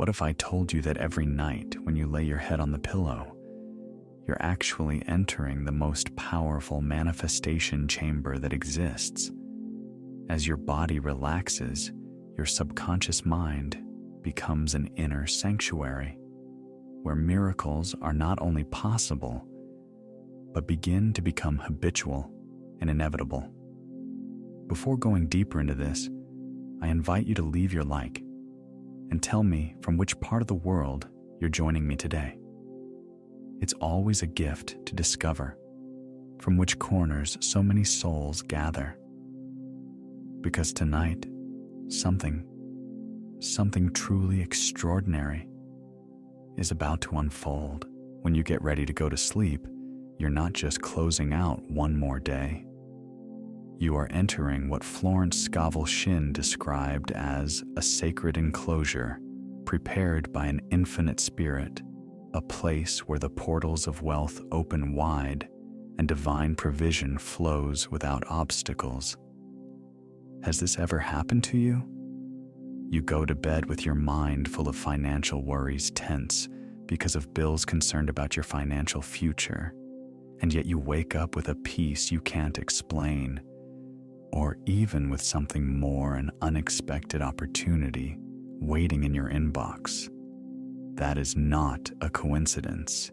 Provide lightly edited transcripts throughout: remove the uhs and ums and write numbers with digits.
What if I told you that every night when you lay your head on the pillow, you're actually entering the most powerful manifestation chamber that exists? As your body relaxes, your subconscious mind becomes an inner sanctuary where miracles are not only possible, but begin to become habitual and inevitable. Before going deeper into this, I invite you to leave your like and tell me from which part of the world you're joining me today. It's always a gift to discover from which corners so many souls gather. Because tonight, something truly extraordinary is about to unfold. When you get ready to go to sleep, you're not just closing out one more day. You are entering what Florence Scovel Shinn described as a sacred enclosure prepared by an infinite spirit, a place where the portals of wealth open wide and divine provision flows without obstacles. Has this ever happened to you? You go to bed with your mind full of financial worries tense because of bills concerned about your financial future, and yet you wake up with a peace you can't explain, or even with something more, an unexpected opportunity waiting in your inbox. That is not a coincidence.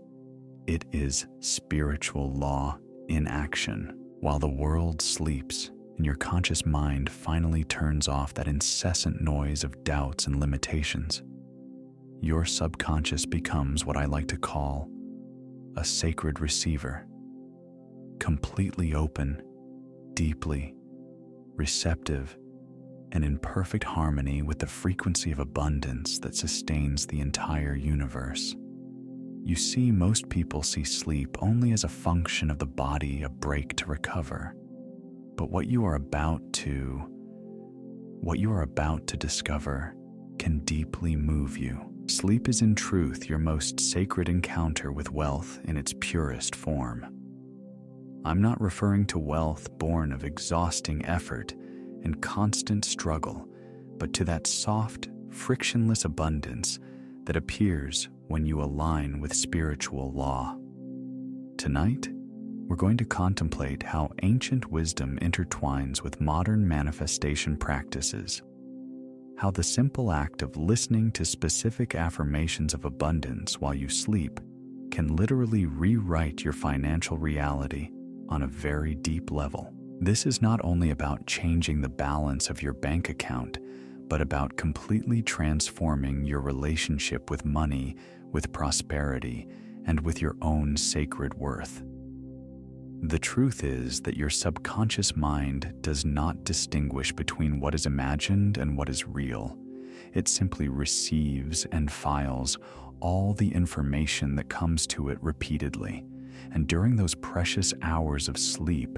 It is spiritual law in action. While the world sleeps and your conscious mind finally turns off that incessant noise of doubts and limitations, your subconscious becomes what I like to call a sacred receiver, completely open, deeply receptive, and in perfect harmony with the frequency of abundance that sustains the entire universe. You see, most people see sleep only as a function of the body, a break to recover. But what you are about to discover can deeply move you. Sleep is in truth your most sacred encounter with wealth in its purest form. I'm not referring to wealth born of exhausting effort and constant struggle, but to that soft, frictionless abundance that appears when you align with spiritual law. Tonight, we're going to contemplate how ancient wisdom intertwines with modern manifestation practices, how the simple act of listening to specific affirmations of abundance while you sleep can literally rewrite your financial reality on a very deep level. This is not only about changing the balance of your bank account, but about completely transforming your relationship with money, with prosperity, and with your own sacred worth. The truth is that your subconscious mind does not distinguish between what is imagined and what is real. It simply receives and files all the information that comes to it repeatedly. And during those precious hours of sleep,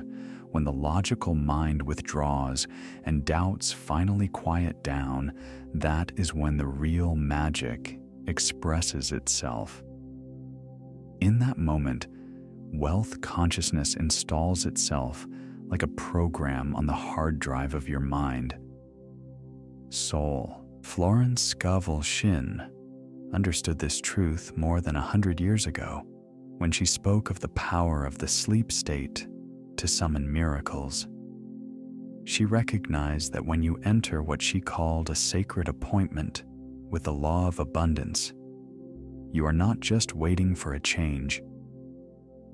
when the logical mind withdraws and doubts finally quiet down, that is when the real magic expresses itself. In that moment, wealth consciousness installs itself like a program on the hard drive of your mind. Soul. Florence Scovel Shinn understood this truth more than 100 years ago when she spoke of the power of the sleep state to summon miracles. She recognized that when you enter what she called a sacred appointment with the law of abundance, you are not just waiting for a change.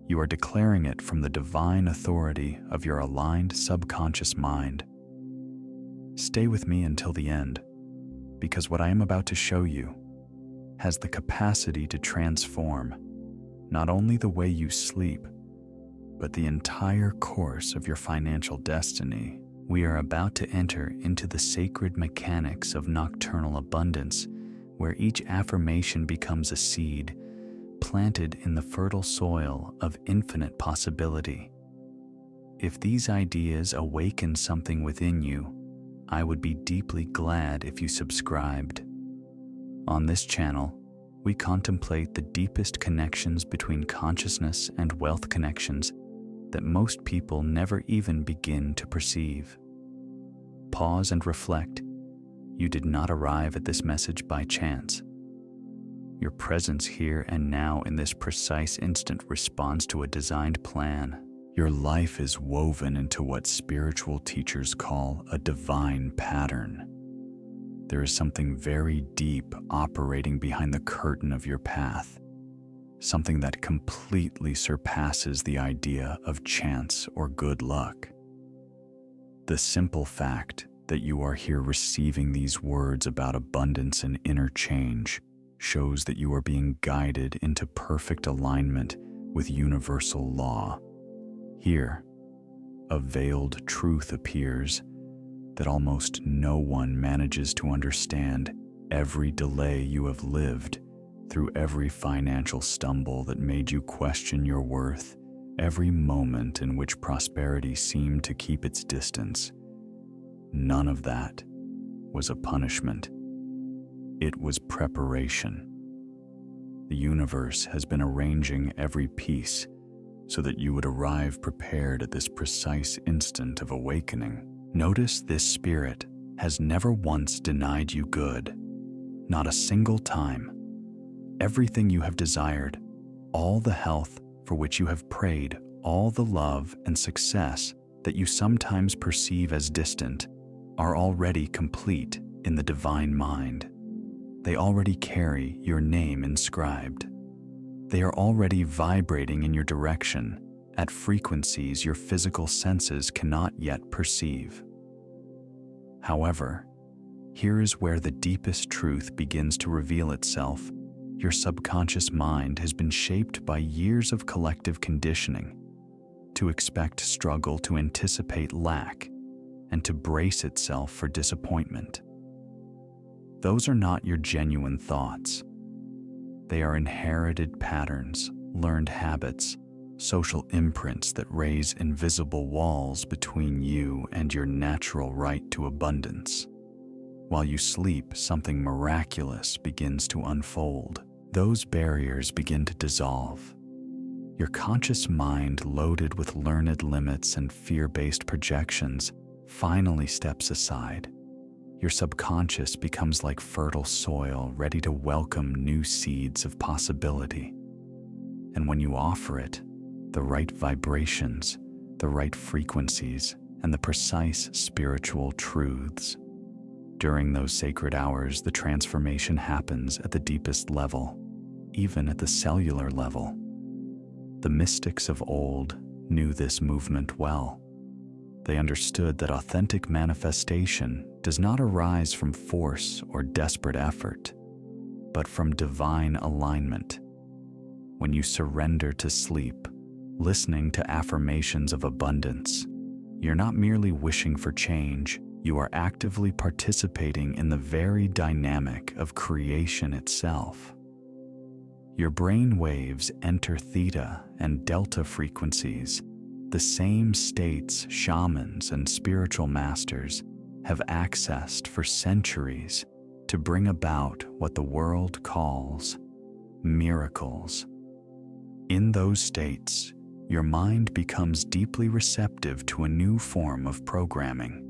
You are declaring it from the divine authority of your aligned subconscious mind. Stay with me until the end, because what I am about to show you has the capacity to transform not only the way you sleep, but the entire course of your financial destiny. We are about to enter into the sacred mechanics of nocturnal abundance, where each affirmation becomes a seed planted in the fertile soil of infinite possibility. If these ideas awaken something within you, I would be deeply glad if you subscribed. On this channel, we contemplate the deepest connections between consciousness and wealth connections that most people never even begin to perceive. Pause and reflect. You did not arrive at this message by chance. Your presence here and now in this precise instant responds to a designed plan. Your life is woven into what spiritual teachers call a divine pattern. There is something very deep operating behind the curtain of your path, something that completely surpasses the idea of chance or good luck. The simple fact that you are here receiving these words about abundance and inner change shows that you are being guided into perfect alignment with universal law. Here, a veiled truth appears that almost no one manages to understand. Every delay you have lived, through every financial stumble that made you question your worth, every moment in which prosperity seemed to keep its distance, none of that was a punishment. It was preparation. The universe has been arranging every piece so that you would arrive prepared at this precise instant of awakening. Notice this spirit has never once denied you good, not a single time. Everything you have desired, all the health for which you have prayed, all the love and success that you sometimes perceive as distant, are already complete in the divine mind. They already carry your name inscribed. They are already vibrating in your direction at frequencies your physical senses cannot yet perceive. However, here is where the deepest truth begins to reveal itself. Your subconscious mind has been shaped by years of collective conditioning to expect struggle, to anticipate lack, and to brace itself for disappointment. Those are not your genuine thoughts. They are inherited patterns, learned habits, social imprints that raise invisible walls between you and your natural right to abundance. While you sleep, something miraculous begins to unfold. Those barriers begin to dissolve. Your conscious mind, loaded with learned limits and fear-based projections, finally steps aside. Your subconscious becomes like fertile soil, ready to welcome new seeds of possibility. And when you offer it the right vibrations, the right frequencies, and the precise spiritual truths, during those sacred hours, the transformation happens at the deepest level, even at the cellular level. The mystics of old knew this movement well. They understood that authentic manifestation does not arise from force or desperate effort, but from divine alignment. When you surrender to sleep, listening to affirmations of abundance, you're not merely wishing for change, you are actively participating in the very dynamic of creation itself. Your brain waves enter theta and delta frequencies, the same states shamans and spiritual masters have accessed for centuries to bring about what the world calls miracles. In those states, your mind becomes deeply receptive to a new form of programming.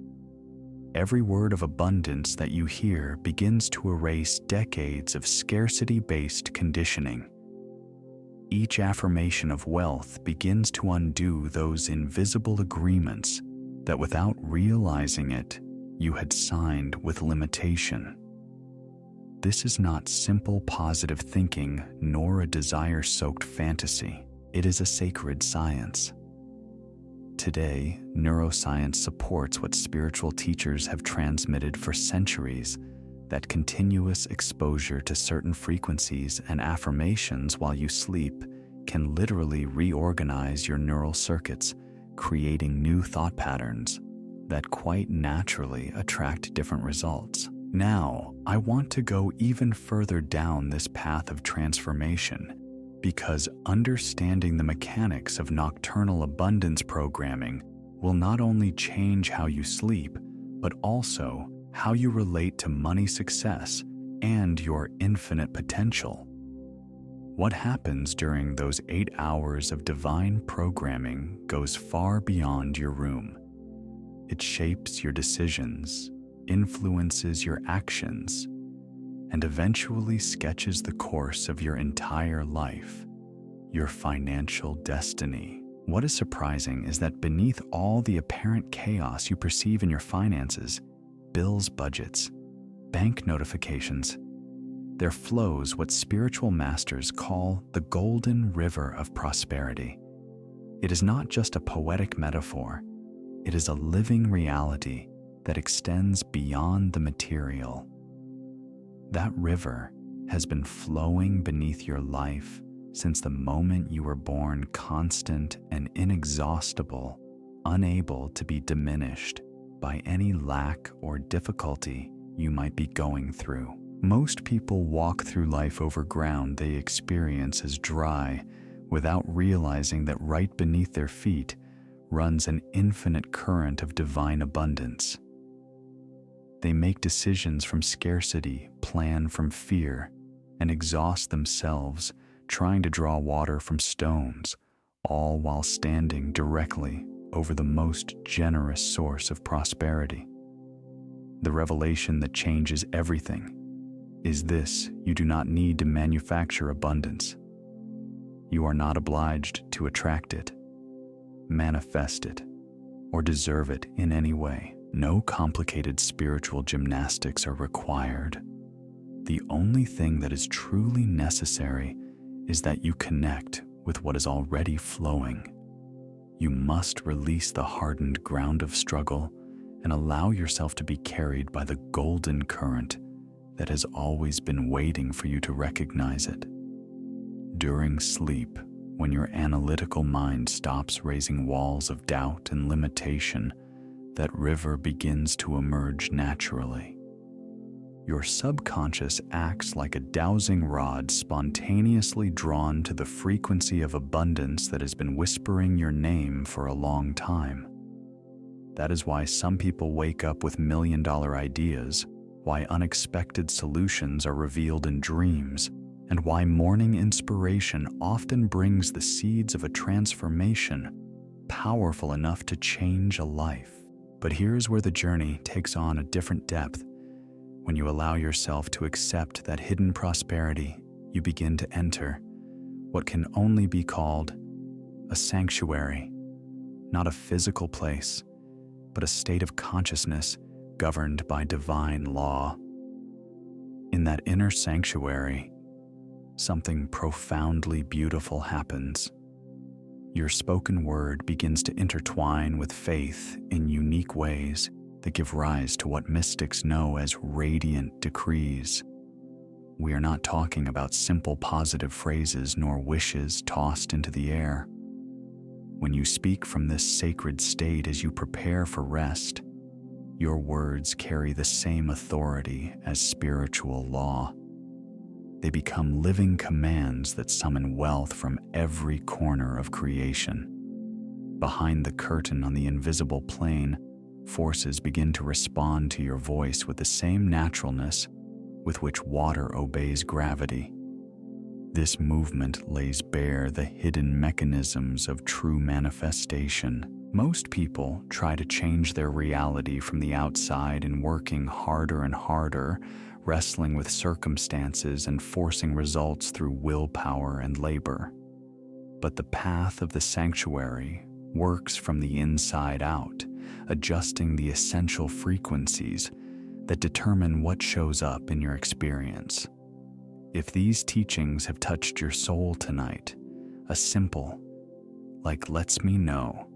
Every word of abundance that you hear begins to erase decades of scarcity-based conditioning. Each affirmation of wealth begins to undo those invisible agreements that, without realizing it, you had signed with limitation. This is not simple positive thinking, nor a desire-soaked fantasy. It is a sacred science. Today, neuroscience supports what spiritual teachers have transmitted for centuries, that continuous exposure to certain frequencies and affirmations while you sleep can literally reorganize your neural circuits, creating new thought patterns that quite naturally attract different results. Now, I want to go even further down this path of transformation, because understanding the mechanics of nocturnal abundance programming will not only change how you sleep, but also how you relate to money, success, and your infinite potential. What happens during those 8 hours of divine programming goes far beyond your room. It shapes your decisions, influences your actions, and eventually sketches the course of your entire life, your financial destiny. What is surprising is that beneath all the apparent chaos you perceive in your finances, bills, budgets, bank notifications, there flows what spiritual masters call the golden river of prosperity. It is not just a poetic metaphor, it is a living reality that extends beyond the material. That river has been flowing beneath your life since the moment you were born, constant and inexhaustible, unable to be diminished by any lack or difficulty you might be going through. Most people walk through life over ground they experience as dry without realizing that right beneath their feet runs an infinite current of divine abundance. They make decisions from scarcity, plan from fear, and exhaust themselves trying to draw water from stones, all while standing directly over the most generous source of prosperity. The revelation that changes everything is this: you do not need to manufacture abundance. You are not obliged to attract it, manifest it, or deserve it in any way. No complicated spiritual gymnastics are required. The only thing that is truly necessary is that you connect with what is already flowing. You must release the hardened ground of struggle and allow yourself to be carried by the golden current that has always been waiting for you to recognize it. During sleep, when your analytical mind stops raising walls of doubt and limitation, that river begins to emerge naturally. Your subconscious acts like a dowsing rod spontaneously drawn to the frequency of abundance that has been whispering your name for a long time. That is why some people wake up with million-dollar ideas, why unexpected solutions are revealed in dreams, and why morning inspiration often brings the seeds of a transformation powerful enough to change a life. But here's where the journey takes on a different depth. When you allow yourself to accept that hidden prosperity, you begin to enter what can only be called a sanctuary, not a physical place, but a state of consciousness governed by divine law. In that inner sanctuary, something profoundly beautiful happens. Your spoken word begins to intertwine with faith in unique ways that give rise to what mystics know as radiant decrees. We are not talking about simple positive phrases nor wishes tossed into the air. When you speak from this sacred state as you prepare for rest, your words carry the same authority as spiritual law. They become living commands that summon wealth from every corner of creation. Behind the curtain on the invisible plane, forces begin to respond to your voice with the same naturalness with which water obeys gravity. This movement lays bare the hidden mechanisms of true manifestation. Most people try to change their reality from the outside in working harder and harder, wrestling with circumstances and forcing results through willpower and labor. But the path of the sanctuary works from the inside out, adjusting the essential frequencies that determine what shows up in your experience. If these teachings have touched your soul tonight, a simple, like lets me know,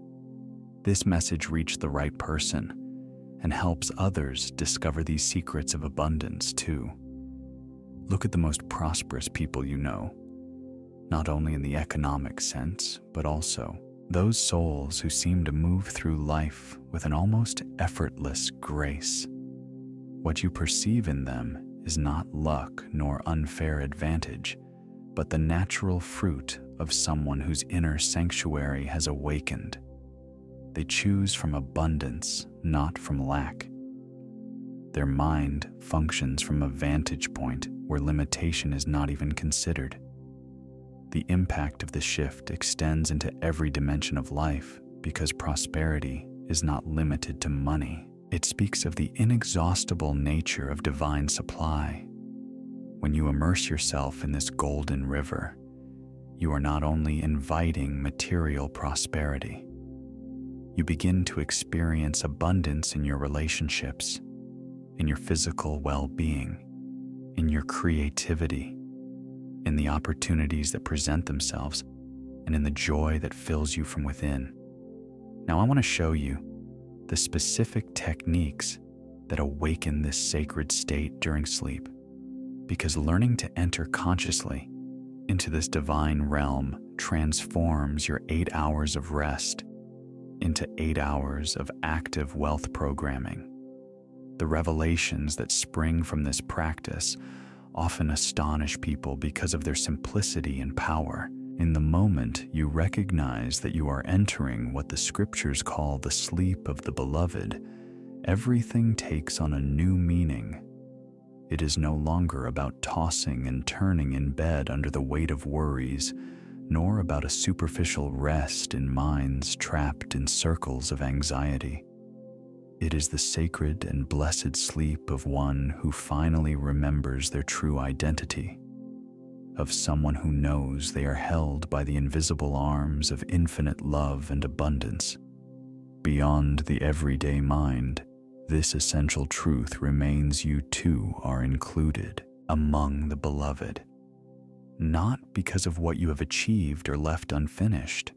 this message reached the right person and helps others discover these secrets of abundance too. Look at the most prosperous people you know, not only in the economic sense, but also those souls who seem to move through life with an almost effortless grace. What you perceive in them is not luck nor unfair advantage, but the natural fruit of someone whose inner sanctuary has awakened. They choose from abundance, not from lack. Their mind functions from a vantage point where limitation is not even considered. The impact of the shift extends into every dimension of life because prosperity is not limited to money. It speaks of the inexhaustible nature of divine supply. When you immerse yourself in this golden river, you are not only inviting material prosperity, you begin to experience abundance in your relationships, in your physical well-being, in your creativity, in the opportunities that present themselves, and in the joy that fills you from within. Now I want to show you the specific techniques that awaken this sacred state during sleep, because learning to enter consciously into this divine realm transforms your 8 hours of rest into 8 hours of active wealth programming. The revelations that spring from this practice often astonish people because of their simplicity and power. In the moment you recognize that you are entering what the scriptures call the sleep of the beloved, everything takes on a new meaning. It is no longer about tossing and turning in bed under the weight of worries, nor about a superficial rest in minds trapped in circles of anxiety. It is the sacred and blessed sleep of one who finally remembers their true identity, of someone who knows they are held by the invisible arms of infinite love and abundance. Beyond the everyday mind, this essential truth remains: you too are included among the beloved, not because of what you have achieved or left unfinished,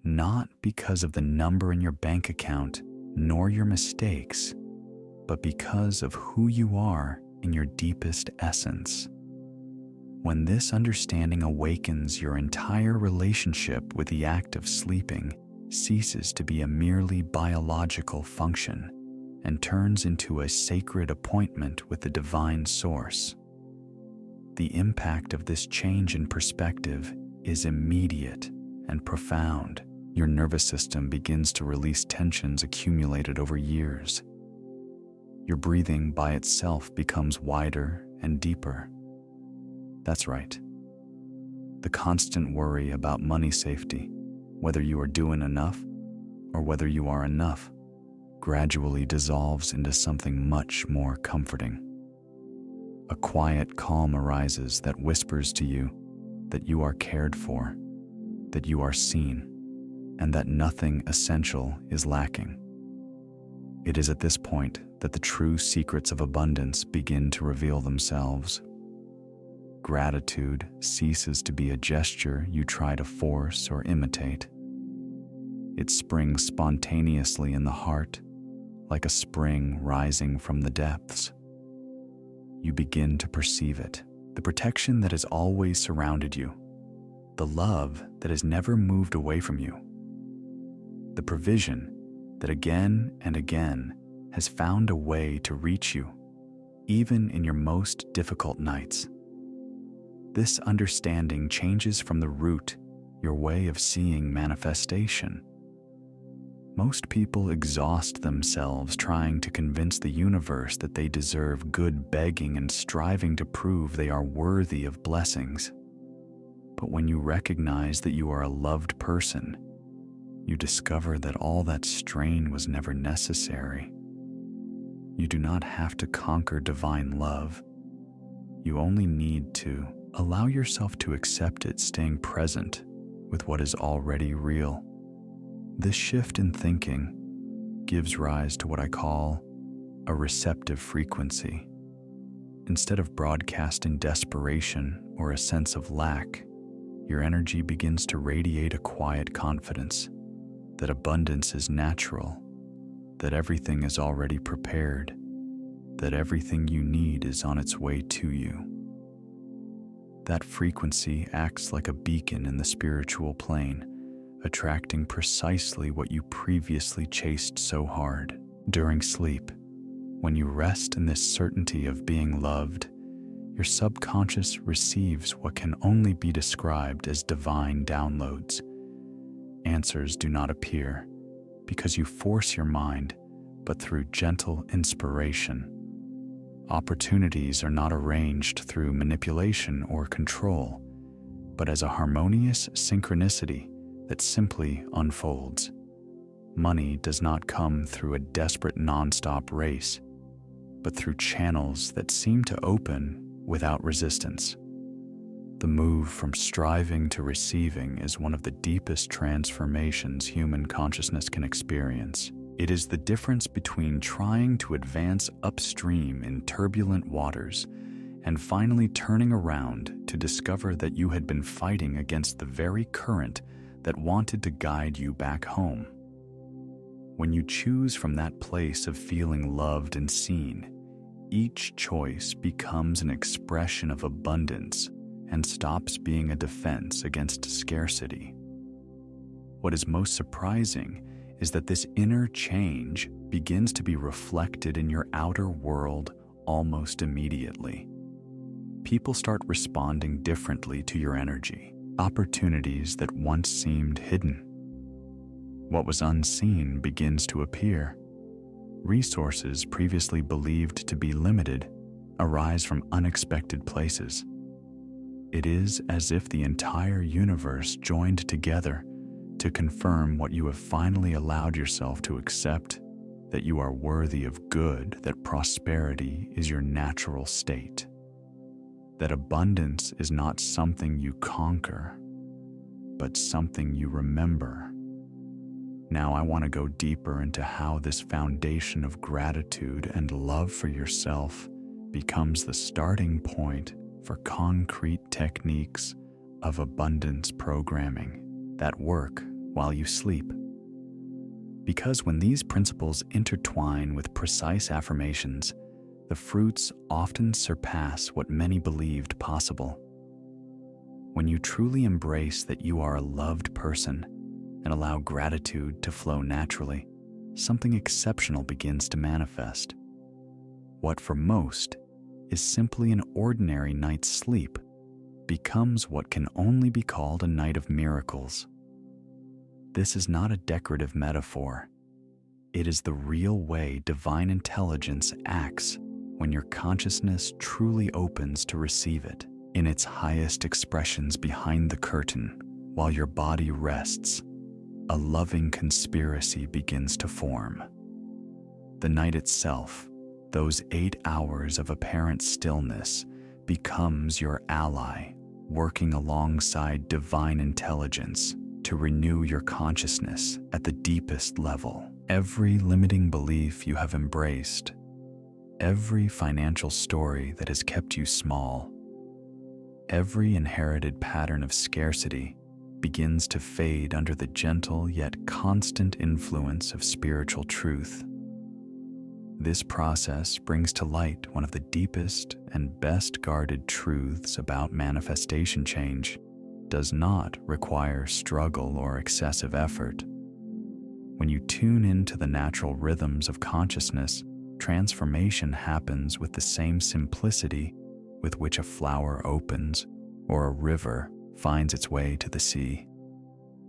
not because of the number in your bank account, nor your mistakes, but because of who you are in your deepest essence. When this understanding awakens, your entire relationship with the act of sleeping ceases to be a merely biological function and turns into a sacred appointment with the divine source. The impact of this change in perspective is immediate and profound. Your nervous system begins to release tensions accumulated over years. Your breathing by itself becomes wider and deeper. That's right. The constant worry about money safety, whether you are doing enough or whether you are enough, gradually dissolves into something much more comforting. A quiet calm arises that whispers to you that you are cared for, that you are seen, and that nothing essential is lacking. It is at this point that the true secrets of abundance begin to reveal themselves. Gratitude ceases to be a gesture you try to force or imitate. It springs spontaneously in the heart, like a spring rising from the depths. You begin to perceive it, the protection that has always surrounded you, the love that has never moved away from you, the provision that again and again has found a way to reach you, even in your most difficult nights. This understanding changes from the root your way of seeing manifestation. Most people exhaust themselves trying to convince the universe that they deserve good, begging and striving to prove they are worthy of blessings. But when you recognize that you are a loved person, you discover that all that strain was never necessary. You do not have to conquer divine love. You only need to allow yourself to accept it, staying present with what is already real. This shift in thinking gives rise to what I call a receptive frequency. Instead of broadcasting desperation or a sense of lack, your energy begins to radiate a quiet confidence that abundance is natural, that everything is already prepared, that everything you need is on its way to you. That frequency acts like a beacon in the spiritual plane, attracting precisely what you previously chased so hard. During sleep, when you rest in this certainty of being loved, your subconscious receives what can only be described as divine downloads. Answers do not appear because you force your mind, but through gentle inspiration. Opportunities are not arranged through manipulation or control, but as a harmonious synchronicity that simply unfolds. Money does not come through a desperate non-stop race, but through channels that seem to open without resistance. The move from striving to receiving is one of the deepest transformations human consciousness can experience. It is the difference between trying to advance upstream in turbulent waters and finally turning around to discover that you had been fighting against the very current that wanted to guide you back home. When you choose from that place of feeling loved and seen, each choice becomes an expression of abundance and stops being a defense against scarcity. What is most surprising is that this inner change begins to be reflected in your outer world almost immediately. People start responding differently to your energy. Opportunities that once seemed hidden. What was unseen begins to appear. Resources previously believed to be limited arise from unexpected places. It is as if the entire universe joined together to confirm what you have finally allowed yourself to accept, that you are worthy of good, that prosperity is your natural state, that abundance is not something you conquer, but something you remember. Now I want to go deeper into how this foundation of gratitude and love for yourself becomes the starting point for concrete techniques of abundance programming that work while you sleep. Because when these principles intertwine with precise affirmations, the fruits often surpass what many believed possible. When you truly embrace that you are a loved person and allow gratitude to flow naturally, something exceptional begins to manifest. What for most is simply an ordinary night's sleep becomes what can only be called a night of miracles. This is not a decorative metaphor. It is the real way divine intelligence acts when your consciousness truly opens to receive it in its highest expressions behind the curtain. While your body rests, a loving conspiracy begins to form. The night itself, those 8 hours of apparent stillness, becomes your ally, working alongside divine intelligence to renew your consciousness at the deepest level. Every limiting belief you have embraced, every financial story that has kept you small, every inherited pattern of scarcity begins to fade under the gentle yet constant influence of spiritual truth. This process brings to light one of the deepest and best guarded truths about manifestation. Change does not require struggle or excessive effort. When you tune into the natural rhythms of consciousness, transformation happens with the same simplicity with which a flower opens or a river finds its way to the sea.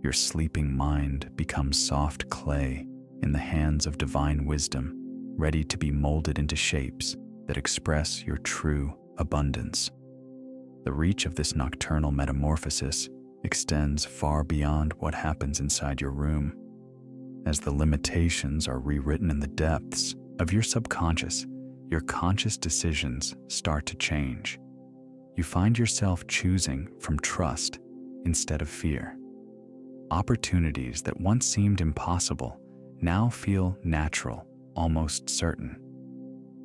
Your sleeping mind becomes soft clay in the hands of divine wisdom, ready to be molded into shapes that express your true abundance. The reach of this nocturnal metamorphosis extends far beyond what happens inside your room. As the limitations are rewritten in the depths of your subconscious, your conscious decisions start to change. You find yourself choosing from trust instead of fear. Opportunities that once seemed impossible now feel natural, almost certain.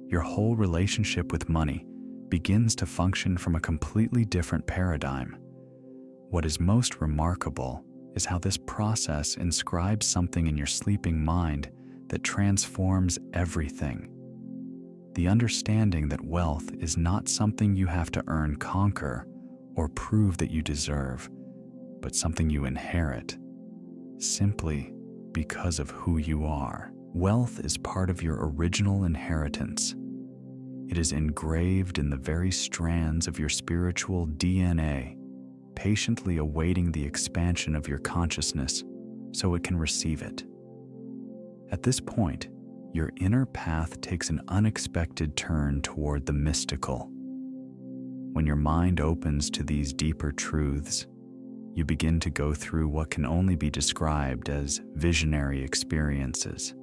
Your whole relationship with money begins to function from a completely different paradigm. What is most remarkable is how this process inscribes something in your sleeping mind that transforms everything. The understanding that wealth is not something you have to earn, conquer, or prove that you deserve, but something you inherit, simply because of who you are. Wealth is part of your original inheritance. It is engraved in the very strands of your spiritual DNA, patiently awaiting the expansion of your consciousness so it can receive it. At this point, your inner path takes an unexpected turn toward the mystical. When your mind opens to these deeper truths, you begin to go through what can only be described as visionary experiences.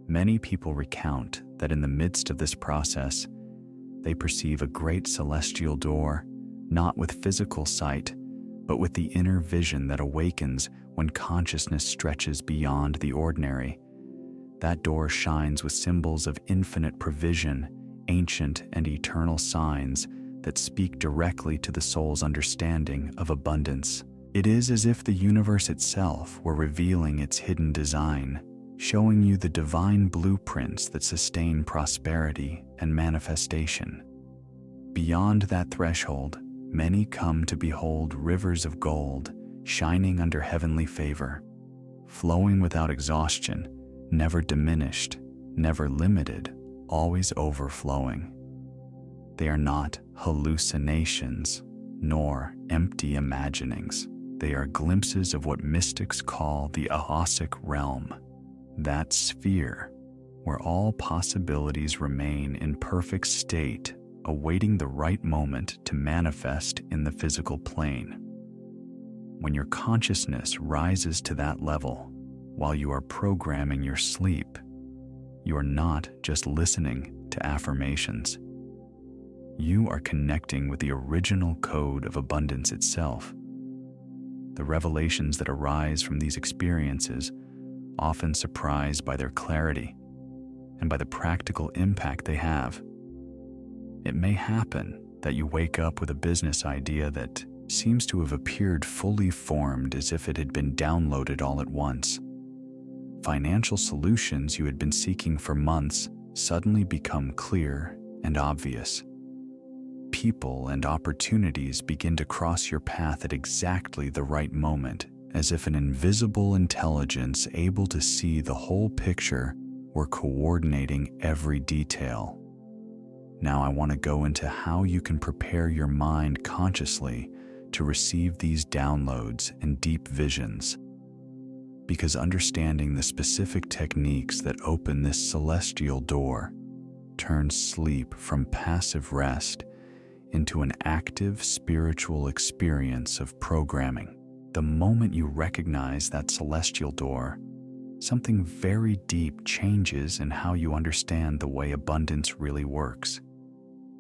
Many people recount that in the midst of this process, They perceive a great celestial door, not with physical sight, but with the inner vision that awakens when consciousness stretches beyond the ordinary. That door shines with symbols of infinite provision, ancient and eternal signs that speak directly to the soul's understanding of abundance. It is as if the universe itself were revealing its hidden design, showing you the divine blueprints that sustain prosperity and manifestation. Beyond that threshold, many come to behold rivers of gold shining under heavenly favor, flowing without exhaustion, never diminished, never limited, always overflowing. They are not hallucinations, nor empty imaginings. They are glimpses of what mystics call the Ahasic realm, that sphere where all possibilities remain in perfect state, awaiting the right moment to manifest in the physical plane. When your consciousness rises to that level, while you are programming your sleep, you are not just listening to affirmations. You are connecting with the original code of abundance itself. The revelations that arise from these experiences often surprise by their clarity and by the practical impact they have. It may happen that you wake up with a business idea that seems to have appeared fully formed, as if it had been downloaded all at once. Financial solutions you had been seeking for months suddenly become clear and obvious. People and opportunities begin to cross your path at exactly the right moment, as if an invisible intelligence able to see the whole picture were coordinating every detail. Now I want to go into how you can prepare your mind consciously to receive these downloads and deep visions. Because understanding the specific techniques that open this celestial door turns sleep from passive rest into an active spiritual experience of programming. The moment you recognize that celestial door, something very deep changes in how you understand the way abundance really works.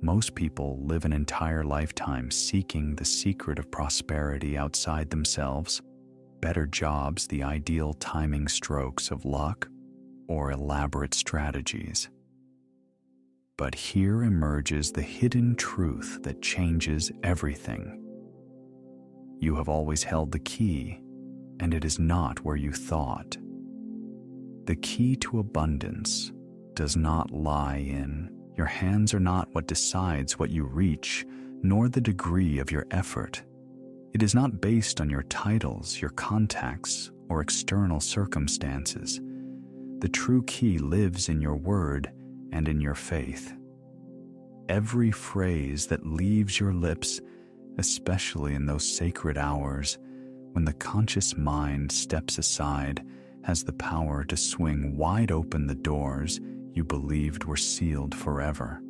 Most people live an entire lifetime seeking the secret of prosperity outside themselves, better jobs, the ideal timing strokes of luck, or elaborate strategies. But here emerges the hidden truth that changes everything. You have always held the key, and it is not where you thought. The key to abundance does not lie in your hands are not what decides what you reach, nor the degree of your effort. It is not based on your titles, your contacts, or external circumstances. The true key lives in your word and in your faith. Every phrase that leaves your lips, especially in those sacred hours when the conscious mind steps aside, has the power to swing wide open the doors you believed were sealed forever.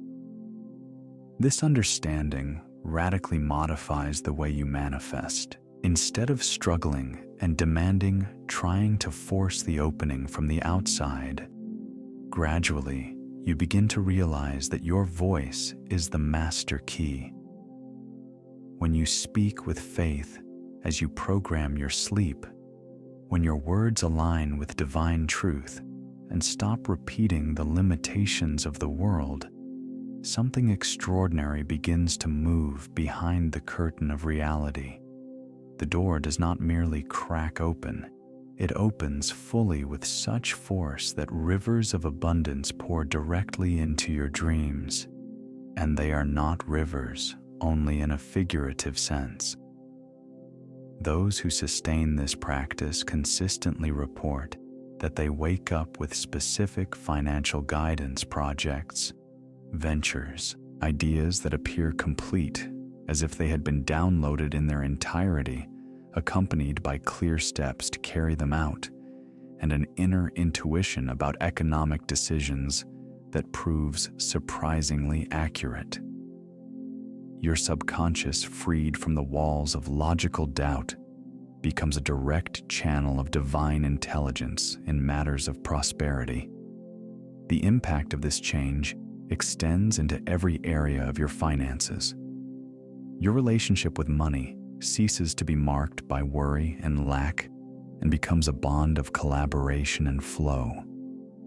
This understanding radically modifies the way you manifest. Instead of struggling and demanding, trying to force the opening from the outside, gradually you begin to realize that your voice is the master key. When you speak with faith as you program your sleep, when your words align with divine truth and stop repeating the limitations of the world, something extraordinary begins to move behind the curtain of reality. The door does not merely crack open, it opens fully with such force that rivers of abundance pour directly into your dreams. And they are not rivers, only in a figurative sense. Those who sustain this practice consistently report that they wake up with specific financial guidance projects, ventures, ideas that appear complete, as if they had been downloaded in their entirety, accompanied by clear steps to carry them out, and an inner intuition about economic decisions that proves surprisingly accurate. Your subconscious, freed from the walls of logical doubt, becomes a direct channel of divine intelligence in matters of prosperity. The impact of this change extends into every area of your finances. Your relationship with money ceases to be marked by worry and lack and becomes a bond of collaboration and flow.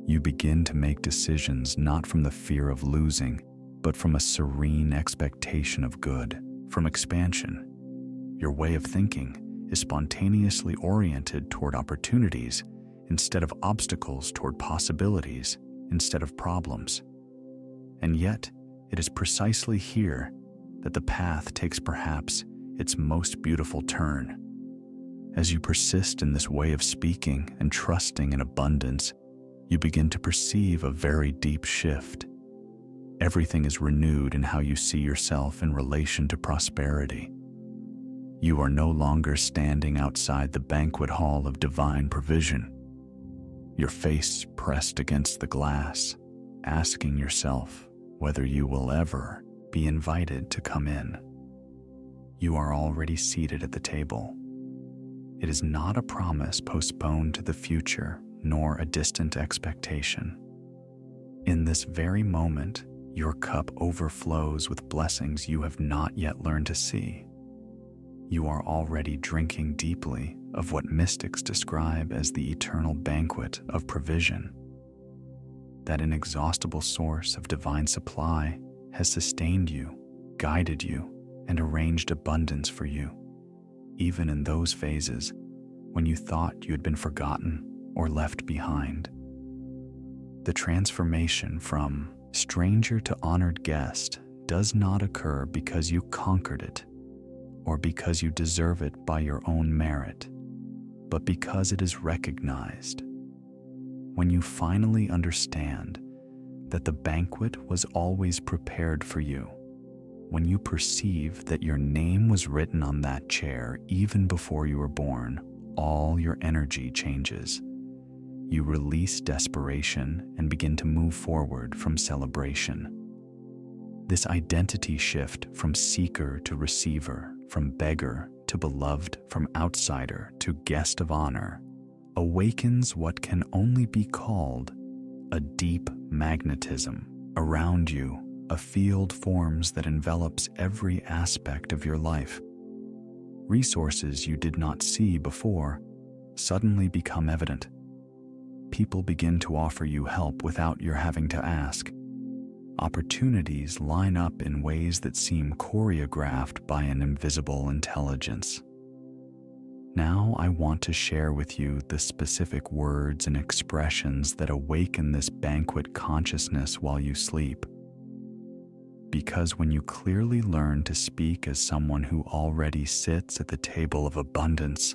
You begin to make decisions not from the fear of losing, but from a serene expectation of good, from expansion. Your way of thinking is spontaneously oriented toward opportunities instead of obstacles, toward possibilities instead of problems. And yet, it is precisely here that the path takes perhaps its most beautiful turn. As you persist in this way of speaking and trusting in abundance, you begin to perceive a very deep shift. Everything is renewed in how you see yourself in relation to prosperity. You are no longer standing outside the banquet hall of divine provision, your face pressed against the glass, asking yourself whether you will ever be invited to come in. You are already seated at the table. It is not a promise postponed to the future, nor a distant expectation. In this very moment, your cup overflows with blessings you have not yet learned to see. You are already drinking deeply of what mystics describe as the eternal banquet of provision. That inexhaustible source of divine supply has sustained you, guided you, and arranged abundance for you, even in those phases when you thought you had been forgotten or left behind. The transformation from stranger to honored guest does not occur because you conquered it or because you deserve it by your own merit, but because it is recognized. When you finally understand that the banquet was always prepared for you, when you perceive that your name was written on that chair even before you were born, all your energy changes. You release desperation and begin to move forward from celebration. This identity shift from seeker to receiver, from beggar to beloved, from outsider to guest of honor, awakens what can only be called a deep magnetism. Around you, a field forms that envelops every aspect of your life. Resources you did not see before suddenly become evident. People begin to offer you help without your having to ask. Opportunities line up in ways that seem choreographed by an invisible intelligence. Now I want to share with you the specific words and expressions that awaken this banquet consciousness while you sleep. Because when you clearly learn to speak as someone who already sits at the table of abundance,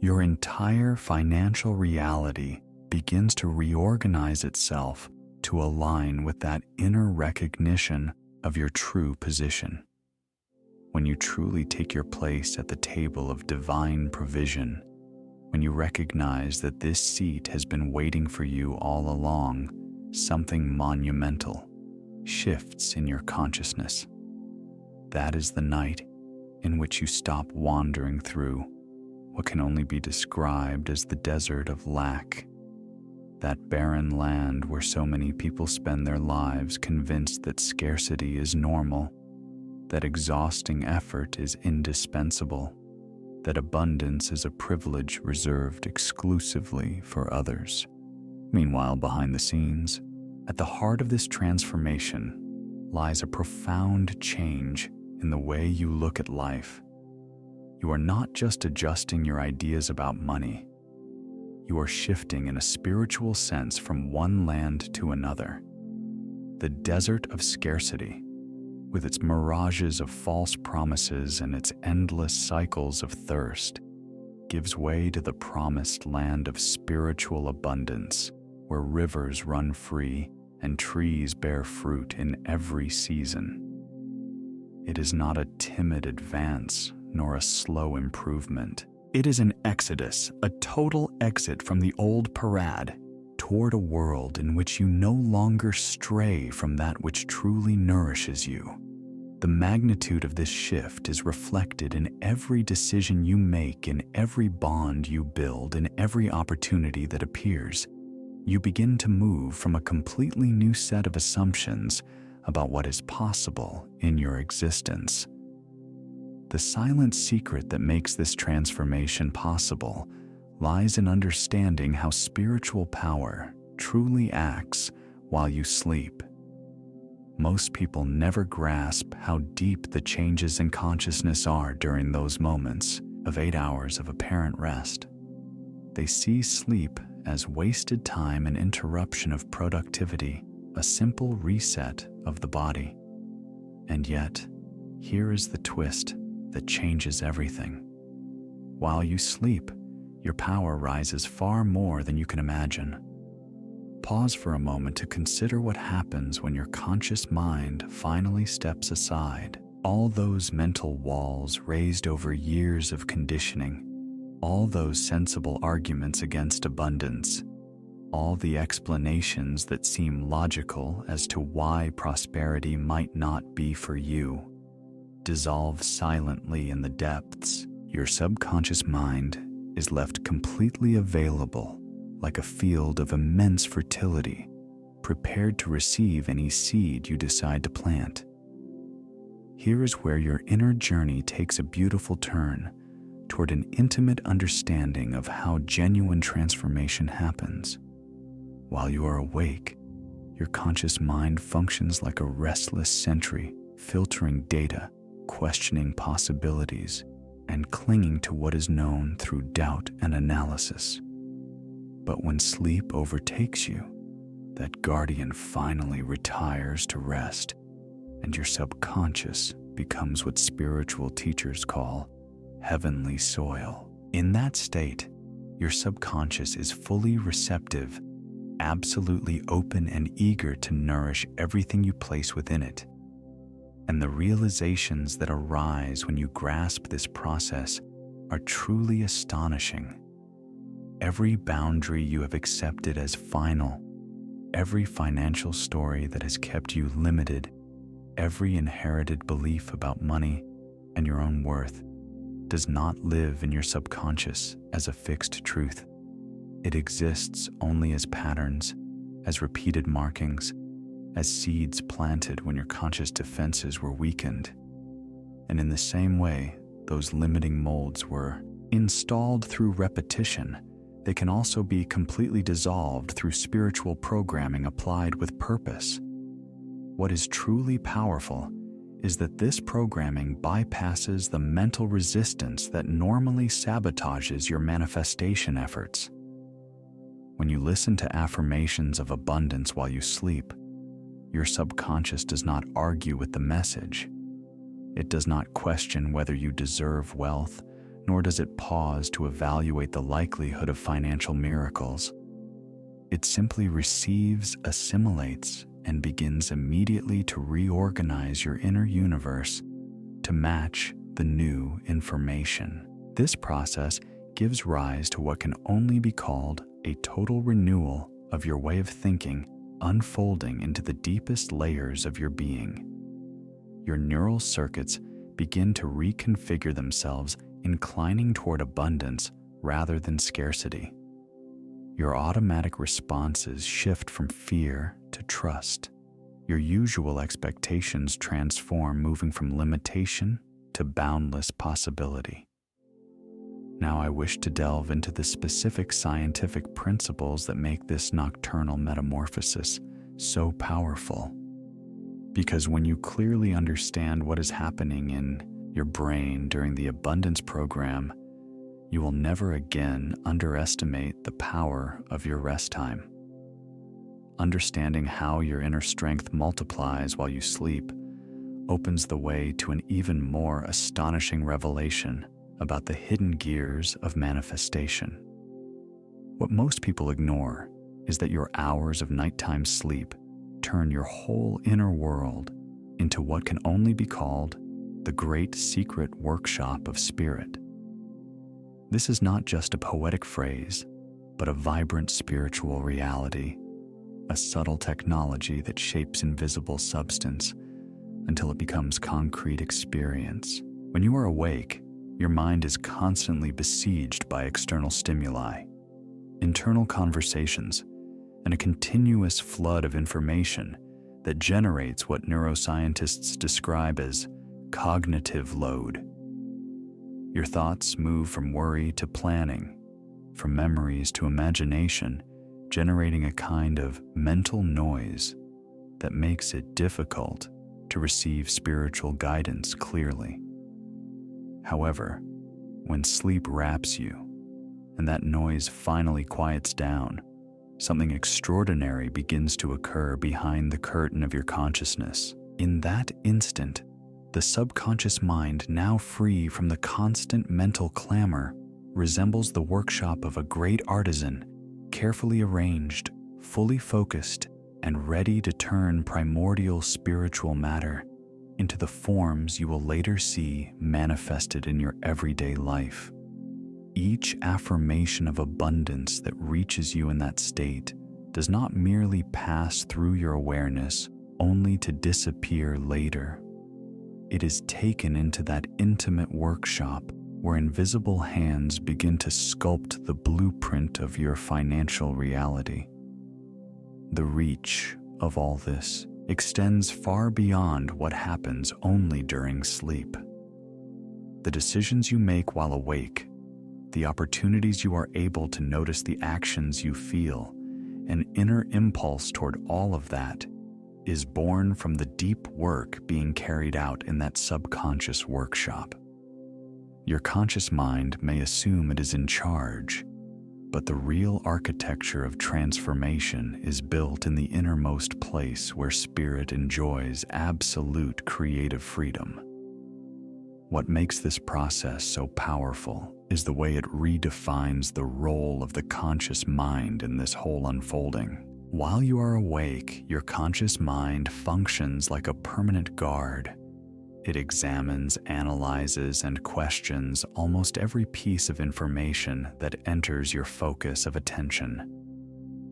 your entire financial reality begins to reorganize itself to align with that inner recognition of your true position. When you truly take your place at the table of divine provision, when you recognize that this seat has been waiting for you all along, something monumental shifts in your consciousness. That is the night in which you stop wandering through what can only be described as the desert of lack, that barren land where so many people spend their lives convinced that scarcity is normal, that exhausting effort is indispensable, that abundance is a privilege reserved exclusively for others. Meanwhile, behind the scenes, at the heart of this transformation lies a profound change in the way you look at life. You are not just adjusting your ideas about money. You are shifting in a spiritual sense from one land to another. The desert of scarcity, with its mirages of false promises and its endless cycles of thirst, gives way to the promised land of spiritual abundance, where rivers run free and trees bear fruit in every season. It is not a timid advance nor a slow improvement. It is an exodus, a total exit from the old parade toward a world in which you no longer stray from that which truly nourishes you. The magnitude of this shift is reflected in every decision you make, in every bond you build, in every opportunity that appears. you begin to move from a completely new set of assumptions about what is possible in your existence. The silent secret that makes this transformation possible lies in understanding how spiritual power truly acts while you sleep. Most people never grasp how deep the changes in consciousness are during those moments of 8 hours of apparent rest. They see sleep as wasted time and interruption of productivity, a simple reset of the body. And yet, here is the twist that changes everything. While you sleep, your power rises far more than you can imagine. Pause for a moment to consider what happens when your conscious mind finally steps aside. All those mental walls raised over years of conditioning, all those sensible arguments against abundance, all the explanations that seem logical as to why prosperity might not be for you, dissolve silently in the depths. Your subconscious mind is left completely available, like a field of immense fertility, prepared to receive any seed you decide to plant. Here is where your inner journey takes a beautiful turn toward an intimate understanding of how genuine transformation happens. While you are awake, your conscious mind functions like a restless sentry, filtering data, questioning possibilities, and clinging to what is known through doubt and analysis. But when sleep overtakes you, that guardian finally retires to rest, and your subconscious becomes what spiritual teachers call heavenly soil. In that state, your subconscious is fully receptive, absolutely open and eager to nourish everything you place within it. And the realizations that arise when you grasp this process are truly astonishing. Every boundary you have accepted as final, every financial story that has kept you limited, every inherited belief about money and your own worth does not live in your subconscious as a fixed truth. It exists only as patterns, as repeated markings, as seeds planted when your conscious defenses were weakened. And in the same way, those limiting molds were installed through repetition. They can also be completely dissolved through spiritual programming applied with purpose. What is truly powerful is that this programming bypasses the mental resistance that normally sabotages your manifestation efforts. When you listen to affirmations of abundance while you sleep, your subconscious does not argue with the message. It does not question whether you deserve wealth, nor does it pause to evaluate the likelihood of financial miracles. It simply receives, assimilates, and begins immediately to reorganize your inner universe to match the new information. This process gives rise to what can only be called a total renewal of your way of thinking, unfolding into the deepest layers of your being. Your neural circuits begin to reconfigure themselves, inclining toward abundance rather than scarcity. Your automatic responses shift from fear to trust. Your usual expectations transform, moving from limitation to boundless possibility. Now I wish to delve into the specific scientific principles that make this nocturnal metamorphosis so powerful. Because when you clearly understand what is happening in your brain during the abundance program, you will never again underestimate the power of your rest time. Understanding how your inner strength multiplies while you sleep opens the way to an even more astonishing revelation about the hidden gears of manifestation. What most people ignore is that your hours of nighttime sleep turn your whole inner world into what can only be called the great secret workshop of spirit. This is not just a poetic phrase, but a vibrant spiritual reality, a subtle technology that shapes invisible substance until it becomes concrete experience. When you are awake, your mind is constantly besieged by external stimuli, internal conversations, and a continuous flood of information that generates what neuroscientists describe as cognitive load. Your thoughts move from worry to planning, from memories to imagination, generating a kind of mental noise that makes it difficult to receive spiritual guidance clearly. However, when sleep wraps you and that noise finally quiets down, something extraordinary begins to occur behind the curtain of your consciousness. In that instant, the subconscious mind, now free from the constant mental clamor, resembles the workshop of a great artisan, carefully arranged, fully focused, and ready to turn primordial spiritual matter into the forms you will later see manifested in your everyday life. Each affirmation of abundance that reaches you in that state does not merely pass through your awareness only to disappear later. It is taken into that intimate workshop where invisible hands begin to sculpt the blueprint of your financial reality. The reach of all this extends far beyond what happens only during sleep. The decisions you make while awake, the opportunities you are able to notice, the actions you feel, an inner impulse toward all of that is born from the deep work being carried out in that subconscious workshop. Your conscious mind may assume it is in charge, but the real architecture of transformation is built in the innermost place where spirit enjoys absolute creative freedom. What makes this process so powerful is the way it redefines the role of the conscious mind in this whole unfolding. While you are awake, your conscious mind functions like a permanent guard. It examines, analyzes, and questions almost every piece of information that enters your focus of attention.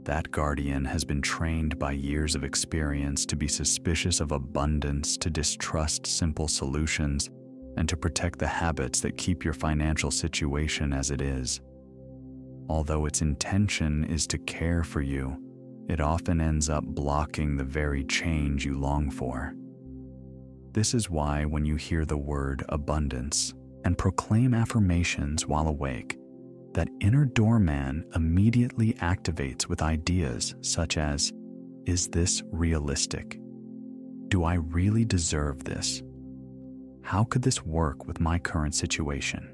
That guardian has been trained by years of experience to be suspicious of abundance, to distrust simple solutions, and to protect the habits that keep your financial situation as it is. Although its intention is to care for you, it often ends up blocking the very change you long for. This is why when you hear the word abundance and proclaim affirmations while awake, that inner doorman immediately activates with ideas such as, is this realistic? Do I really deserve this? How could this work with my current situation?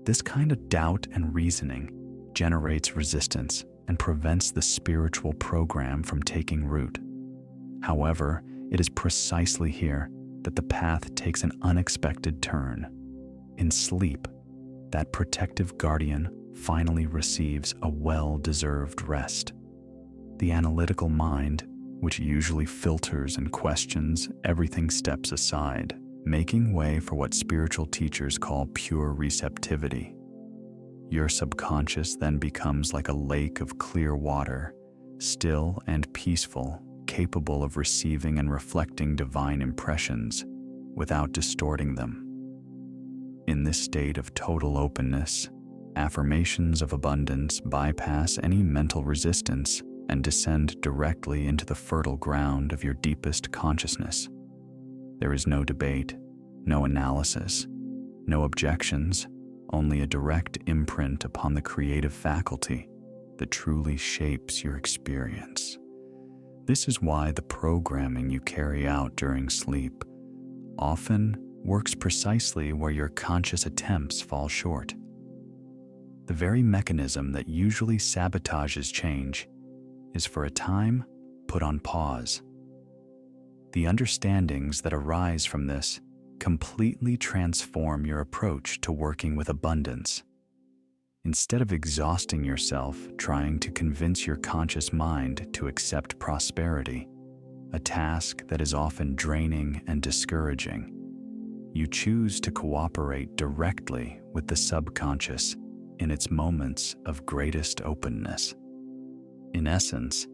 This kind of doubt and reasoning generates resistance and prevents the spiritual program from taking root. However, it is precisely here that the path takes an unexpected turn. In sleep, that protective guardian finally receives a well-deserved rest. The analytical mind, which usually filters and questions everything, steps aside, making way for what spiritual teachers call pure receptivity. Your subconscious then becomes like a lake of clear water, still and peaceful, capable of receiving and reflecting divine impressions without distorting them. In this state of total openness, affirmations of abundance bypass any mental resistance and descend directly into the fertile ground of your deepest consciousness. There is no debate, no analysis, no objections, only a direct imprint upon the creative faculty that truly shapes your experience. This is why the programming you carry out during sleep often works precisely where your conscious attempts fall short. The very mechanism that usually sabotages change is for a time put on pause. The understandings that arise from this completely transform your approach to working with abundance. Instead of exhausting yourself trying to convince your conscious mind to accept prosperity, a task that is often draining and discouraging, you choose to cooperate directly with the subconscious in its moments of greatest openness. In essence,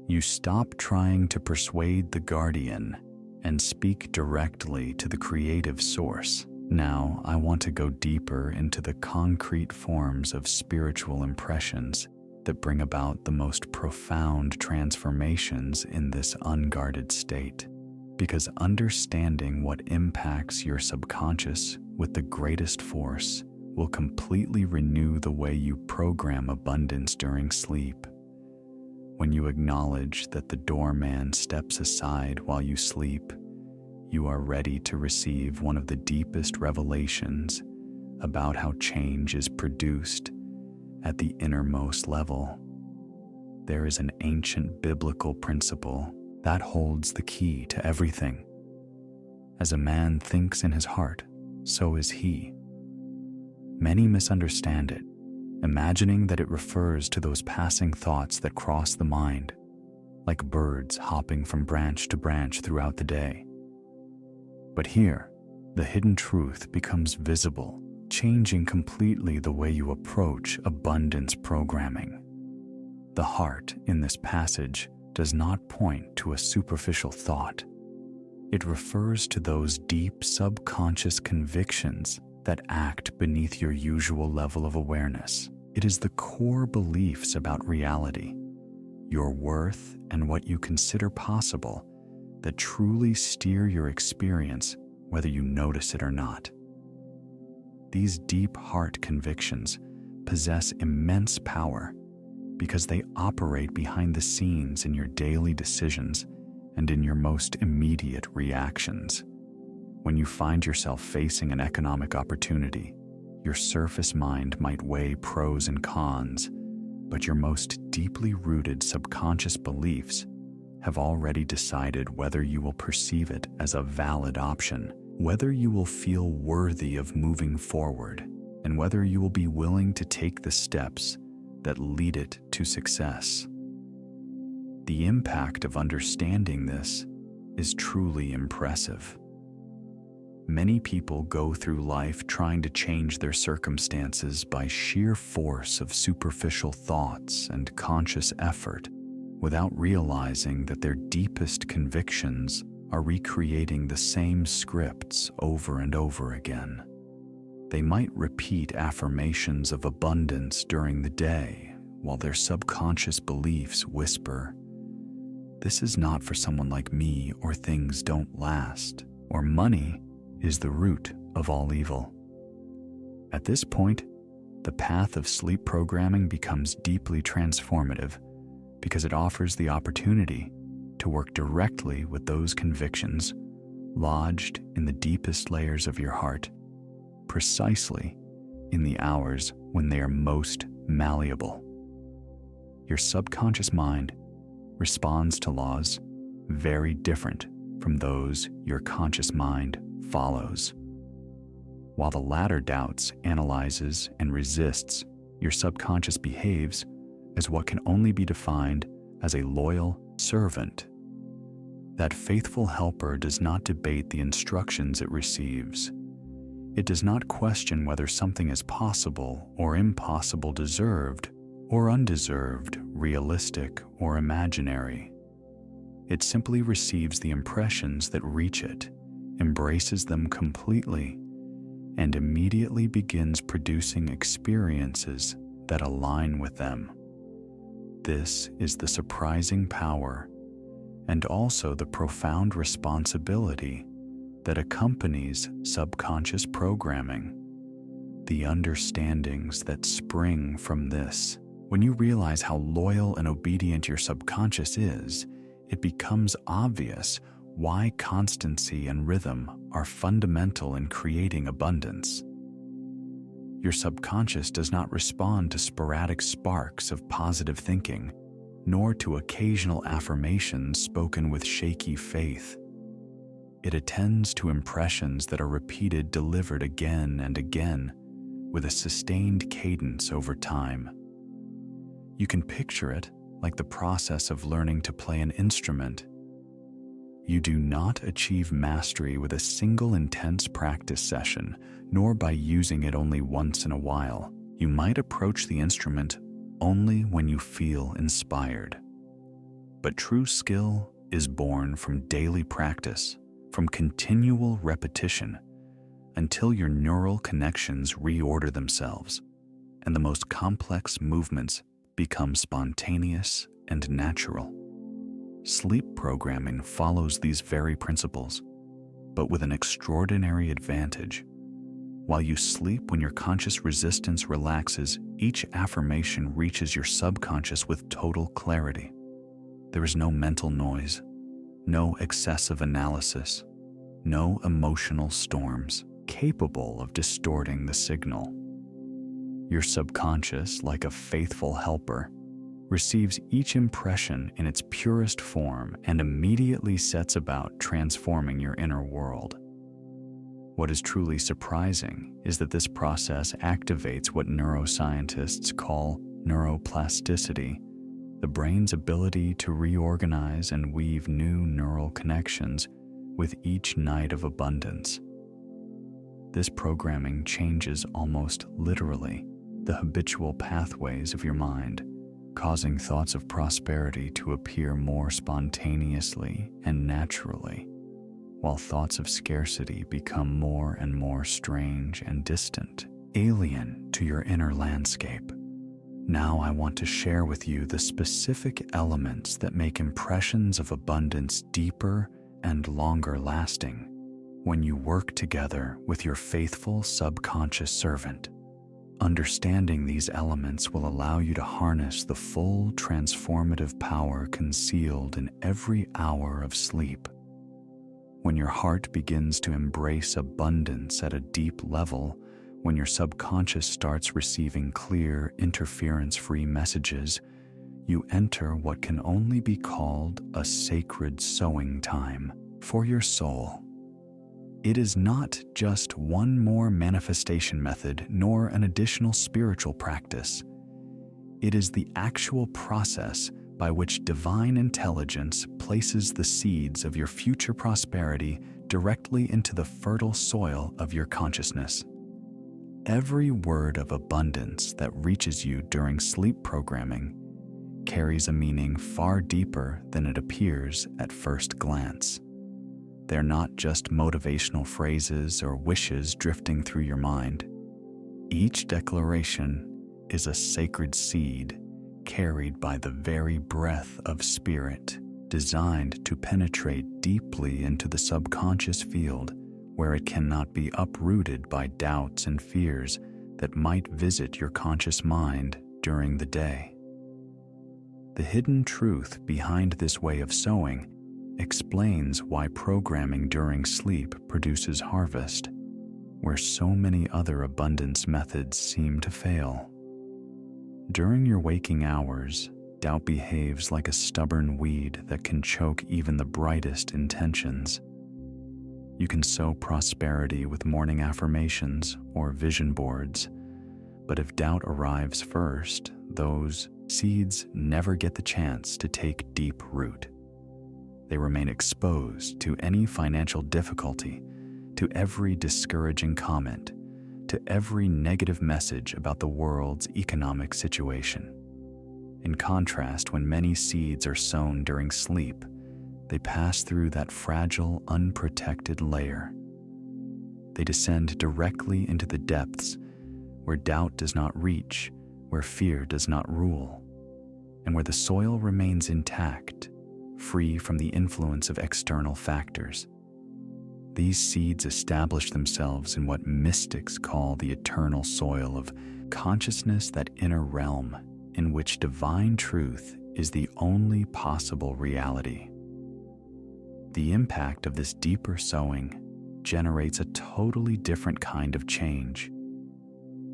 you stop trying to persuade the guardian and speak directly to the creative source. Now, I want to go deeper into the concrete forms of spiritual impressions that bring about the most profound transformations in this unguarded state. Because understanding what impacts your subconscious with the greatest force will completely renew the way you program abundance during sleep. When you acknowledge that the doorman steps aside while you sleep, you are ready to receive one of the deepest revelations about how change is produced at the innermost level. There is an ancient biblical principle that holds the key to everything. As a man thinks in his heart, so is he. Many misunderstand it, imagining that it refers to those passing thoughts that cross the mind, like birds hopping from branch to branch throughout the day. But here, the hidden truth becomes visible, changing completely the way you approach abundance programming. The heart in this passage does not point to a superficial thought. It refers to those deep subconscious convictions that act beneath your usual level of awareness. It is the core beliefs about reality, your worth, and what you consider possible that truly steer your experience, whether you notice it or not. These deep heart convictions possess immense power because they operate behind the scenes in your daily decisions and in your most immediate reactions. When you find yourself facing an economic opportunity, your surface mind might weigh pros and cons, but your most deeply rooted subconscious beliefs have already decided whether you will perceive it as a valid option, whether you will feel worthy of moving forward, and whether you will be willing to take the steps that lead it to success. The impact of understanding this is truly impressive. Many people go through life trying to change their circumstances by sheer force of superficial thoughts and conscious effort, without realizing that their deepest convictions are recreating the same scripts over and over again. They might repeat affirmations of abundance during the day, while their subconscious beliefs whisper, "This is not for someone like me," or "Things don't last," or "Money is the root of all evil." At this point, the path of sleep programming becomes deeply transformative because it offers the opportunity to work directly with those convictions lodged in the deepest layers of your heart, precisely in the hours when they are most malleable. Your subconscious mind responds to laws very different from those your conscious mind follows. While the latter doubts, analyzes, and resists, your subconscious behaves as what can only be defined as a loyal servant. That faithful helper does not debate the instructions it receives. It does not question whether something is possible or impossible, deserved or undeserved, realistic or imaginary. It simply receives the impressions that reach it, embraces them completely, and immediately begins producing experiences that align with them. This is the surprising power and also the profound responsibility that accompanies subconscious programming. The understandings that spring from this. When you realize how loyal and obedient your subconscious is, it becomes obvious why constancy and rhythm are fundamental in creating abundance. Your subconscious does not respond to sporadic sparks of positive thinking, nor to occasional affirmations spoken with shaky faith. It attends to impressions that are repeated, delivered again and again, with a sustained cadence over time. You can picture it like the process of learning to play an instrument. You do not achieve mastery with a single intense practice session, nor by using it only once in a while. You might approach the instrument only when you feel inspired. But true skill is born from daily practice, from continual repetition, until your neural connections reorder themselves, and the most complex movements become spontaneous and natural. Sleep programming follows these very principles, but with an extraordinary advantage. While you sleep, when your conscious resistance relaxes, each affirmation reaches your subconscious with total clarity. There is no mental noise, no excessive analysis, no emotional storms capable of distorting the signal. Your subconscious, like a faithful helper, receives each impression in its purest form and immediately sets about transforming your inner world. What is truly surprising is that this process activates what neuroscientists call neuroplasticity, the brain's ability to reorganize and weave new neural connections with each night of abundance. This programming changes almost literally the habitual pathways of your mind, causing thoughts of prosperity to appear more spontaneously and naturally, while thoughts of scarcity become more and more strange and distant, alien to your inner landscape. Now I want to share with you the specific elements that make impressions of abundance deeper and longer lasting when you work together with your faithful subconscious servant. Understanding these elements will allow you to harness the full transformative power concealed in every hour of sleep. When your heart begins to embrace abundance at a deep level, when your subconscious starts receiving clear, interference-free messages, you enter what can only be called a sacred sowing time for your soul. It is not just one more manifestation method nor an additional spiritual practice. It is the actual process by which divine intelligence places the seeds of your future prosperity directly into the fertile soil of your consciousness. Every word of abundance that reaches you during sleep programming carries a meaning far deeper than it appears at first glance. They're not just motivational phrases or wishes drifting through your mind. Each declaration is a sacred seed carried by the very breath of spirit, designed to penetrate deeply into the subconscious field where it cannot be uprooted by doubts and fears that might visit your conscious mind during the day. The hidden truth behind this way of sowing explains why programming during sleep produces harvest, where so many other abundance methods seem to fail. During your waking hours, doubt behaves like a stubborn weed that can choke even the brightest intentions. You can sow prosperity with morning affirmations or vision boards, but if doubt arrives first, those seeds never get the chance to take deep root. They remain exposed to any financial difficulty, to every discouraging comment, to every negative message about the world's economic situation. In contrast, when many seeds are sown during sleep, they pass through that fragile, unprotected layer. They descend directly into the depths where doubt does not reach, where fear does not rule, and where the soil remains intact, free from the influence of external factors. These seeds establish themselves in what mystics call the eternal soil of consciousness, that inner realm in which divine truth is the only possible reality. The impact of this deeper sowing generates a totally different kind of change.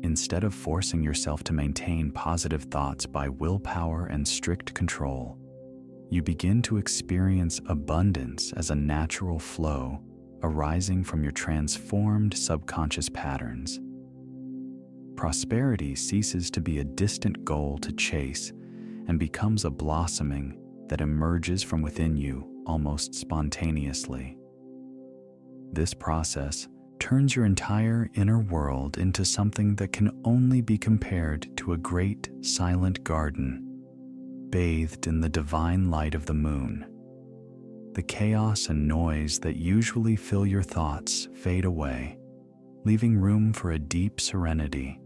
Instead of forcing yourself to maintain positive thoughts by willpower and strict control, you begin to experience abundance as a natural flow arising from your transformed subconscious patterns. Prosperity ceases to be a distant goal to chase and becomes a blossoming that emerges from within you almost spontaneously. This process turns your entire inner world into something that can only be compared to a great silent garden, bathed in the divine light of the moon. The chaos and noise that usually fill your thoughts fade away, leaving room for a deep serenity,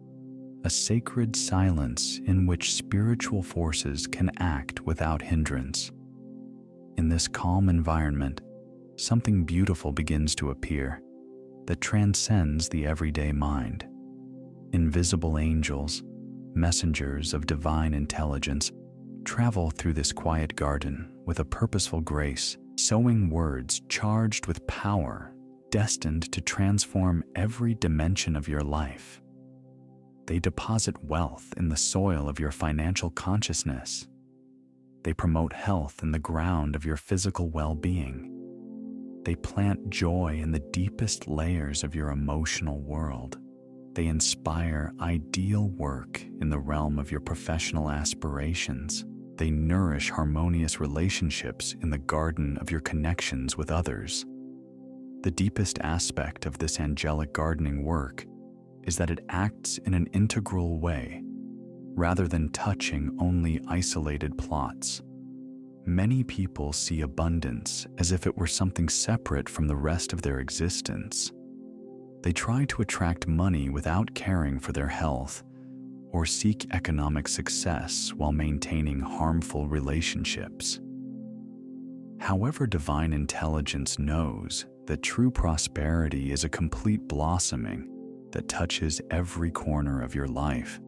a sacred silence in which spiritual forces can act without hindrance. In this calm environment, something beautiful begins to appear that transcends the everyday mind. Invisible angels, messengers of divine intelligence, travel through this quiet garden with a purposeful grace, sowing words charged with power, destined to transform every dimension of your life. They deposit wealth in the soil of your financial consciousness. They promote health in the ground of your physical well-being. They plant joy in the deepest layers of your emotional world. They inspire ideal work in the realm of your professional aspirations. They nourish harmonious relationships in the garden of your connections with others. The deepest aspect of this angelic gardening work is that it acts in an integral way, rather than touching only isolated plots. Many people see abundance as if it were something separate from the rest of their existence. They try to attract money without caring for their health, or seek economic success while maintaining harmful relationships. However, divine intelligence knows that true prosperity is a complete blossoming that touches every corner of your life.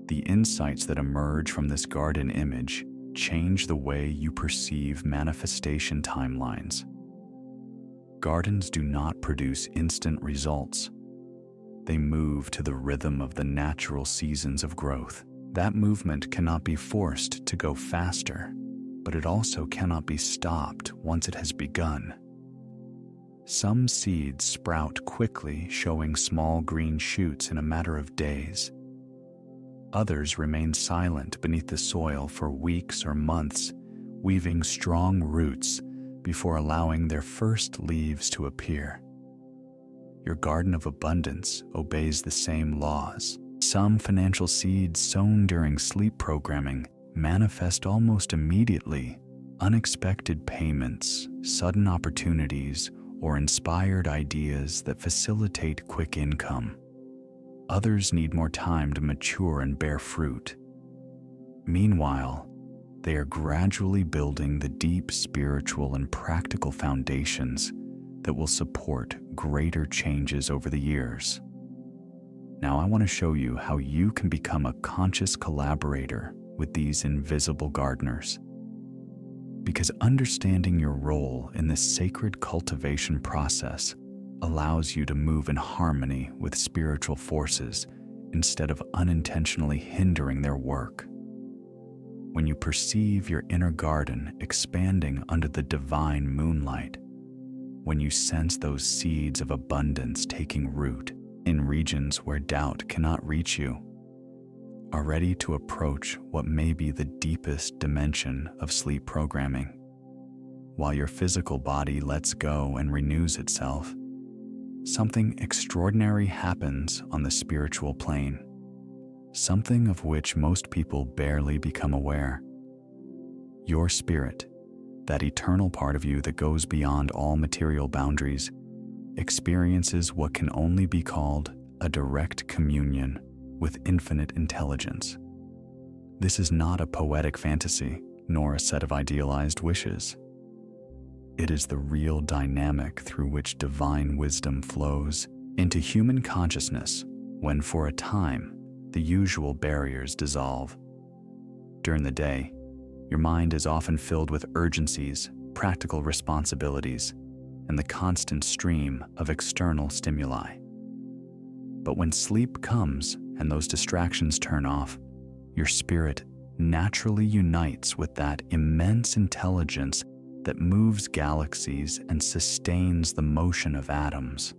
The insights that emerge from this garden image change the way you perceive manifestation timelines. Gardens do not produce instant results. They move to the rhythm of the natural seasons of growth. That movement cannot be forced to go faster, but it also cannot be stopped once it has begun. Some seeds sprout quickly, showing small green shoots in a matter of days. Others remain silent beneath the soil for weeks or months, weaving strong roots before allowing their first leaves to appear. Your garden of abundance obeys the same laws. Some financial seeds sown during sleep programming manifest almost immediately. Unexpected payments, sudden opportunities, or inspired ideas that facilitate quick income. Others need more time to mature and bear fruit. Meanwhile, they are gradually building the deep spiritual and practical foundations that will support greater changes over the years. Now I want to show you how you can become a conscious collaborator with these invisible gardeners. Because understanding your role in this sacred cultivation process allows you to move in harmony with spiritual forces instead of unintentionally hindering their work. When you perceive your inner garden expanding under the divine moonlight, when you sense those seeds of abundance taking root in regions where doubt cannot reach you, are ready to approach what may be the deepest dimension of sleep programming. While your physical body lets go and renews itself, something extraordinary happens on the spiritual plane, something of which most people barely become aware. Your spirit, that eternal part of you that goes beyond all material boundaries, experiences what can only be called a direct communion with infinite intelligence. This is not a poetic fantasy, nor a set of idealized wishes. It is the real dynamic through which divine wisdom flows into human consciousness when, for a time, the usual barriers dissolve. During the day, your mind is often filled with urgencies, practical responsibilities, and the constant stream of external stimuli. But when sleep comes and those distractions turn off, your spirit naturally unites with that immense intelligence that moves galaxies and sustains the motion of atoms.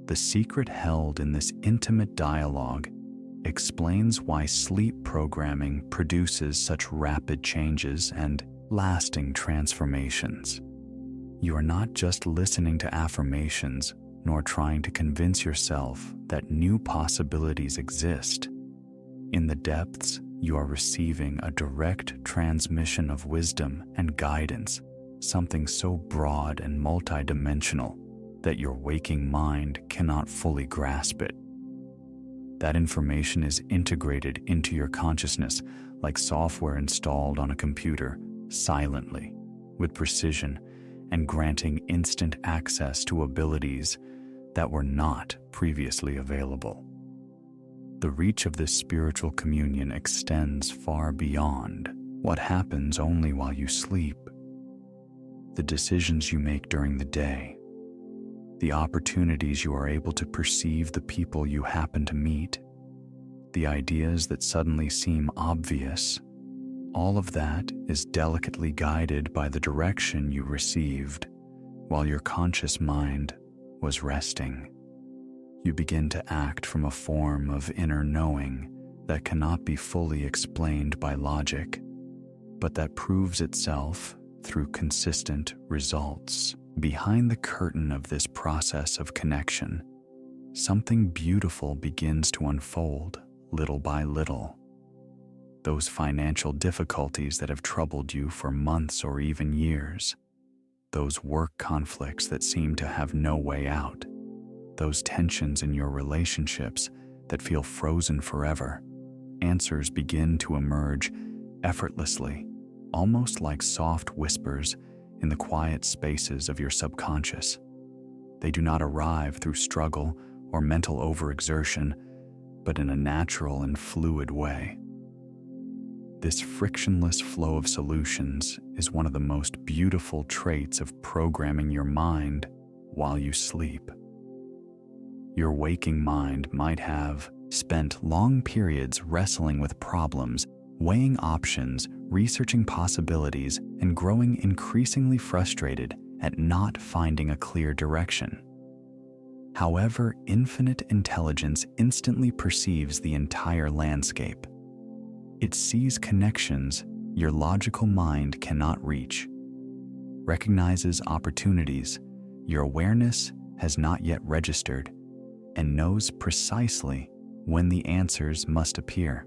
The secret held in this intimate dialogue explains why sleep programming produces such rapid changes and lasting transformations. You are not just listening to affirmations, nor trying to convince yourself that new possibilities exist. In the depths, you are receiving a direct transmission of wisdom and guidance, something so broad and multidimensional that your waking mind cannot fully grasp it. That information is integrated into your consciousness like software installed on a computer, silently, with precision, and granting instant access to abilities that were not previously available. The reach of this spiritual communion extends far beyond what happens only while you sleep. The decisions you make during the day, the opportunities you are able to perceive, the people you happen to meet, the ideas that suddenly seem obvious, all of that is delicately guided by the direction you received while your conscious mind was resting. You begin to act from a form of inner knowing that cannot be fully explained by logic, but that proves itself through consistent results. Behind the curtain of this process of connection, something beautiful begins to unfold little by little. Those financial difficulties that have troubled you for months or even years, those work conflicts that seem to have no way out, those tensions in your relationships that feel frozen forever, answers begin to emerge effortlessly, almost like soft whispers in the quiet spaces of your subconscious. They do not arrive through struggle or mental overexertion, but in a natural and fluid way. This frictionless flow of solutions is one of the most beautiful traits of programming your mind while you sleep. Your waking mind might have spent long periods wrestling with problems, weighing options, researching possibilities, and growing increasingly frustrated at not finding a clear direction. However, infinite intelligence instantly perceives the entire landscape. It sees connections your logical mind cannot reach, recognizes opportunities your awareness has not yet registered, and knows precisely when the answers must appear.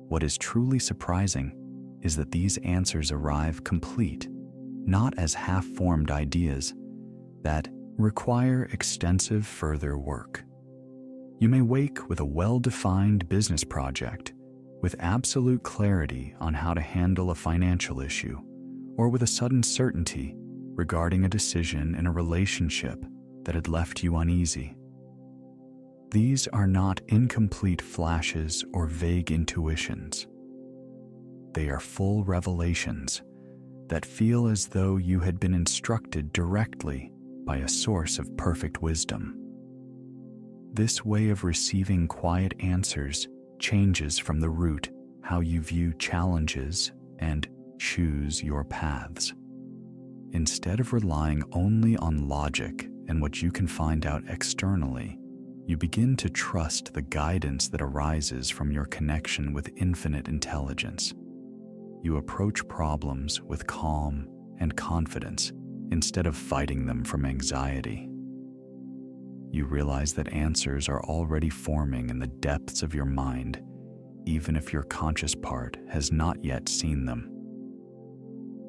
What is truly surprising is that these answers arrive complete, not as half-formed ideas that require extensive further work. You may wake with a well-defined business project, with absolute clarity on how to handle a financial issue, or with a sudden certainty regarding a decision in a relationship that had left you uneasy. These are not incomplete flashes or vague intuitions. They are full revelations that feel as though you had been instructed directly by a source of perfect wisdom. This way of receiving quiet answers changes from the root how you view challenges and choose your paths. Instead of relying only on logic and what you can find out externally, you begin to trust the guidance that arises from your connection with infinite intelligence. You approach problems with calm and confidence instead of fighting them from anxiety. You realize that answers are already forming in the depths of your mind, even if your conscious part has not yet seen them.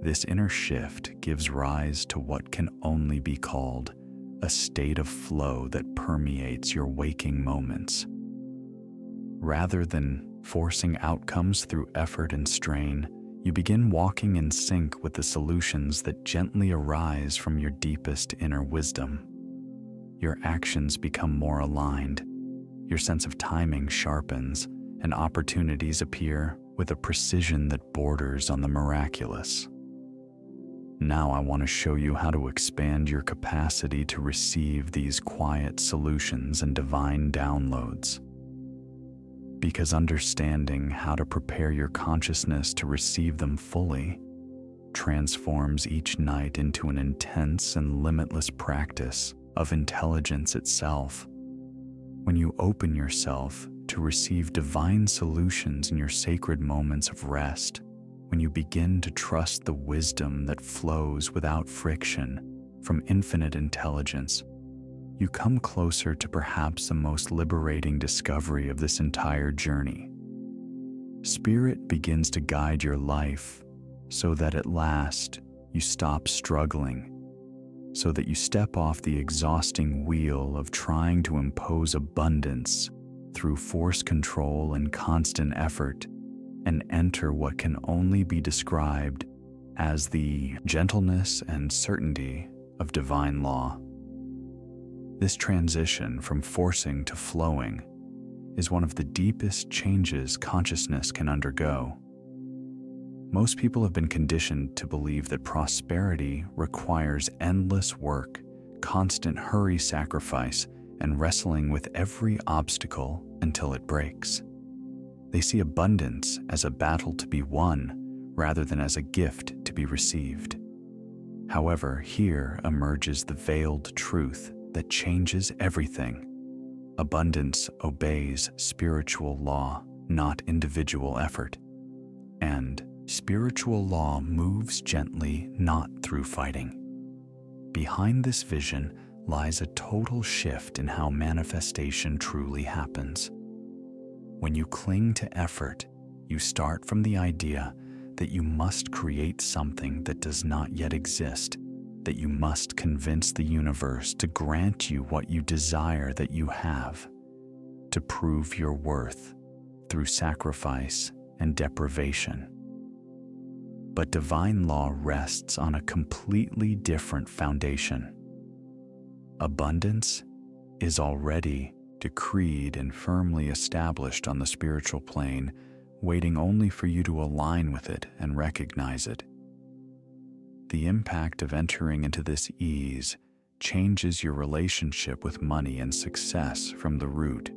This inner shift gives rise to what can only be called a state of flow that permeates your waking moments. Rather than forcing outcomes through effort and strain, you begin walking in sync with the solutions that gently arise from your deepest inner wisdom. Your actions become more aligned, your sense of timing sharpens, and opportunities appear with a precision that borders on the miraculous. Now I want to show you how to expand your capacity to receive these quiet solutions and divine downloads. Because understanding how to prepare your consciousness to receive them fully transforms each night into an intense and limitless practice of intelligence itself. When you open yourself to receive divine solutions in your sacred moments of rest, when you begin to trust the wisdom that flows without friction from infinite intelligence, you come closer to perhaps the most liberating discovery of this entire journey. Spirit begins to guide your life so that at last you stop struggling, so that you step off the exhausting wheel of trying to impose abundance through force control and constant effort and enter what can only be described as the gentleness and certainty of divine law. This transition from forcing to flowing is one of the deepest changes consciousness can undergo. Most people have been conditioned to believe that prosperity requires endless work, constant hurry sacrifice, and wrestling with every obstacle until it breaks. They see abundance as a battle to be won rather than as a gift to be received. However, here emerges the veiled truth that changes everything. Abundance obeys spiritual law, not individual effort. And spiritual law moves gently, not through fighting. Behind this vision lies a total shift in how manifestation truly happens. When you cling to effort, you start from the idea that you must create something that does not yet exist, that you must convince the universe to grant you what you desire that you have, to prove your worth through sacrifice and deprivation. But divine law rests on a completely different foundation. Abundance is already decreed and firmly established on the spiritual plane, waiting only for you to align with it and recognize it. The impact of entering into this ease changes your relationship with money and success from the root.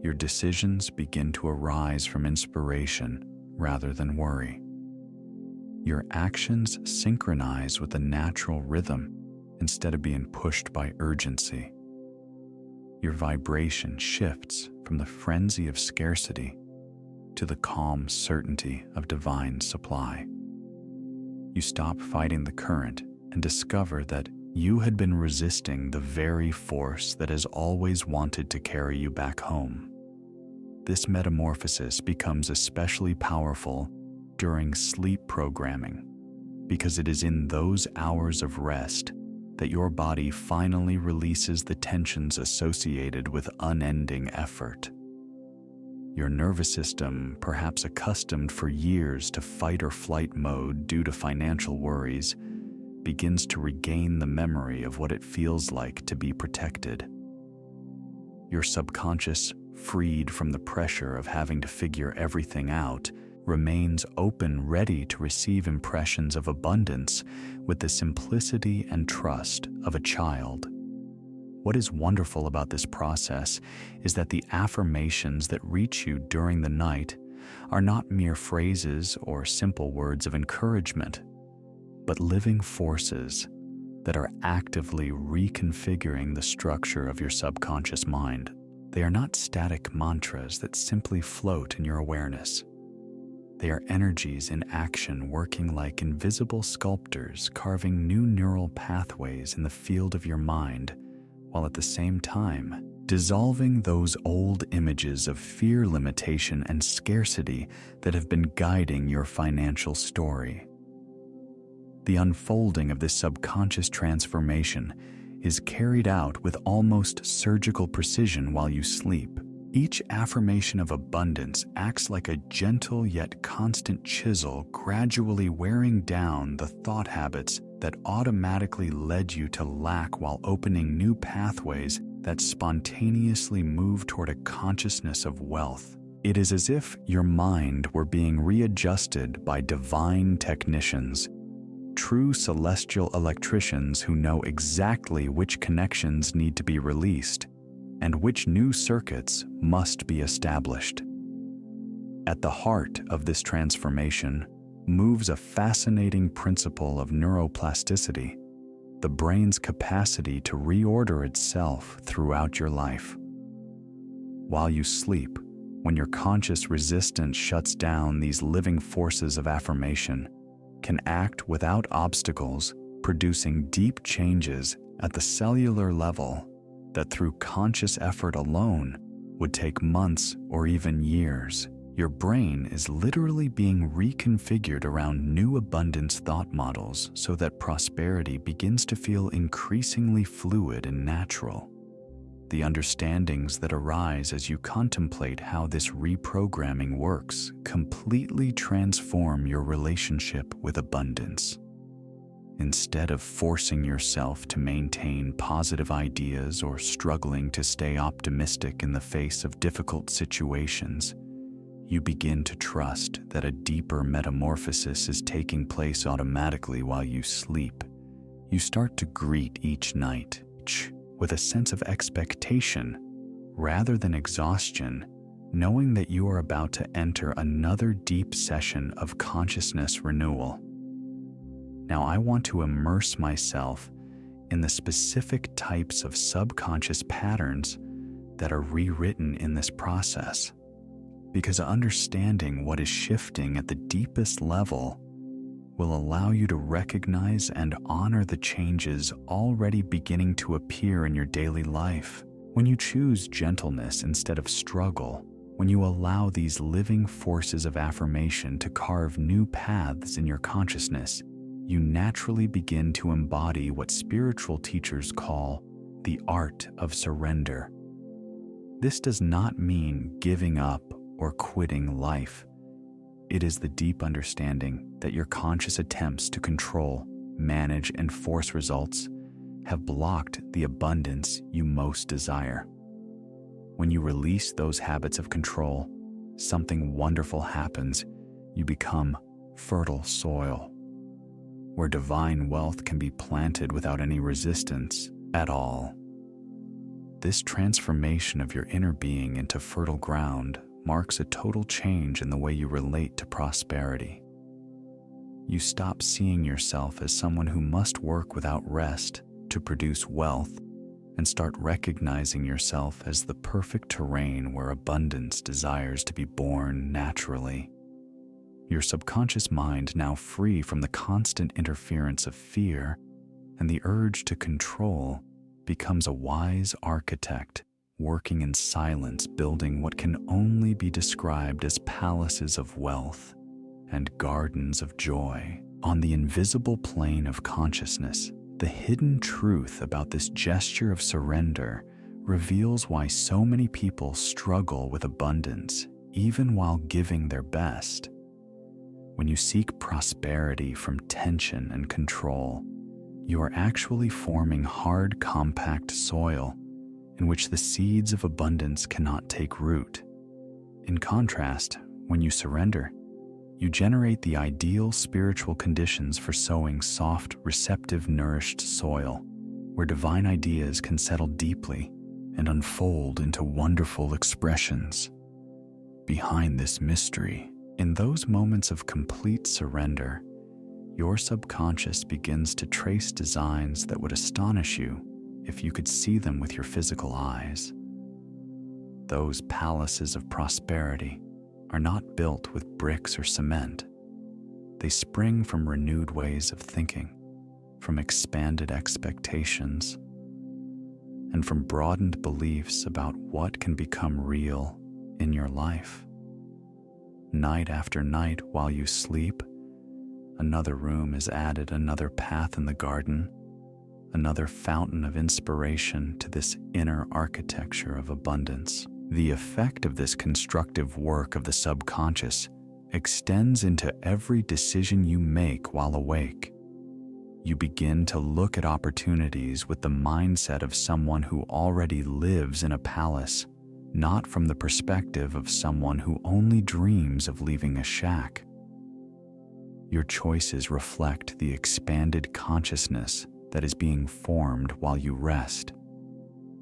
Your decisions begin to arise from inspiration rather than worry. Your actions synchronize with a natural rhythm instead of being pushed by urgency. Your vibration shifts from the frenzy of scarcity to the calm certainty of divine supply. You stop fighting the current and discover that you had been resisting the very force that has always wanted to carry you back home. This metamorphosis becomes especially powerful during sleep programming, because it is in those hours of rest that your body finally releases the tensions associated with unending effort. Your nervous system, perhaps accustomed for years to fight or flight mode due to financial worries, begins to regain the memory of what it feels like to be protected. Your subconscious, freed from the pressure of having to figure everything out, remains open, ready to receive impressions of abundance with the simplicity and trust of a child. What is wonderful about this process is that the affirmations that reach you during the night are not mere phrases or simple words of encouragement, but living forces that are actively reconfiguring the structure of your subconscious mind. They are not static mantras that simply float in your awareness. They are energies in action, working like invisible sculptors, carving new neural pathways in the field of your mind, while at the same time dissolving those old images of fear, limitation, and scarcity that have been guiding your financial story. The unfolding of this subconscious transformation is carried out with almost surgical precision while you sleep. Each affirmation of abundance acts like a gentle yet constant chisel, gradually wearing down the thought habits that automatically led you to lack, while opening new pathways that spontaneously move toward a consciousness of wealth. It is as if your mind were being readjusted by divine technicians, true celestial electricians who know exactly which connections need to be released and which new circuits must be established. At the heart of this transformation moves a fascinating principle of neuroplasticity, the brain's capacity to reorder itself throughout your life. While you sleep, when your conscious resistance shuts down, these living forces of affirmation can act without obstacles, producing deep changes at the cellular level that through conscious effort alone would take months or even years. Your brain is literally being reconfigured around new abundance thought models so that prosperity begins to feel increasingly fluid and natural. the understandings that arise as you contemplate how this reprogramming works completely transform your relationship with abundance. Instead of forcing yourself to maintain positive ideas or struggling to stay optimistic in the face of difficult situations, you begin to trust that a deeper metamorphosis is taking place automatically while you sleep. You start to greet each night with a sense of expectation rather than exhaustion, knowing that you are about to enter another deep session of consciousness renewal. Now, I want to immerse myself in the specific types of subconscious patterns that are rewritten in this process, because understanding what is shifting at the deepest level will allow you to recognize and honor the changes already beginning to appear in your daily life. When you choose gentleness instead of struggle, when you allow these living forces of affirmation to carve new paths in your consciousness, you naturally begin to embody what spiritual teachers call the art of surrender. This does not mean giving up or quitting life. It is the deep understanding that your conscious attempts to control, manage, and force results have blocked the abundance you most desire. When you release those habits of control, something wonderful happens. You become fertile soil, where divine wealth can be planted without any resistance at all. This transformation of your inner being into fertile ground marks a total change in the way you relate to prosperity. You stop seeing yourself as someone who must work without rest to produce wealth and start recognizing yourself as the perfect terrain where abundance desires to be born naturally. Your subconscious mind, now free from the constant interference of fear and the urge to control, becomes a wise architect, working in silence, building what can only be described as palaces of wealth and gardens of joy. On the invisible plane of consciousness, the hidden truth about this gesture of surrender reveals why so many people struggle with abundance, even while giving their best. When you seek prosperity from tension and control, you are actually forming hard, compact soil in which the seeds of abundance cannot take root. In contrast, when you surrender, you generate the ideal spiritual conditions for sowing soft, receptive, nourished soil, where divine ideas can settle deeply and unfold into wonderful expressions. Behind this mystery, in those moments of complete surrender, your subconscious begins to trace designs that would astonish you if you could see them with your physical eyes. Those palaces of prosperity are not built with bricks or cement. They spring from renewed ways of thinking, from expanded expectations, and from broadened beliefs about what can become real in your life. Night after night while you sleep, another room is added, another path in the garden, another fountain of inspiration to this inner architecture of abundance. The effect of this constructive work of the subconscious extends into every decision you make while awake. You begin to look at opportunities with the mindset of someone who already lives in a palace, not from the perspective of someone who only dreams of leaving a shack. Your choices reflect the expanded consciousness that is being formed while you rest,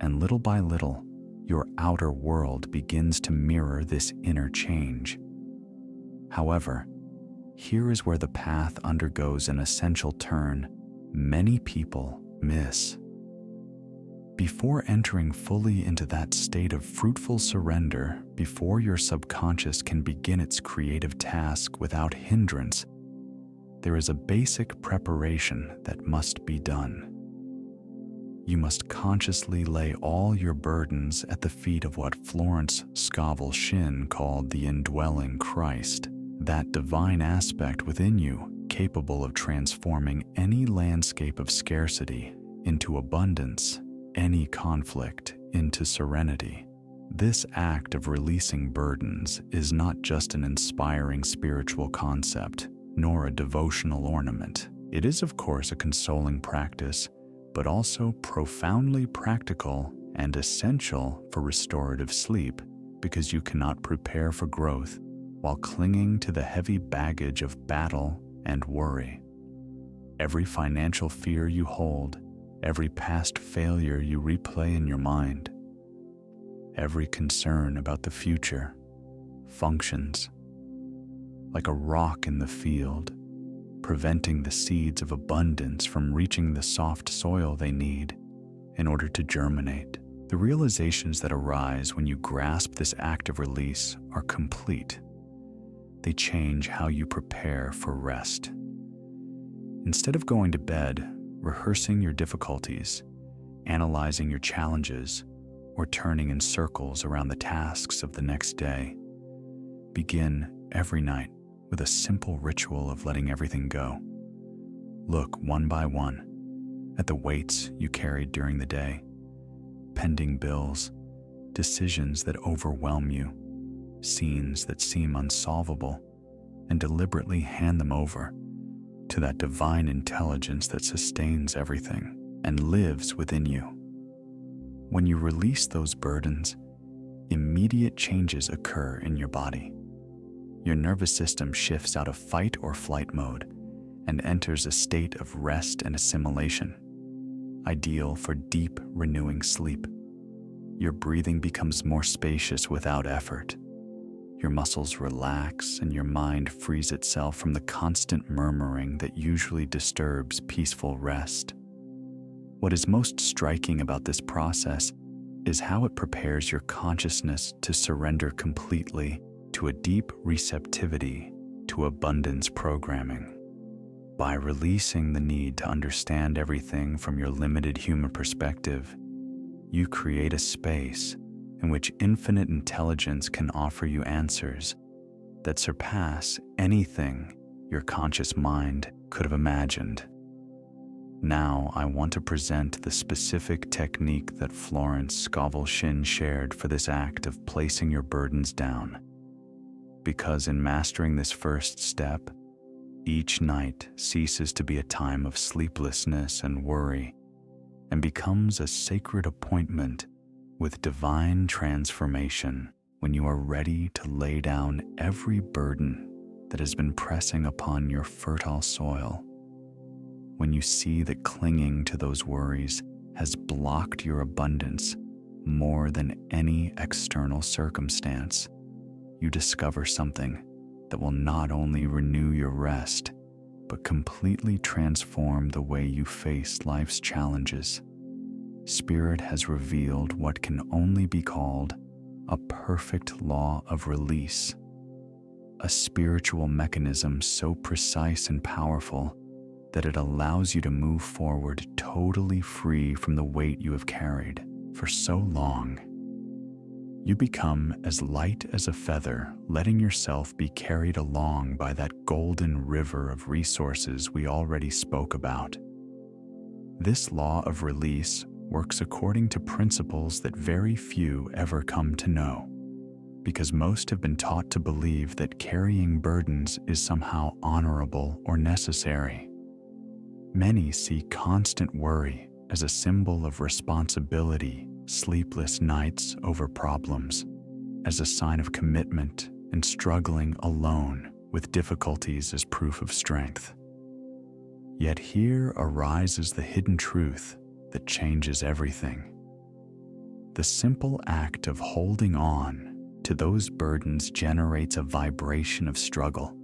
and little by little, your outer world begins to mirror this inner change. However, here is where the path undergoes an essential turn many people miss. Before entering fully into that state of fruitful surrender, before your subconscious can begin its creative task without hindrance, there is a basic preparation that must be done. You must consciously lay all your burdens at the feet of what Florence Scovel Shinn called the indwelling Christ, that divine aspect within you capable of transforming any landscape of scarcity into abundance any conflict into serenity. This act of releasing burdens is not just an inspiring spiritual concept, nor a devotional ornament. It is, of course, a consoling practice, but also profoundly practical and essential for restorative sleep, because you cannot prepare for growth while clinging to the heavy baggage of battle and worry. Every financial fear you hold, every past failure you replay in your mind, every concern about the future functions like a rock in the field, preventing the seeds of abundance from reaching the soft soil they need in order to germinate. The realizations that arise when you grasp this act of release are complete. They change how you prepare for rest. Instead of going to bed, rehearsing your difficulties, analyzing your challenges, or turning in circles around the tasks of the next day, begin every night with a simple ritual of letting everything go. Look one by one at the weights you carried during the day, pending bills, decisions that overwhelm you, scenes that seem unsolvable, and deliberately hand them over to that divine intelligence that sustains everything and lives within you. When you release those burdens, immediate changes occur in your body. Your nervous system shifts out of fight or flight mode and enters a state of rest and assimilation, ideal for deep, renewing sleep. Your breathing becomes more spacious without effort. Your muscles relax and your mind frees itself from the constant murmuring that usually disturbs peaceful rest. What is most striking about this process is how it prepares your consciousness to surrender completely to a deep receptivity to abundance programming. By releasing the need to understand everything from your limited human perspective, you create a space in which infinite intelligence can offer you answers that surpass anything your conscious mind could have imagined. Now, I want to present the specific technique that Florence Scovel Shinn shared for this act of placing your burdens down. Because in mastering this first step, each night ceases to be a time of sleeplessness and worry and becomes a sacred appointment with divine transformation when you are ready to lay down every burden that has been pressing upon your fertile soil. When you see that clinging to those worries has blocked your abundance more than any external circumstance, you discover something that will not only renew your rest, but completely transform the way you face life's challenges. Spirit has revealed what can only be called a perfect law of release, a spiritual mechanism so precise and powerful that it allows you to move forward totally free from the weight you have carried for so long. You become as light as a feather, letting yourself be carried along by that golden river of resources we already spoke about. This law of release works according to principles that very few ever come to know, because most have been taught to believe that carrying burdens is somehow honorable or necessary. Many see constant worry as a symbol of responsibility, sleepless nights over problems, as a sign of commitment, and struggling alone with difficulties as proof of strength. Yet here arises the hidden truth that changes everything. The simple act of holding on to those burdens generates a vibration of struggle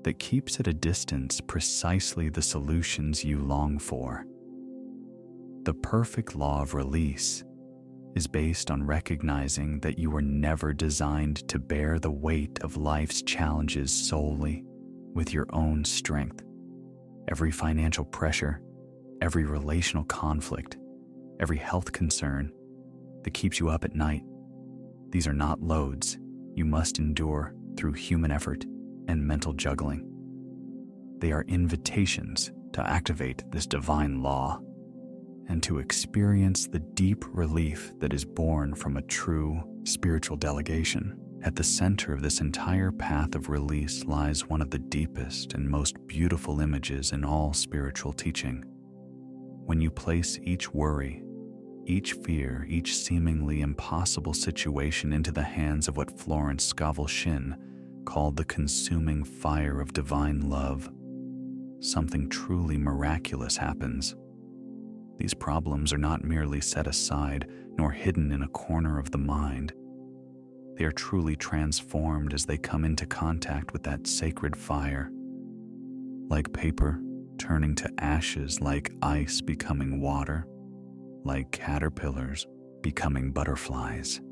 that keeps at a distance precisely the solutions you long for. The perfect law of release is based on recognizing that you were never designed to bear the weight of life's challenges solely with your own strength. Every financial pressure, every relational conflict, every health concern that keeps you up at night, these are not loads you must endure through human effort and mental juggling. They are invitations to activate this divine law and to experience the deep relief that is born from a true spiritual delegation. At the center of this entire path of release lies one of the deepest and most beautiful images in all spiritual teaching. When you place each worry, each fear, each seemingly impossible situation into the hands of what Florence Scovel Shinn called the consuming fire of divine love, something truly miraculous happens. These problems are not merely set aside nor hidden in a corner of the mind. They are truly transformed as they come into contact with that sacred fire. Like paper turning to ashes, like ice becoming water, like caterpillars becoming butterflies.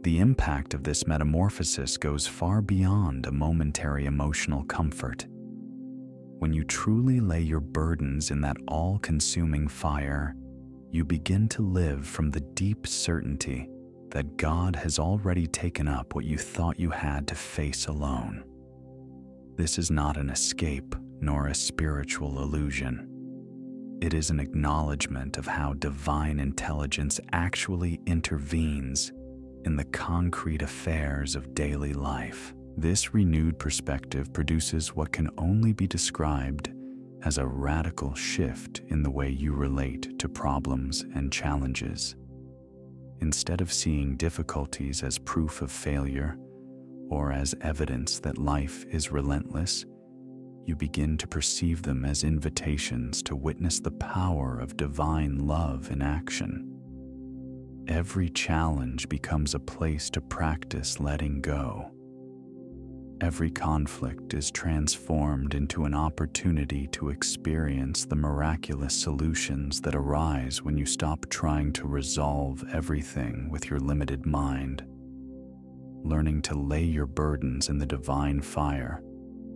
The impact of this metamorphosis goes far beyond a momentary emotional comfort. When you truly lay your burdens in that all-consuming fire, you begin to live from the deep certainty that God has already taken up what you thought you had to face alone. This is not an escape nor a spiritual illusion. It is an acknowledgement of how divine intelligence actually intervenes in the concrete affairs of daily life. This renewed perspective produces what can only be described as a radical shift in the way you relate to problems and challenges. Instead of seeing difficulties as proof of failure or as evidence that life is relentless, you begin to perceive them as invitations to witness the power of divine love in action. Every challenge becomes a place to practice letting go. Every conflict is transformed into an opportunity to experience the miraculous solutions that arise when you stop trying to resolve everything with your limited mind. Learning to lay your burdens in the divine fire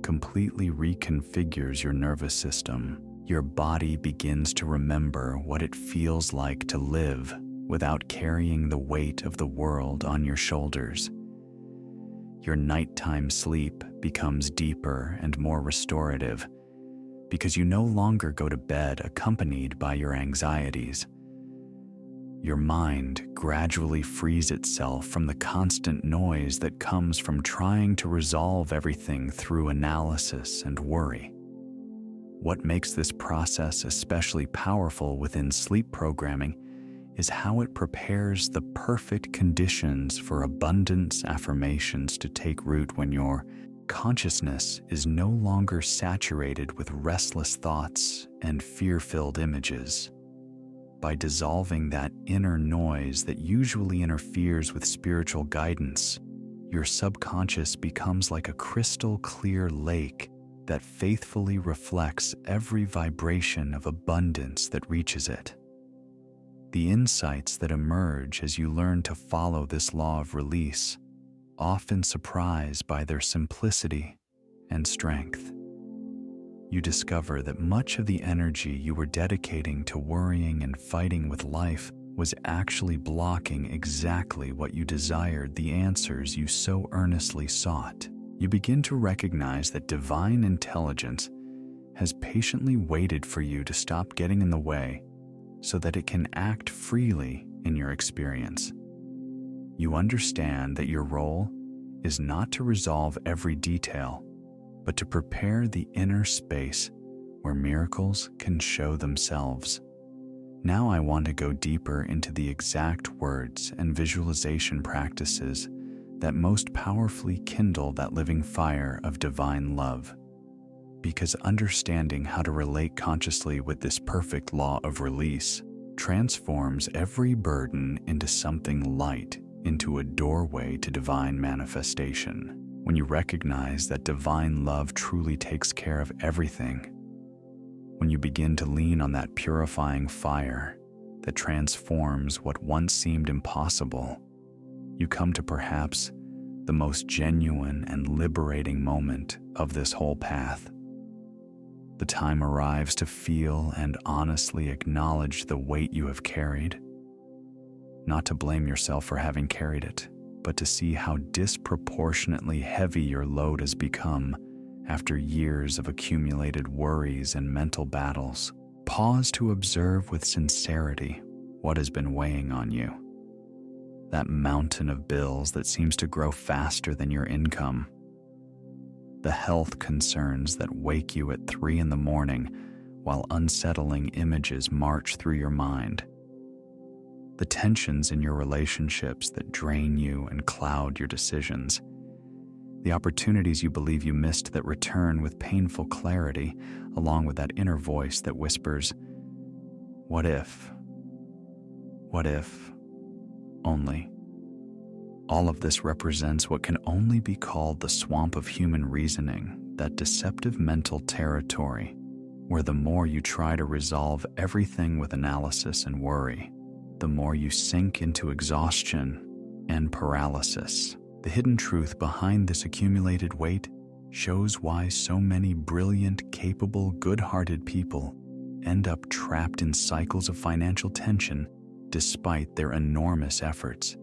completely reconfigures your nervous system. Your body begins to remember what it feels like to live without carrying the weight of the world on your shoulders. Your nighttime sleep becomes deeper and more restorative because you no longer go to bed accompanied by your anxieties. Your mind gradually frees itself from the constant noise that comes from trying to resolve everything through analysis and worry. What makes this process especially powerful within sleep programming is how it prepares the perfect conditions for abundance affirmations to take root when your consciousness is no longer saturated with restless thoughts and fear-filled images. By dissolving that inner noise that usually interferes with spiritual guidance, your subconscious becomes like a crystal clear lake that faithfully reflects every vibration of abundance that reaches it. The insights that emerge as you learn to follow this law of release often surprise by their simplicity and strength. You discover that much of the energy you were dedicating to worrying and fighting with life was actually blocking exactly what you desired, the answers you so earnestly sought. You begin to recognize that divine intelligence has patiently waited for you to stop getting in the way so that it can act freely in your experience. You understand that your role is not to resolve every detail, but to prepare the inner space where miracles can show themselves. Now I want to go deeper into the exact words and visualization practices that most powerfully kindle that living fire of divine love. Because understanding how to relate consciously with this perfect law of release transforms every burden into something light, into a doorway to divine manifestation. When you recognize that divine love truly takes care of everything, when you begin to lean on that purifying fire that transforms what once seemed impossible, you come to perhaps the most genuine and liberating moment of this whole path. The time arrives to feel and honestly acknowledge the weight you have carried, not to blame yourself for having carried it, but to see how disproportionately heavy your load has become after years of accumulated worries and mental battles. pause to observe with sincerity what has been weighing on you. That mountain of bills that seems to grow faster than your income. The health concerns that wake you at 3 in the morning while unsettling images march through your mind. The tensions in your relationships that drain you and cloud your decisions. The opportunities you believe you missed that return with painful clarity, along with that inner voice that whispers, "What if? What if? Only." All of this represents what can only be called the swamp of human reasoning, that deceptive mental territory, where the more you try to resolve everything with analysis and worry, the more you sink into exhaustion and paralysis. The hidden truth behind this accumulated weight shows why so many brilliant, capable, good-hearted people end up trapped in cycles of financial tension despite their enormous efforts.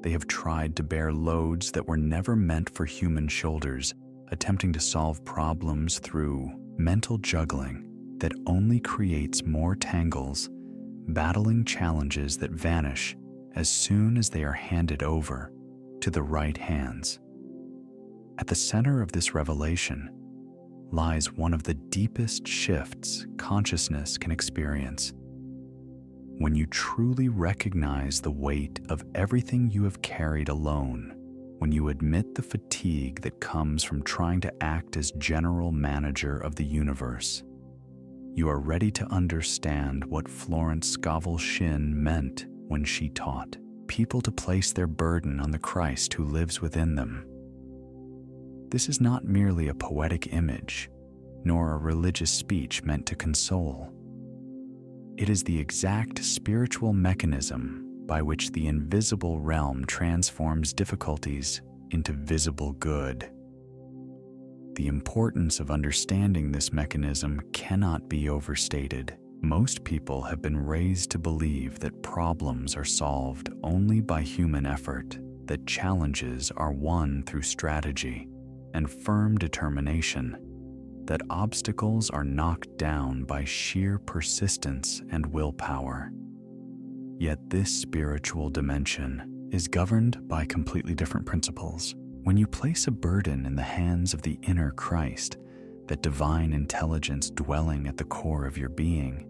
They have tried to bear loads that were never meant for human shoulders, attempting to solve problems through mental juggling that only creates more tangles, battling challenges that vanish as soon as they are handed over to the right hands. At the center of this revelation lies one of the deepest shifts consciousness can experience. When you truly recognize the weight of everything you have carried alone, when you admit the fatigue that comes from trying to act as general manager of the universe, you are ready to understand what Florence Scovel Shinn meant when she taught people to place their burden on the Christ who lives within them. This is not merely a poetic image, nor a religious speech meant to console. It is the exact spiritual mechanism by which the invisible realm transforms difficulties into visible good. The importance of understanding this mechanism cannot be overstated. Most people have been raised to believe that problems are solved only by human effort, that challenges are won through strategy and firm determination, that obstacles are knocked down by sheer persistence and willpower. Yet this spiritual dimension is governed by completely different principles. When you place a burden in the hands of the inner Christ, that divine intelligence dwelling at the core of your being,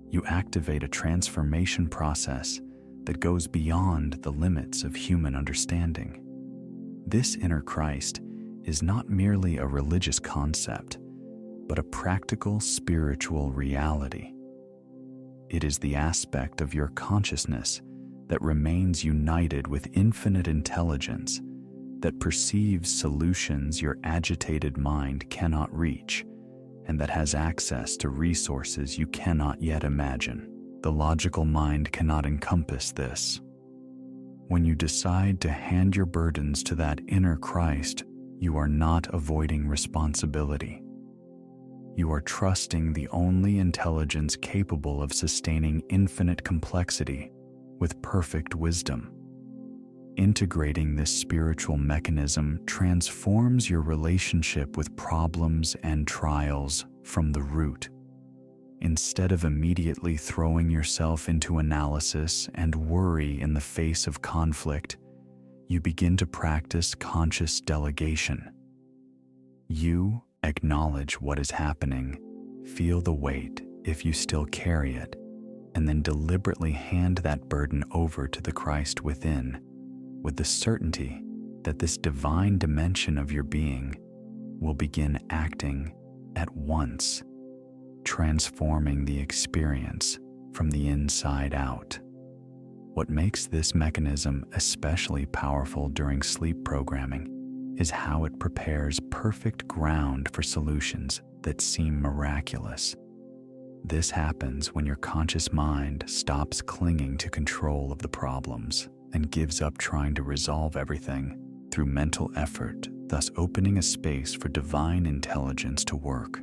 you activate a transformation process that goes beyond the limits of human understanding. This inner Christ is not merely a religious concept, but a practical spiritual reality. It is the aspect of your consciousness that remains united with infinite intelligence, that perceives solutions your agitated mind cannot reach, and that has access to resources you cannot yet imagine. The logical mind cannot encompass this. When you decide to hand your burdens to that inner Christ, you are not avoiding responsibility. You are trusting the only intelligence capable of sustaining infinite complexity with perfect wisdom. Integrating this spiritual mechanism transforms your relationship with problems and trials from the root. Instead of immediately throwing yourself into analysis and worry in the face of conflict, you begin to practice conscious delegation. You acknowledge what is happening, feel the weight if you still carry it, and then deliberately hand that burden over to the Christ within, with the certainty that this divine dimension of your being will begin acting at once, transforming the experience from the inside out. What makes this mechanism especially powerful during sleep programming is how it prepares perfect ground for solutions that seem miraculous. This happens when your conscious mind stops clinging to control of the problems and gives up trying to resolve everything through mental effort, thus opening a space for divine intelligence to work.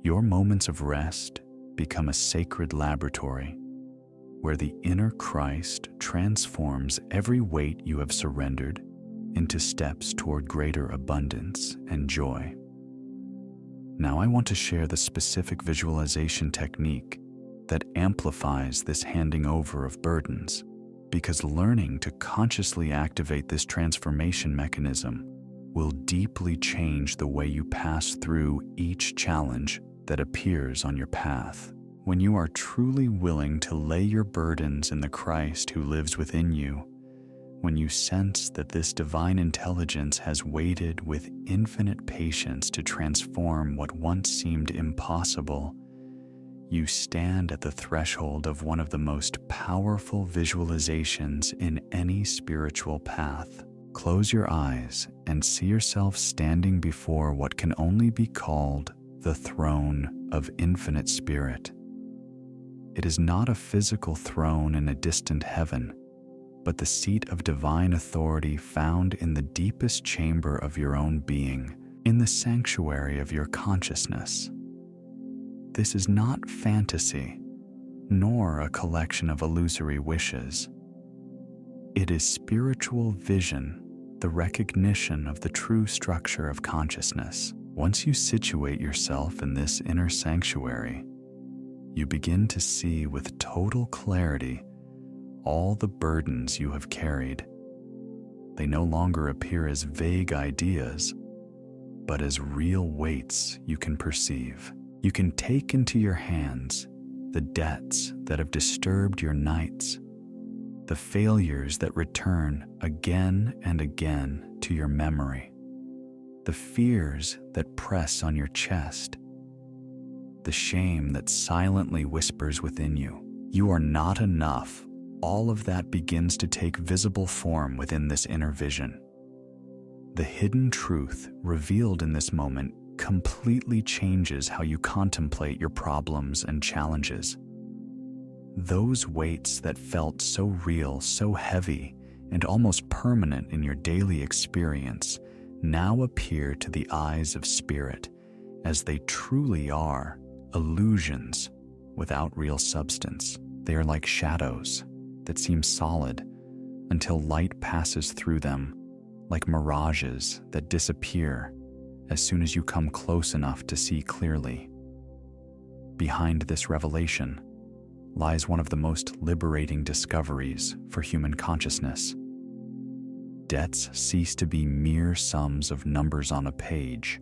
Your moments of rest become a sacred laboratory where the inner Christ transforms every weight you have surrendered into steps toward greater abundance and joy. Now I want to share the specific visualization technique that amplifies this handing over of burdens, because learning to consciously activate this transformation mechanism will deeply change the way you pass through each challenge that appears on your path. When you are truly willing to lay your burdens in the Christ who lives within you, when you sense that this divine intelligence has waited with infinite patience to transform what once seemed impossible, you stand at the threshold of one of the most powerful visualizations in any spiritual path. Close your eyes and see yourself standing before what can only be called the throne of infinite spirit. It is not a physical throne in a distant heaven, but the seat of divine authority found in the deepest chamber of your own being, in the sanctuary of your consciousness. This is not fantasy, nor a collection of illusory wishes. It is spiritual vision, the recognition of the true structure of consciousness. Once you situate yourself in this inner sanctuary, you begin to see with total clarity all the burdens you have carried. They no longer appear as vague ideas, but as real weights you can perceive. You can take into your hands the debts that have disturbed your nights, the failures that return again and again to your memory, the fears that press on your chest, the shame that silently whispers within you. You are not enough. All of that begins to take visible form within this inner vision. The hidden truth revealed in this moment completely changes how you contemplate your problems and challenges. Those weights that felt so real, so heavy, and almost permanent in your daily experience now appear to the eyes of spirit as they truly are illusions without real substance. They are like shadows that seem solid until light passes through them, like mirages that disappear as soon as you come close enough to see clearly. Behind this revelation lies one of the most liberating discoveries for human consciousness. Debts cease to be mere sums of numbers on a page.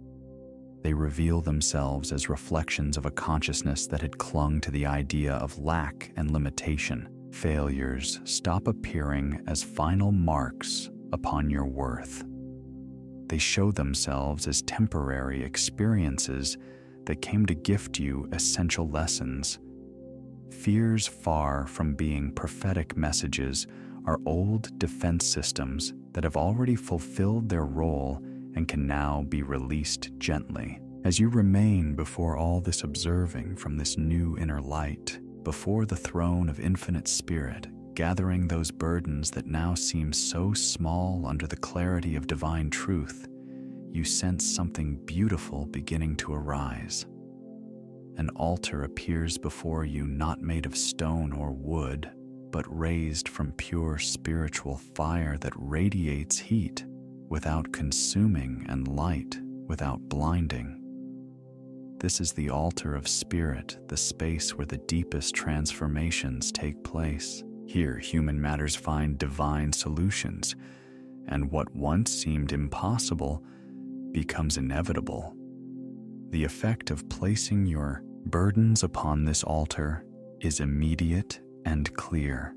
They reveal themselves as reflections of a consciousness that had clung to the idea of lack and limitation. Failures stop appearing as final marks upon your worth. They show themselves as temporary experiences that came to gift you essential lessons. Fears, far from being prophetic messages, are old defense systems that have already fulfilled their role and can now be released gently. As you remain before all this, observing from this new inner light, before the throne of infinite spirit, gathering those burdens that now seem so small under the clarity of divine truth, you sense something beautiful beginning to arise. An altar appears before you, not made of stone or wood, but raised from pure spiritual fire that radiates heat without consuming and light without blinding. This is the altar of spirit, the space where the deepest transformations take place. Here, human matters find divine solutions, and what once seemed impossible becomes inevitable. The effect of placing your burdens upon this altar is immediate and clear.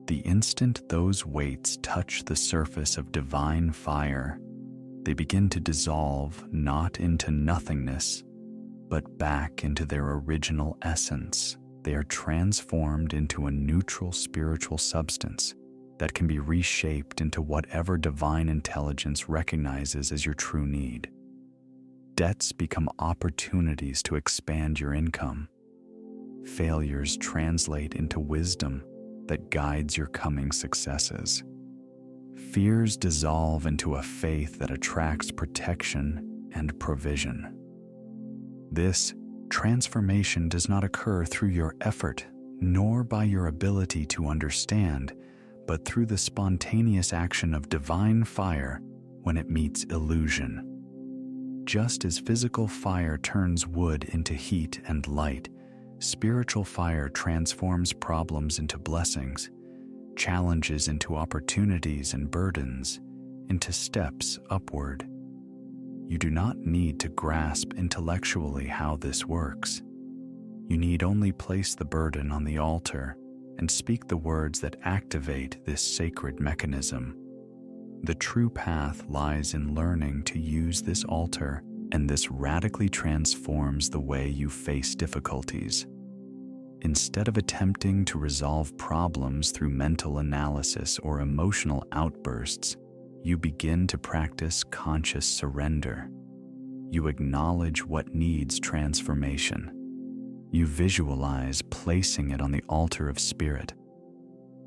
The instant those weights touch the surface of divine fire, they begin to dissolve not into nothingness, but back into their original essence. They are transformed into a neutral spiritual substance that can be reshaped into whatever divine intelligence recognizes as your true need. Debts become opportunities to expand your income. Failures translate into wisdom that guides your coming successes. Fears dissolve into a faith that attracts protection and provision. This transformation does not occur through your effort, nor by your ability to understand, but through the spontaneous action of divine fire when it meets illusion. just as physical fire turns wood into heat and light, spiritual fire transforms problems into blessings, challenges into opportunities, and burdens into steps upward. You do not need to grasp intellectually how this works. You need only place the burden on the altar and speak the words that activate this sacred mechanism. The true path lies in learning to use this altar, and this radically transforms the way you face difficulties. Instead of attempting to resolve problems through mental analysis or emotional outbursts, you begin to practice conscious surrender. You acknowledge what needs transformation. You visualize placing it on the altar of spirit,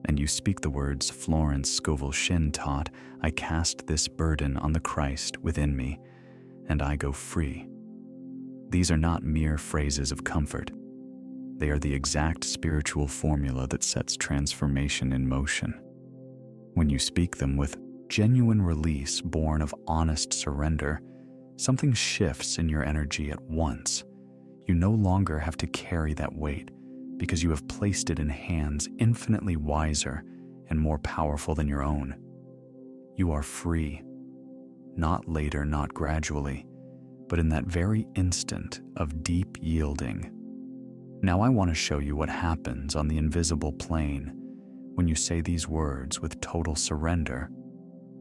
and you speak the words Florence Scovel Shinn taught, "I cast this burden on the Christ within me, and I go free." These are not mere phrases of comfort. They are the exact spiritual formula that sets transformation in motion. When you speak them with genuine release born of honest surrender, something shifts in your energy at once. You no longer have to carry that weight because you have placed it in hands infinitely wiser and more powerful than your own. You are free, not later, not gradually, but in that very instant of deep yielding. Now I want to show you what happens on the invisible plane when you say these words with total surrender,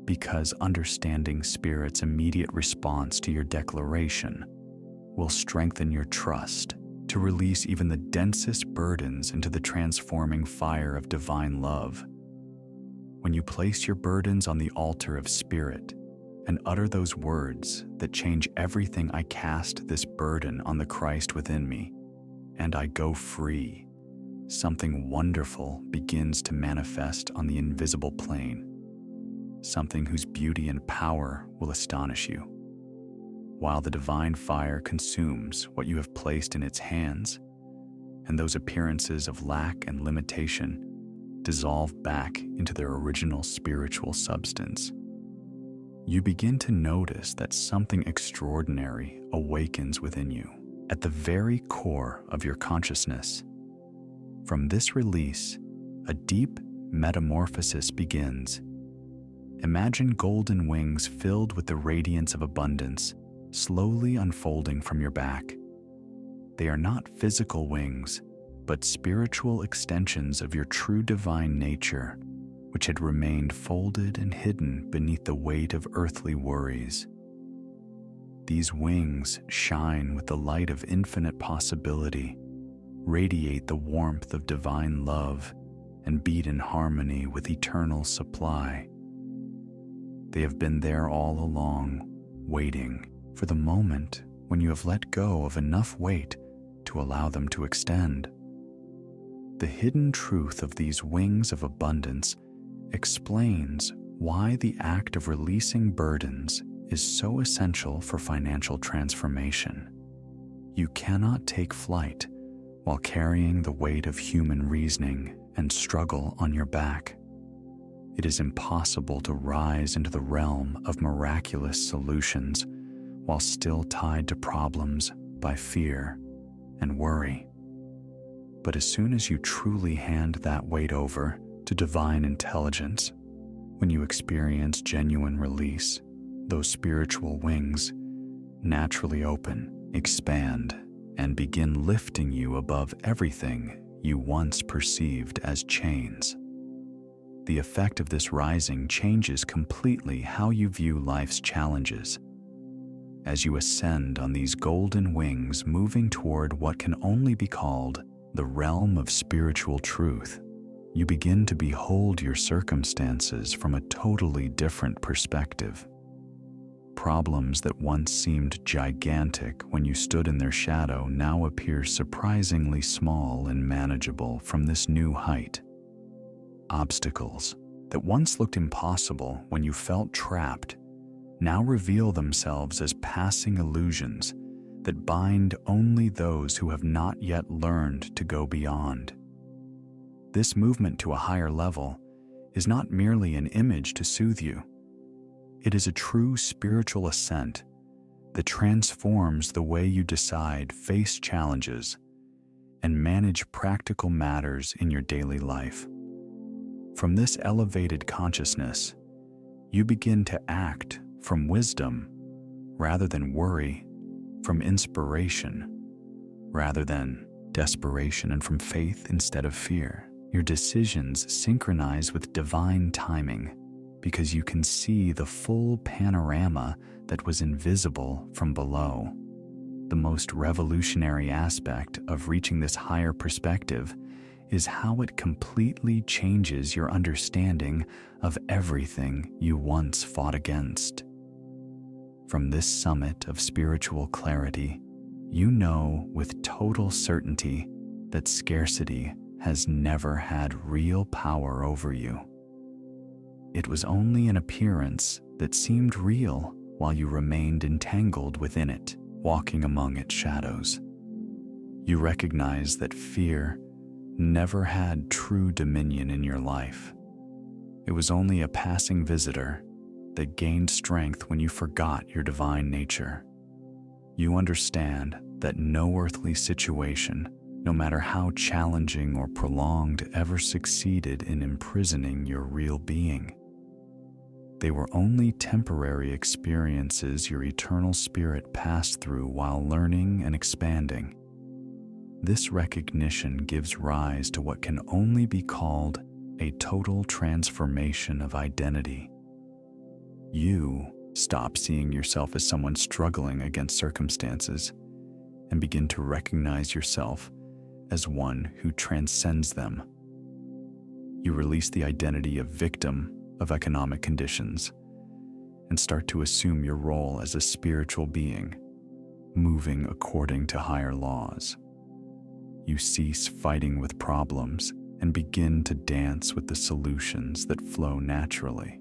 because understanding Spirit's immediate response to your declaration will strengthen your trust to release even the densest burdens into the transforming fire of divine love. When you place your burdens on the altar of Spirit and utter those words that change everything, "I cast this burden on the Christ within me, and I go free," something wonderful begins to manifest on the invisible plane, something whose beauty and power will astonish you. While the divine fire consumes what you have placed in its hands, and those appearances of lack and limitation dissolve back into their original spiritual substance, you begin to notice that something extraordinary awakens within you at the very core of your consciousness. From this release, a deep metamorphosis begins. Imagine golden wings filled with the radiance of abundance slowly unfolding from your back. They are not physical wings, but spiritual extensions of your true divine nature, which had remained folded and hidden beneath the weight of earthly worries. These wings shine with the light of infinite possibility, radiate the warmth of divine love, and beat in harmony with eternal supply. They have been there all along, waiting for the moment when you have let go of enough weight to allow them to extend. The hidden truth of these wings of abundance explains why the act of releasing burdens is so essential for financial transformation. You cannot take flight while carrying the weight of human reasoning and struggle on your back. It is impossible to rise into the realm of miraculous solutions while still tied to problems by fear and worry. But as soon as you truly hand that weight over to divine intelligence, when you experience genuine release, those spiritual wings naturally open, expand, and begin lifting you above everything you once perceived as chains. The effect of this rising changes completely how you view life's challenges. As you ascend on these golden wings, moving toward what can only be called the realm of spiritual truth, you begin to behold your circumstances from a totally different perspective. Problems that once seemed gigantic when you stood in their shadow now appear surprisingly small and manageable from this new height. Obstacles that once looked impossible when you felt trapped now reveal themselves as passing illusions that bind only those who have not yet learned to go beyond. This movement to a higher level is not merely an image to soothe you. It is a true spiritual ascent, that transforms the way you decide, face challenges, and manage practical matters in your daily life. From this elevated consciousness, you begin to act from wisdom rather than worry, from inspiration rather than desperation, and from faith instead of fear. Your decisions synchronize with divine timing because you can see the full panorama that was invisible from below. The most revolutionary aspect of reaching this higher perspective is how it completely changes your understanding of everything you once fought against. From this summit of spiritual clarity, you know with total certainty that scarcity has never had real power over you. It was only an appearance that seemed real while you remained entangled within it, walking among its shadows. You recognize that fear never had true dominion in your life. It was only a passing visitor that gained strength when you forgot your divine nature. You understand that no earthly situation, no matter how challenging or prolonged, ever succeeded in imprisoning your real being. They were only temporary experiences your eternal spirit passed through while learning and expanding. This recognition gives rise to what can only be called a total transformation of identity. You stop seeing yourself as someone struggling against circumstances and begin to recognize yourself as one who transcends them. You release the identity of victim of economic conditions and start to assume your role as a spiritual being, moving according to higher laws. You cease fighting with problems and begin to dance with the solutions that flow naturally.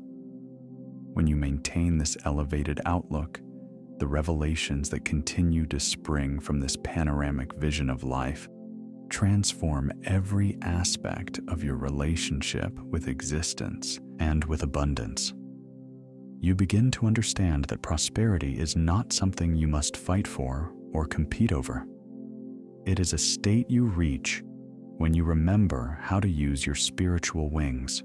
When you maintain this elevated outlook, the revelations that continue to spring from this panoramic vision of life transform every aspect of your relationship with existence and with abundance. You begin to understand that prosperity is not something you must fight for or compete over. It is a state you reach when you remember how to use your spiritual wings.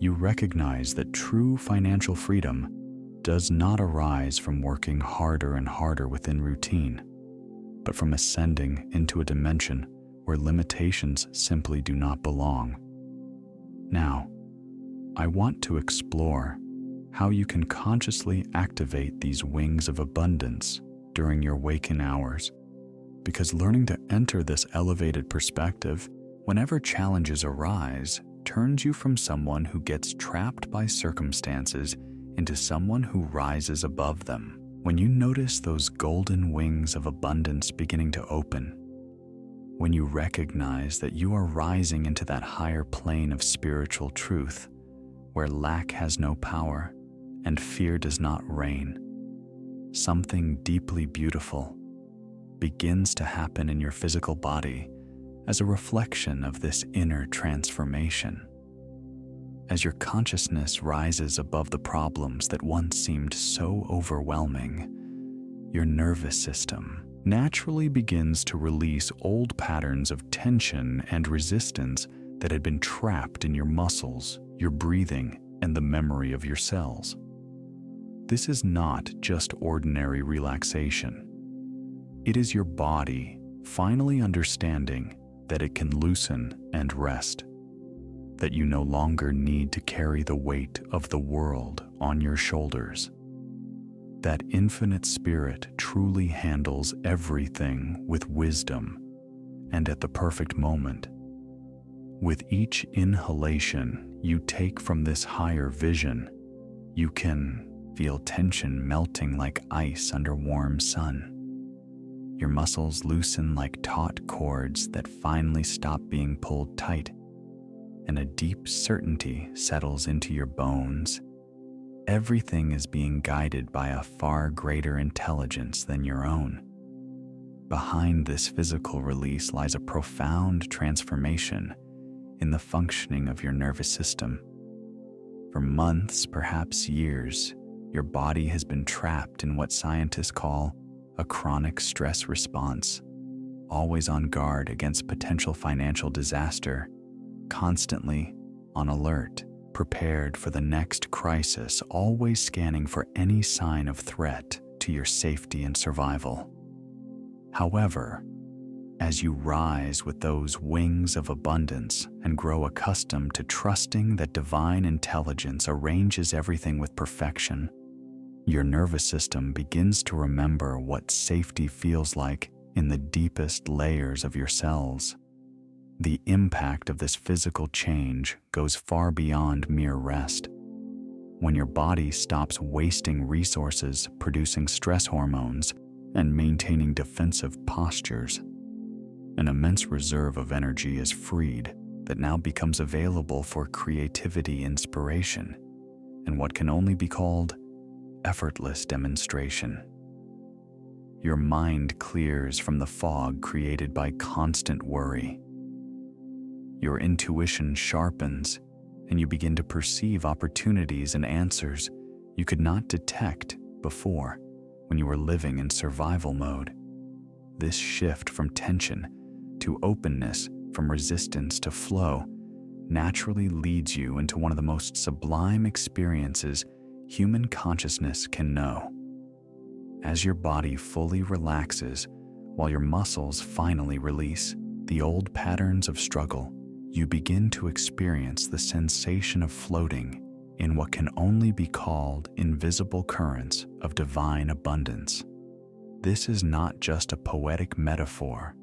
You recognize that true financial freedom does not arise from working harder and harder within routine, but from ascending into a dimension where limitations simply do not belong. Now, I want to explore how you can consciously activate these wings of abundance during your waking hours, because learning to enter this elevated perspective whenever challenges arise turns you from someone who gets trapped by circumstances into someone who rises above them. When you notice those golden wings of abundance beginning to open, when you recognize that you are rising into that higher plane of spiritual truth, where lack has no power and fear does not reign, something deeply beautiful begins to happen in your physical body as a reflection of this inner transformation. As your consciousness rises above the problems that once seemed so overwhelming, your nervous system naturally begins to release old patterns of tension and resistance that had been trapped in your muscles, your breathing, and the memory of your cells. This is not just ordinary relaxation. It is your body finally understanding that it can loosen and rest, that you no longer need to carry the weight of the world on your shoulders. That infinite spirit truly handles everything with wisdom and at the perfect moment. With each inhalation you take from this higher vision, you can feel tension melting like ice under warm sun. Your muscles loosen like taut cords that finally stop being pulled tight, and a deep certainty settles into your bones. Everything is being guided by a far greater intelligence than your own. Behind this physical release lies a profound transformation in the functioning of your nervous system. For months, perhaps years, Your body has been trapped in what scientists call a chronic stress response, always on guard against potential financial disaster, constantly on alert, prepared for the next crisis, always scanning for any sign of threat to your safety and survival. However, as you rise with those wings of abundance and grow accustomed to trusting that divine intelligence arranges everything with perfection, your nervous system begins to remember what safety feels like in the deepest layers of your cells. The impact of this physical change goes far beyond mere rest. When your body stops wasting resources producing stress hormones and maintaining defensive postures, an immense reserve of energy is freed that now becomes available for creativity, inspiration, and what can only be called effortless demonstration. Your mind clears from the fog created by constant worry. Your intuition sharpens, and you begin to perceive opportunities and answers you could not detect before when you were living in survival mode. This shift from tension to openness, from resistance to flow, naturally leads you into one of the most sublime experiences human consciousness can know. As your body fully relaxes, while your muscles finally release the old patterns of struggle, you begin to experience the sensation of floating in what can only be called invisible currents of divine abundance. This is not just a poetic metaphor,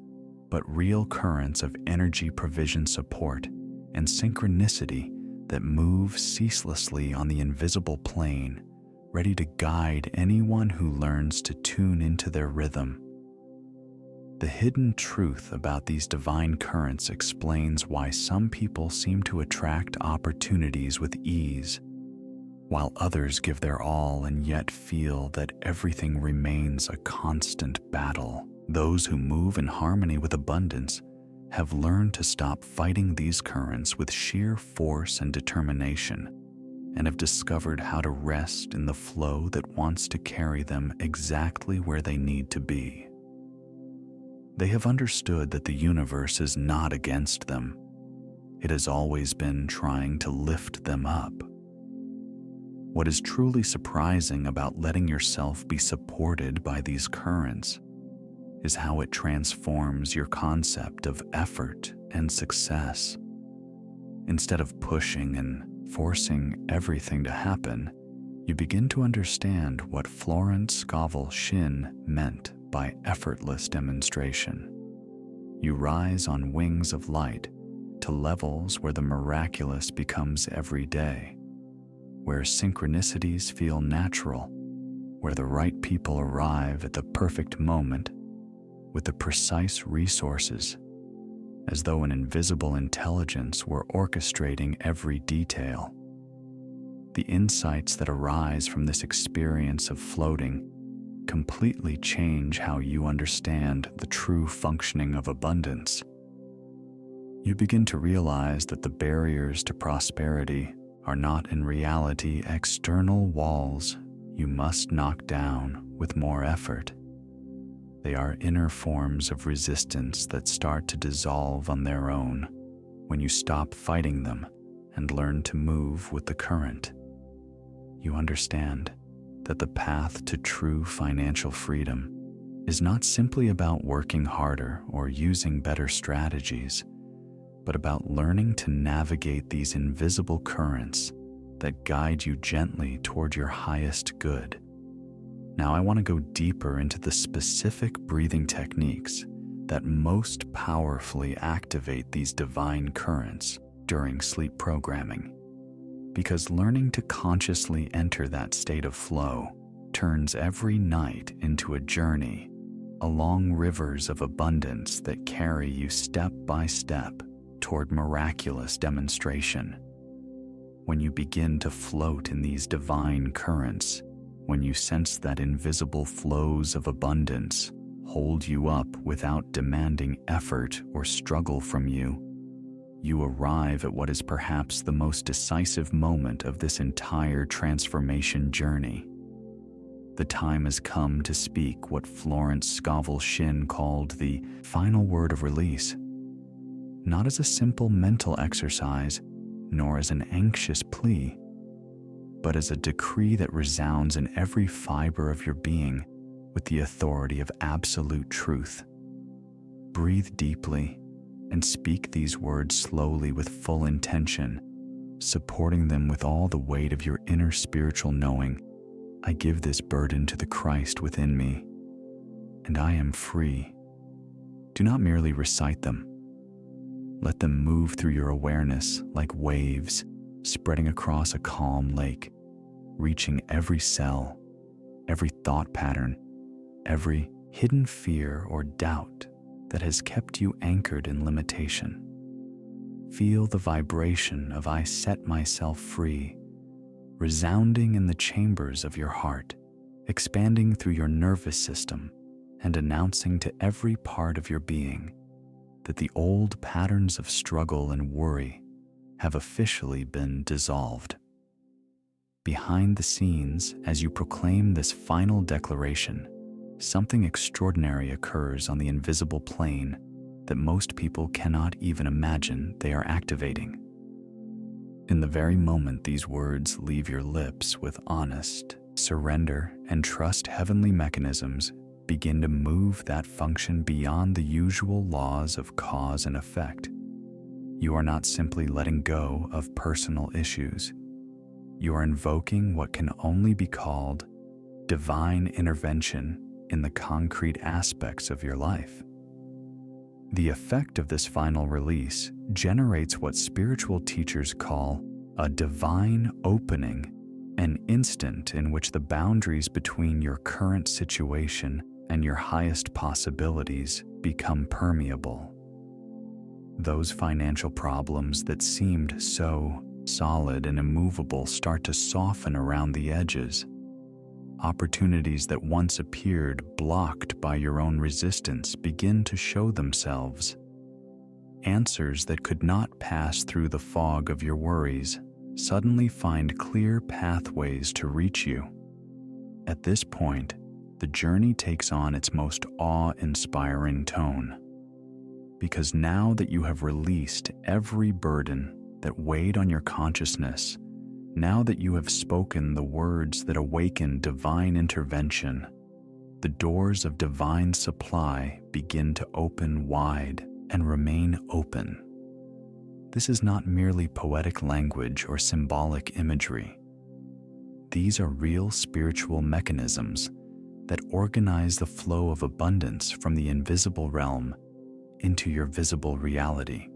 but real currents of energy, provision, support, and synchronicity that move ceaselessly on the invisible plane, ready to guide anyone who learns to tune into their rhythm. The hidden truth about these divine currents explains why some people seem to attract opportunities with ease, while others give their all and yet feel that everything remains a constant battle. Those who move in harmony with abundance have learned to stop fighting these currents with sheer force and determination, and have discovered how to rest in the flow that wants to carry them exactly where they need to be. They have understood that the universe is not against them. It has always been trying to lift them up. What is truly surprising about letting yourself be supported by these currents is how it transforms your concept of effort and success. Instead of pushing and forcing everything to happen, you begin to understand what Florence Scovel Shinn meant by effortless demonstration. You rise on wings of light to levels where the miraculous becomes every day, where synchronicities feel natural, where the right people arrive at the perfect moment with the precise resources, as though an invisible intelligence were orchestrating every detail. The insights that arise from this experience of floating completely change how you understand the true functioning of abundance. You begin to realize that the barriers to prosperity are not in reality external walls you must knock down with more effort. They are inner forms of resistance that start to dissolve on their own when you stop fighting them and learn to move with the current. You understand that the path to true financial freedom is not simply about working harder or using better strategies, but about learning to navigate these invisible currents that guide you gently toward your highest good. Now, I want to go deeper into the specific breathing techniques that most powerfully activate these divine currents during sleep programming, because learning to consciously enter that state of flow turns every night into a journey along rivers of abundance that carry you step by step toward miraculous demonstration. When you begin to float in these divine currents, when you sense that invisible flows of abundance hold you up without demanding effort or struggle from you, you arrive at what is perhaps the most decisive moment of this entire transformation journey. The time has come to speak what Florence Scovel Shinn called the final word of release, not as a simple mental exercise, nor as an anxious plea, but as a decree that resounds in every fiber of your being with the authority of absolute truth. Breathe deeply and speak these words slowly with full intention, supporting them with all the weight of your inner spiritual knowing. I give this burden to the Christ within me, and I am free. Do not merely recite them. Let them move through your awareness like waves spreading across a calm lake, reaching every cell, every thought pattern, every hidden fear or doubt that has kept you anchored in limitation. Feel the vibration of I set myself free, resounding in the chambers of your heart, expanding through your nervous system, and announcing to every part of your being that the old patterns of struggle and worry have officially been dissolved. Behind the scenes, as you proclaim this final declaration, something extraordinary occurs on the invisible plane that most people cannot even imagine they are activating. In the very moment these words leave your lips with honest surrender and trust, heavenly mechanisms begin to move that function beyond the usual laws of cause and effect. You are not simply letting go of personal issues. You are invoking what can only be called divine intervention in the concrete aspects of your life. The effect of this final release generates what spiritual teachers call a divine opening, an instant in which the boundaries between your current situation and your highest possibilities become permeable. Those financial problems that seemed so solid and immovable start to soften around the edges. Opportunities that once appeared blocked by your own resistance begin to show themselves. Answers that could not pass through the fog of your worries suddenly find clear pathways to reach you. At this point, the journey takes on its most awe-inspiring tone. Because now that you have released every burden that weighed on your consciousness, now that you have spoken the words that awaken divine intervention, the doors of divine supply begin to open wide and remain open. This is not merely poetic language or symbolic imagery. These are real spiritual mechanisms that organize the flow of abundance from the invisible realm into your visible reality.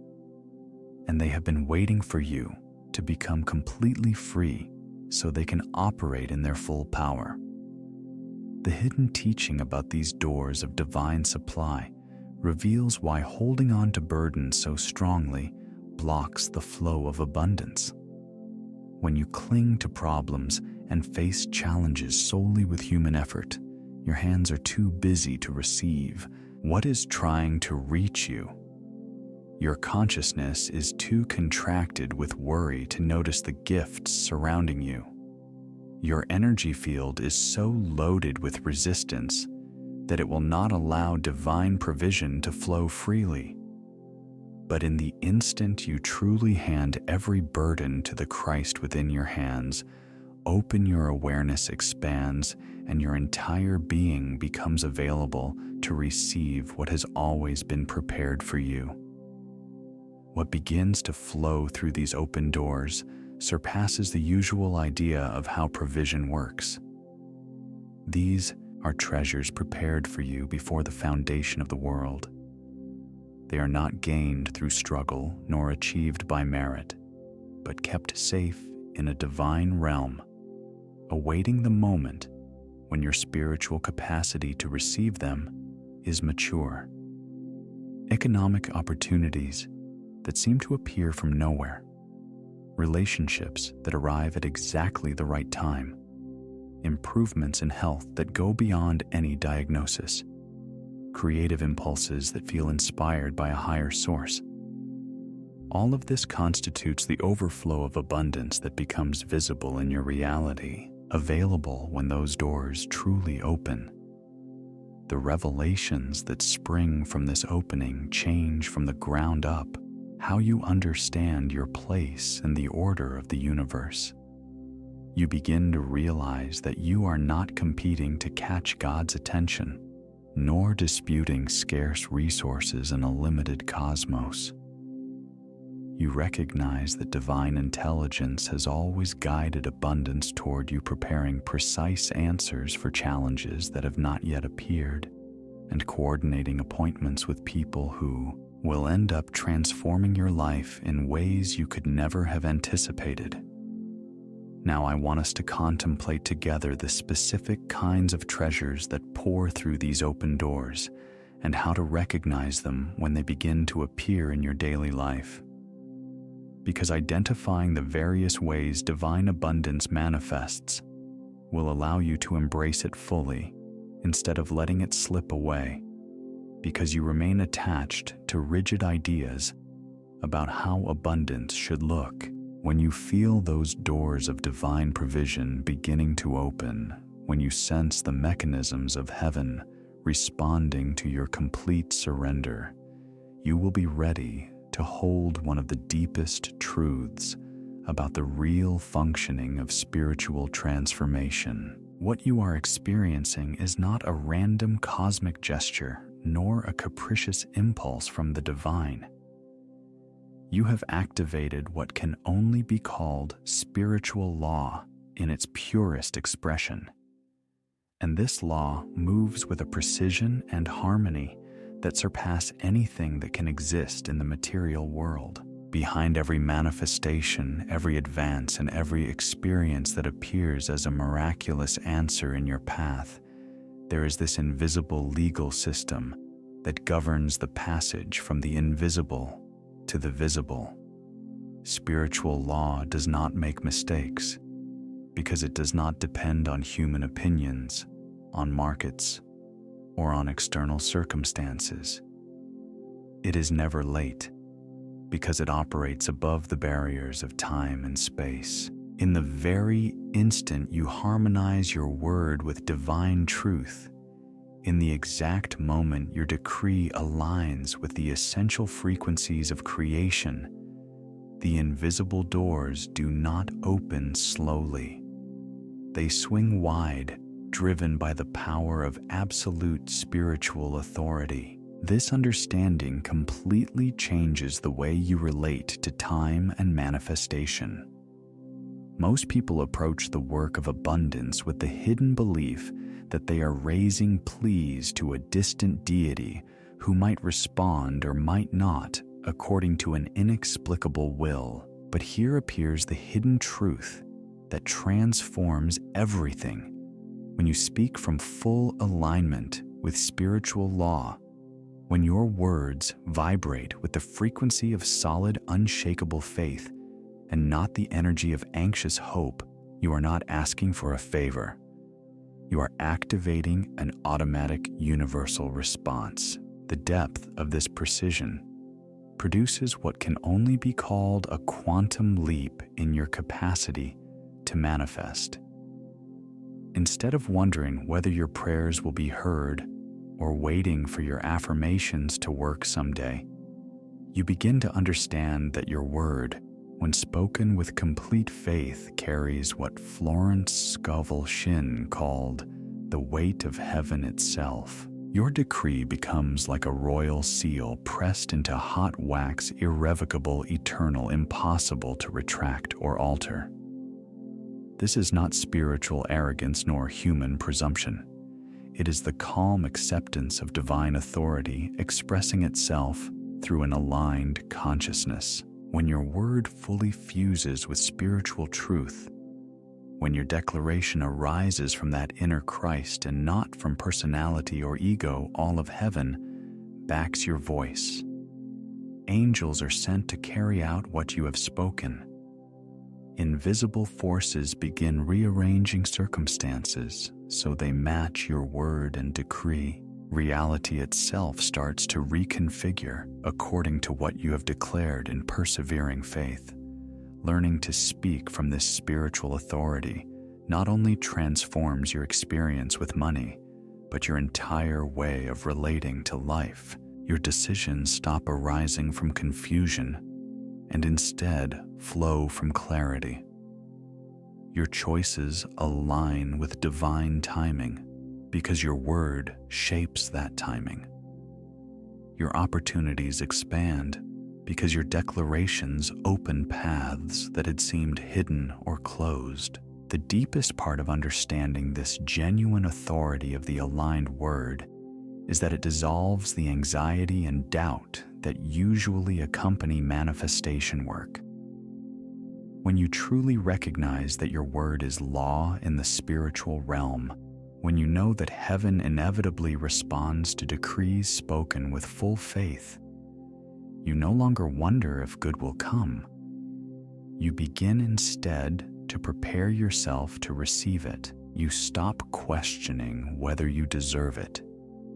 And they have been waiting for you to become completely free so they can operate in their full power. The hidden teaching about these doors of divine supply reveals why holding on to burdens so strongly blocks the flow of abundance. When you cling to problems and face challenges solely with human effort, your hands are too busy to receive what is trying to reach you. Your consciousness is too contracted with worry to notice the gifts surrounding you. Your energy field is so loaded with resistance that it will not allow divine provision to flow freely. But in the instant you truly hand every burden to the Christ within your hands, open your awareness expands and your entire being becomes available to receive what has always been prepared for you. What begins to flow through these open doors surpasses the usual idea of how provision works. These are treasures prepared for you before the foundation of the world. They are not gained through struggle nor achieved by merit, but kept safe in a divine realm, awaiting the moment when your spiritual capacity to receive them is mature. Economic opportunities that seem to appear from nowhere, relationships that arrive at exactly the right time, improvements in health that go beyond any diagnosis, creative impulses that feel inspired by a higher source. All of this constitutes the overflow of abundance that becomes visible in your reality, available when those doors truly open. The revelations that spring from this opening change from the ground up how you understand your place in the order of the universe. You begin to realize that you are not competing to catch God's attention, nor disputing scarce resources in a limited cosmos. You recognize that divine intelligence has always guided abundance toward you, preparing precise answers for challenges that have not yet appeared, and coordinating appointments with people who will end up transforming your life in ways you could never have anticipated. Now I want us to contemplate together the specific kinds of treasures that pour through these open doors, and how to recognize them when they begin to appear in your daily life. Because identifying the various ways divine abundance manifests will allow you to embrace it fully instead of letting it slip away, because you remain attached to rigid ideas about how abundance should look. When you feel those doors of divine provision beginning to open, when you sense the mechanisms of heaven responding to your complete surrender, you will be ready to hold one of the deepest truths about the real functioning of spiritual transformation. What you are experiencing is not a random cosmic gesture, nor a capricious impulse from the divine. You have activated what can only be called spiritual law in its purest expression. And this law moves with a precision and harmony that surpass anything that can exist in the material world. Behind every manifestation, every advance, and every experience that appears as a miraculous answer in your path, there is this invisible legal system that governs the passage from the invisible to the visible. Spiritual law does not make mistakes because it does not depend on human opinions, on markets, or on external circumstances. It is never late because it operates above the barriers of time and space. In the very instant you harmonize your word with divine truth, in the exact moment your decree aligns with the essential frequencies of creation, the invisible doors do not open slowly. They swing wide, driven by the power of absolute spiritual authority. This understanding completely changes the way you relate to time and manifestation. Most people approach the work of abundance with the hidden belief that they are raising pleas to a distant deity who might respond or might not according to an inexplicable will. But here appears the hidden truth that transforms everything. When you speak from full alignment with spiritual law, when your words vibrate with the frequency of solid, unshakable faith and not the energy of anxious hope, you are not asking for a favor. You are activating an automatic universal response. The depth of this precision produces what can only be called a quantum leap in your capacity to manifest. Instead of wondering whether your prayers will be heard or waiting for your affirmations to work someday, you begin to understand that your word, when spoken with complete faith, carries what Florence Scovel Shinn called the weight of heaven itself. Your decree becomes like a royal seal pressed into hot wax, irrevocable, eternal, impossible to retract or alter. This is not spiritual arrogance nor human presumption. It is the calm acceptance of divine authority expressing itself through an aligned consciousness. When your word fully fuses with spiritual truth, when your declaration arises from that inner Christ and not from personality or ego, all of heaven backs your voice. Angels are sent to carry out what you have spoken. Invisible forces begin rearranging circumstances so they match your word and decree. Reality itself starts to reconfigure according to what you have declared in persevering faith. Learning to speak from this spiritual authority not only transforms your experience with money, but your entire way of relating to life. Your decisions stop arising from confusion and instead flow from clarity. Your choices align with divine timing because your word shapes that timing. Your opportunities expand because your declarations open paths that had seemed hidden or closed. The deepest part of understanding this genuine authority of the aligned word is that it dissolves the anxiety and doubt that usually accompany manifestation work. When you truly recognize that your word is law in the spiritual realm, when you know that heaven inevitably responds to decrees spoken with full faith, you no longer wonder if good will come. You begin instead to prepare yourself to receive it. You stop questioning whether you deserve it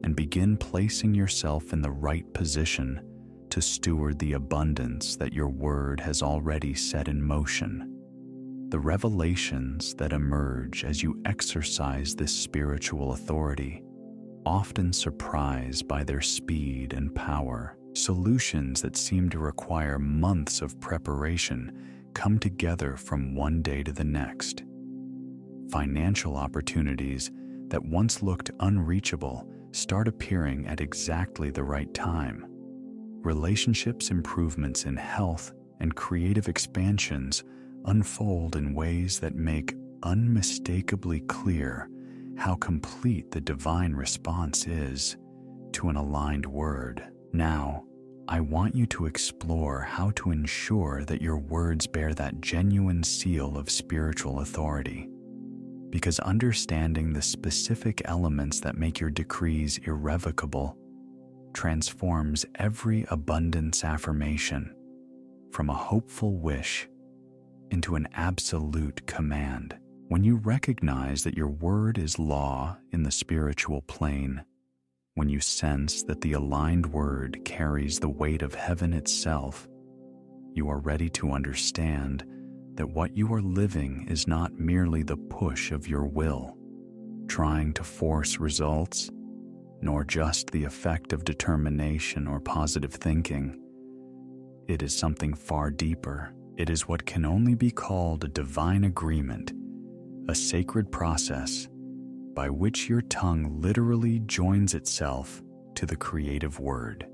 and begin placing yourself in the right position to steward the abundance that your word has already set in motion. The revelations that emerge as you exercise this spiritual authority often surprise by their speed and power. Solutions that seem to require months of preparation come together from one day to the next. Financial opportunities that once looked unreachable start appearing at exactly the right time. Relationships improvements in health and creative expansions unfold in ways that make unmistakably clear how complete the divine response is to an aligned word. Now, I want you to explore how to ensure that your words bear that genuine seal of spiritual authority, because understanding the specific elements that make your decrees irrevocable transforms every abundance affirmation from a hopeful wish into an absolute command. When you recognize that your word is law in the spiritual plane, when you sense that the aligned word carries the weight of heaven itself, you are ready to understand that what you are living is not merely the push of your will, trying to force results, nor just the effect of determination or positive thinking. It is something far deeper. It is what can only be called a divine agreement, a sacred process by which your tongue literally joins itself to the creative word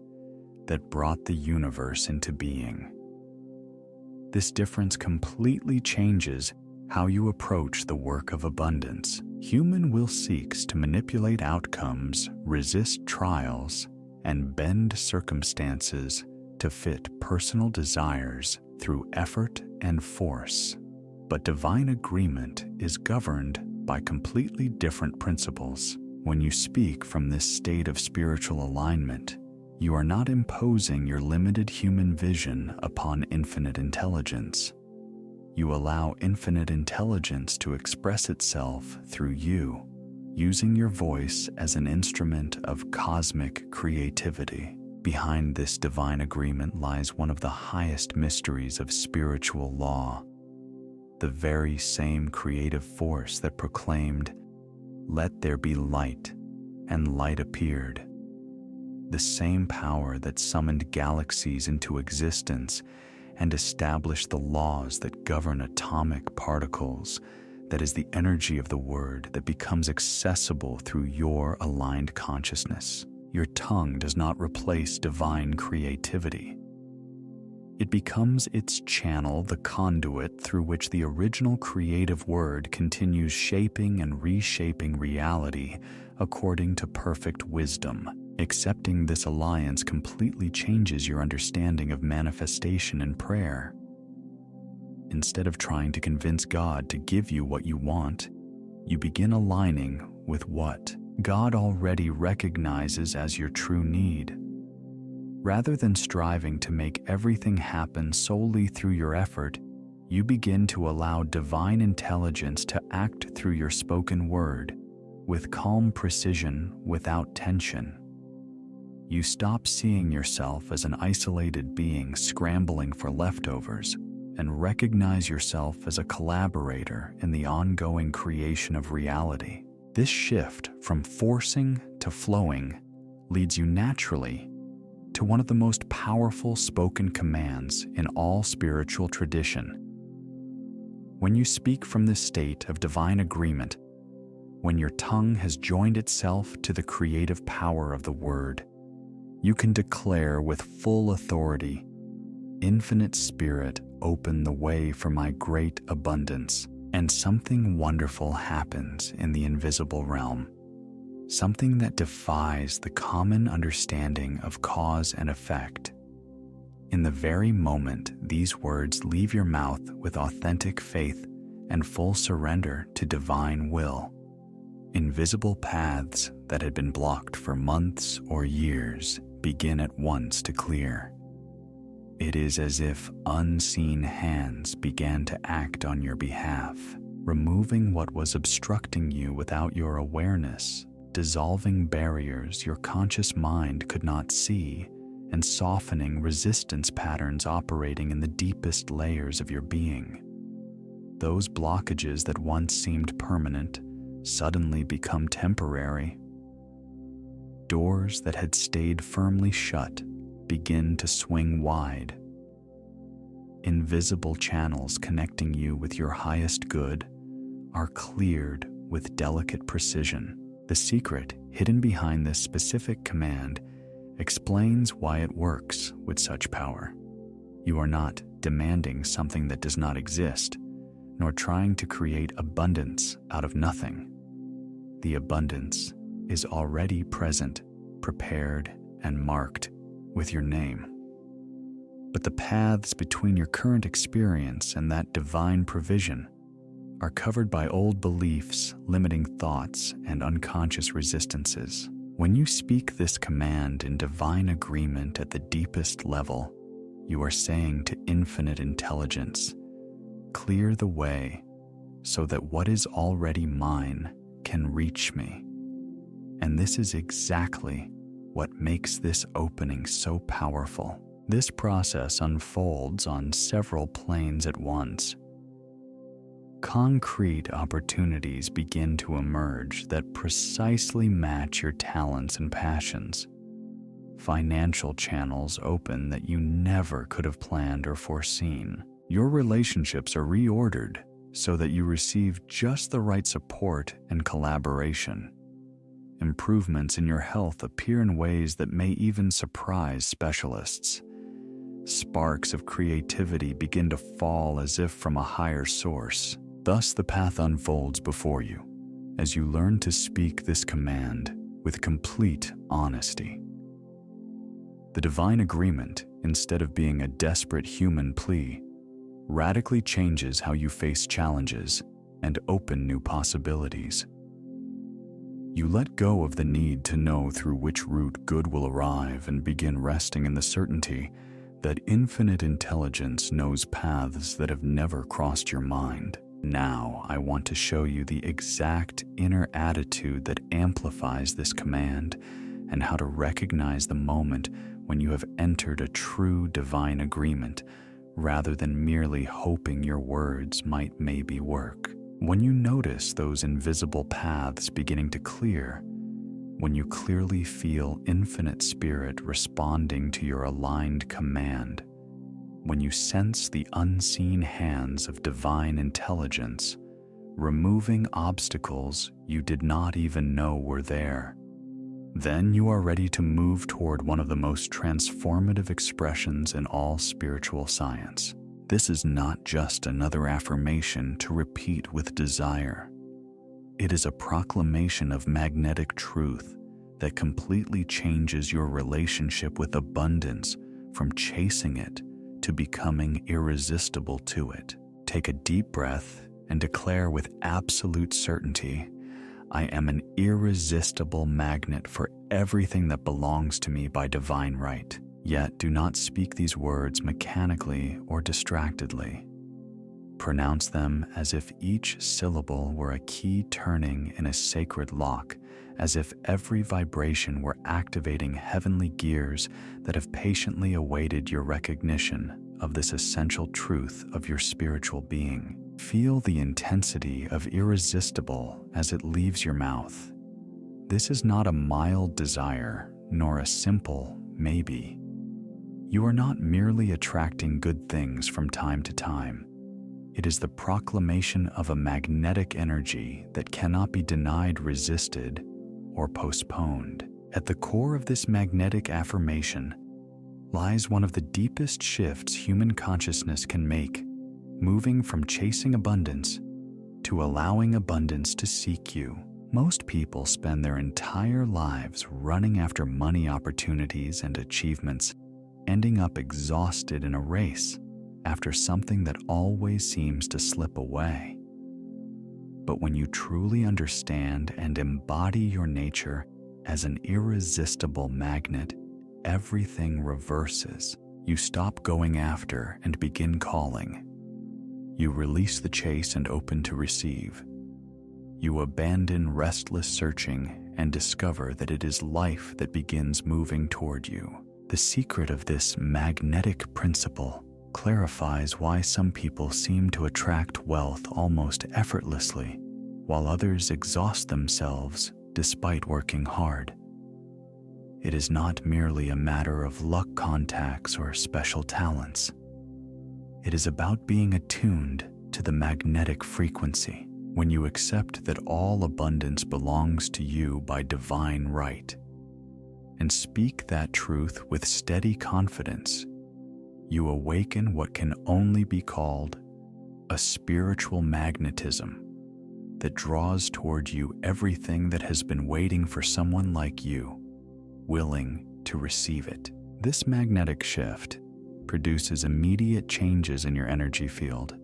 that brought the universe into being. This difference completely changes how you approach the work of abundance. Human will seeks to manipulate outcomes, resist trials, and bend circumstances to fit personal desires through effort and force. But divine agreement is governed by completely different principles. When you speak from this state of spiritual alignment, you are not imposing your limited human vision upon infinite intelligence. You allow infinite intelligence to express itself through you, using your voice as an instrument of cosmic creativity. Behind this divine agreement lies one of the highest mysteries of spiritual law, the very same creative force that proclaimed, "Let there be light," and light appeared. The same power that summoned galaxies into existence and established the laws that govern atomic particles, that is the energy of the word that becomes accessible through your aligned consciousness. Your tongue does not replace divine creativity. It becomes its channel, the conduit through which the original creative word continues shaping and reshaping reality according to perfect wisdom. Accepting this alliance completely changes your understanding of manifestation and prayer. Instead of trying to convince God to give you what you want, you begin aligning with what God already recognizes as your true need. Rather than striving to make everything happen solely through your effort, you begin to allow divine intelligence to act through your spoken word, with calm precision without tension. You stop seeing yourself as an isolated being scrambling for leftovers and recognize yourself as a collaborator in the ongoing creation of reality. This shift from forcing to flowing leads you naturally to one of the most powerful spoken commands in all spiritual tradition. When you speak from this state of divine agreement, when your tongue has joined itself to the creative power of the word, you can declare with full authority, "Infinite Spirit, open the way for my great abundance." And something wonderful happens in the invisible realm, something that defies the common understanding of cause and effect. In the very moment these words leave your mouth with authentic faith and full surrender to divine will, invisible paths that had been blocked for months or years begin at once to clear. It is as if unseen hands began to act on your behalf, removing what was obstructing you without your awareness, dissolving barriers your conscious mind could not see, and softening resistance patterns operating in the deepest layers of your being. Those blockages that once seemed permanent suddenly become temporary. Doors that had stayed firmly shut begin to swing wide. Invisible channels connecting you with your highest good are cleared with delicate precision. The secret hidden behind this specific command explains why it works with such power. You are not demanding something that does not exist, nor trying to create abundance out of nothing. The abundance is already present, prepared, and marked with your name. But the paths between your current experience and that divine provision are covered by old beliefs, limiting thoughts, and unconscious resistances. When you speak this command in divine agreement at the deepest level, you are saying to infinite intelligence, "Clear the way so that what is already mine can reach me." And this is exactly what makes this opening so powerful. This process unfolds on several planes at once. Concrete opportunities begin to emerge that precisely match your talents and passions. Financial channels open that you never could have planned or foreseen. Your relationships are reordered so that you receive just the right support and collaboration. Improvements in your health appear in ways that may even surprise specialists. Sparks of creativity begin to fall as if from a higher source. Thus the path unfolds before you as you learn to speak this command with complete honesty. The divine agreement, instead of being a desperate human plea, radically changes how you face challenges and open new possibilities. You let go of the need to know through which route good will arrive and begin resting in the certainty that infinite intelligence knows paths that have never crossed your mind. Now, I want to show you the exact inner attitude that amplifies this command and how to recognize the moment when you have entered a true divine agreement rather than merely hoping your words might maybe work. When you notice those invisible paths beginning to clear, when you clearly feel infinite spirit responding to your aligned command, when you sense the unseen hands of divine intelligence, removing obstacles you did not even know were there, then you are ready to move toward one of the most transformative expressions in all spiritual science. This is not just another affirmation to repeat with desire. It is a proclamation of magnetic truth that completely changes your relationship with abundance from chasing it to becoming irresistible to it. Take a deep breath and declare with absolute certainty, "I am an irresistible magnet for everything that belongs to me by divine right." Yet do not speak these words mechanically or distractedly. Pronounce them as if each syllable were a key turning in a sacred lock, as if every vibration were activating heavenly gears that have patiently awaited your recognition. of this essential truth of your spiritual being. Feel the intensity of irresistible as it leaves your mouth. This is not a mild desire, nor a simple maybe. You are not merely attracting good things from time to time. It is the proclamation of a magnetic energy that cannot be denied, resisted, or postponed. At the core of this magnetic affirmation lies one of the deepest shifts human consciousness can make, moving from chasing abundance to allowing abundance to seek you. Most people spend their entire lives running after money opportunities and achievements, ending up exhausted in a race after something that always seems to slip away. But when you truly understand and embody your nature as an irresistible magnet, everything reverses. You stop going after and begin calling. You release the chase and open to receive. You abandon restless searching and discover that it is life that begins moving toward you. The secret of this magnetic principle clarifies why some people seem to attract wealth almost effortlessly, while others exhaust themselves despite working hard. It is not merely a matter of luck, contacts, or special talents. It is about being attuned to the magnetic frequency. When you accept that all abundance belongs to you by divine right, and speak that truth with steady confidence, you awaken what can only be called a spiritual magnetism that draws toward you everything that has been waiting for someone like you, willing to receive it. This magnetic shift produces immediate changes in your energy field,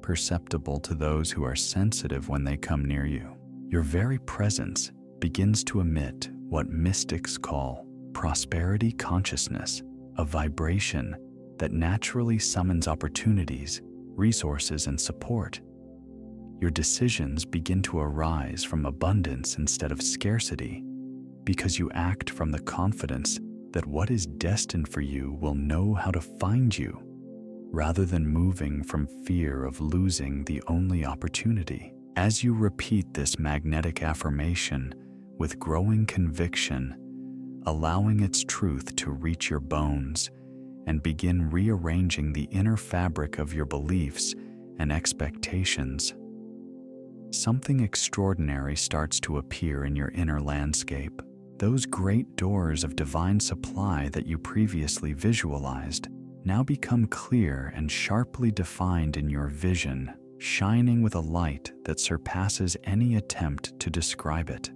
perceptible to those who are sensitive when they come near you. Your very presence begins to emit what mystics call prosperity consciousness, a vibration that naturally summons opportunities, resources, and support. Your decisions begin to arise from abundance instead of scarcity, because you act from the confidence that what is destined for you will know how to find you, rather than moving from fear of losing the only opportunity. As you repeat this magnetic affirmation with growing conviction, allowing its truth to reach your bones, and begin rearranging the inner fabric of your beliefs and expectations, something extraordinary starts to appear in your inner landscape. Those great doors of divine supply that you previously visualized now become clear and sharply defined in your vision, shining with a light that surpasses any attempt to describe it.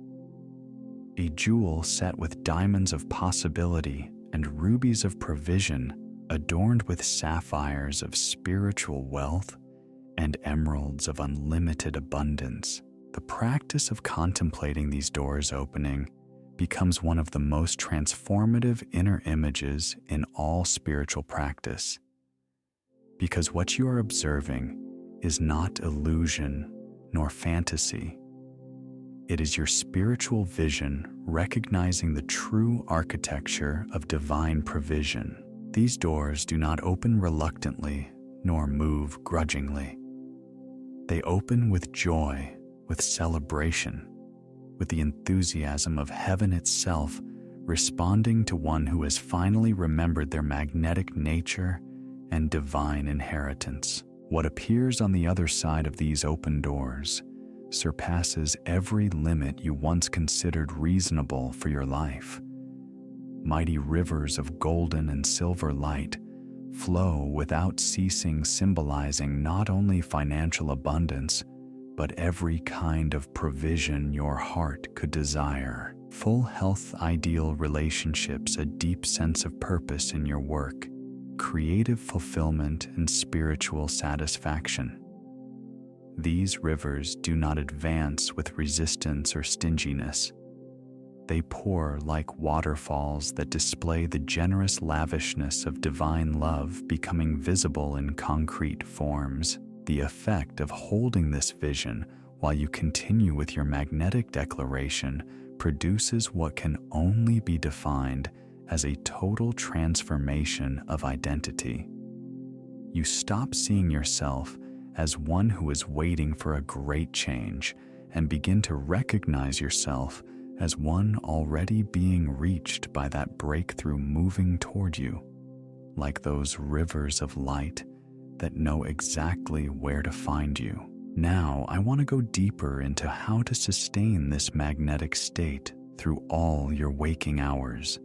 A jewel set with diamonds of possibility and rubies of provision, adorned with sapphires of spiritual wealth and emeralds of unlimited abundance. The practice of contemplating these doors opening becomes one of the most transformative inner images in all spiritual practice, because what you are observing is not illusion nor fantasy. It is your spiritual vision recognizing the true architecture of divine provision. These doors do not open reluctantly nor move grudgingly. They open with joy, with celebration, with the enthusiasm of heaven itself, responding to one who has finally remembered their magnetic nature and divine inheritance. What appears on the other side of these open doors surpasses every limit you once considered reasonable for your life. Mighty rivers of golden and silver light flow without ceasing, symbolizing not only financial abundance, but every kind of provision your heart could desire. Full health, ideal relationships, a deep sense of purpose in your work, creative fulfillment, and spiritual satisfaction. These rivers do not advance with resistance or stinginess. They pour like waterfalls that display the generous lavishness of divine love, becoming visible in concrete forms. The effect of holding this vision while you continue with your magnetic declaration produces what can only be defined as a total transformation of identity. You stop seeing yourself as one who is waiting for a great change and begin to recognize yourself as one already being reached by that breakthrough moving toward you, like those rivers of light that know exactly where to find you. Now, I want to go deeper into how to sustain this magnetic state through all your waking hours,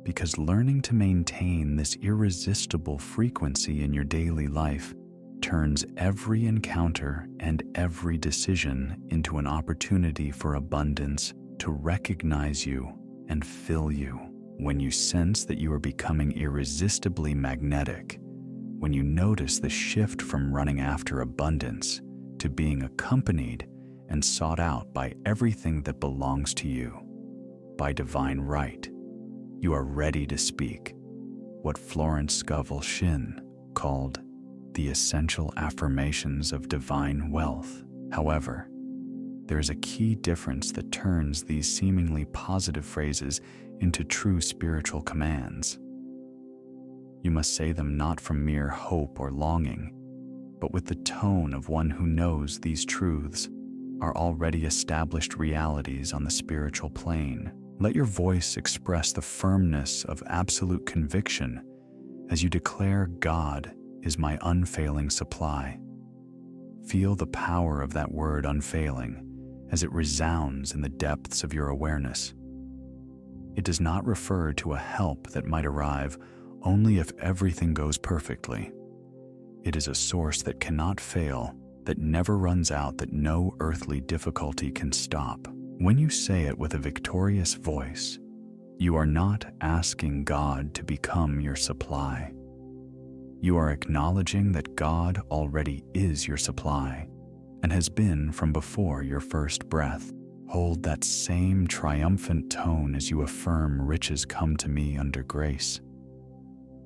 because learning to maintain this irresistible frequency in your daily life turns every encounter and every decision into an opportunity for abundance to recognize you and fill you. When you sense that you are becoming irresistibly magnetic, when you notice the shift from running after abundance to being accompanied and sought out by everything that belongs to you, by divine right, you are ready to speak what Florence Scovel Shinn called the essential affirmations of divine wealth. However, there is a key difference that turns these seemingly positive phrases into true spiritual commands. You must say them not from mere hope or longing, but with the tone of one who knows these truths are already established realities on the spiritual plane. Let your voice express the firmness of absolute conviction as you declare, God is my unfailing supply. Feel the power of that word unfailing as it resounds in the depths of your awareness. It does not refer to a help that might arrive only if everything goes perfectly. It is a source that cannot fail, that never runs out, that no earthly difficulty can stop. When you say it with a victorious voice, you are not asking God to become your supply. You are acknowledging that God already is your supply and has been from before your first breath. Hold that same triumphant tone as you affirm riches come to me under grace.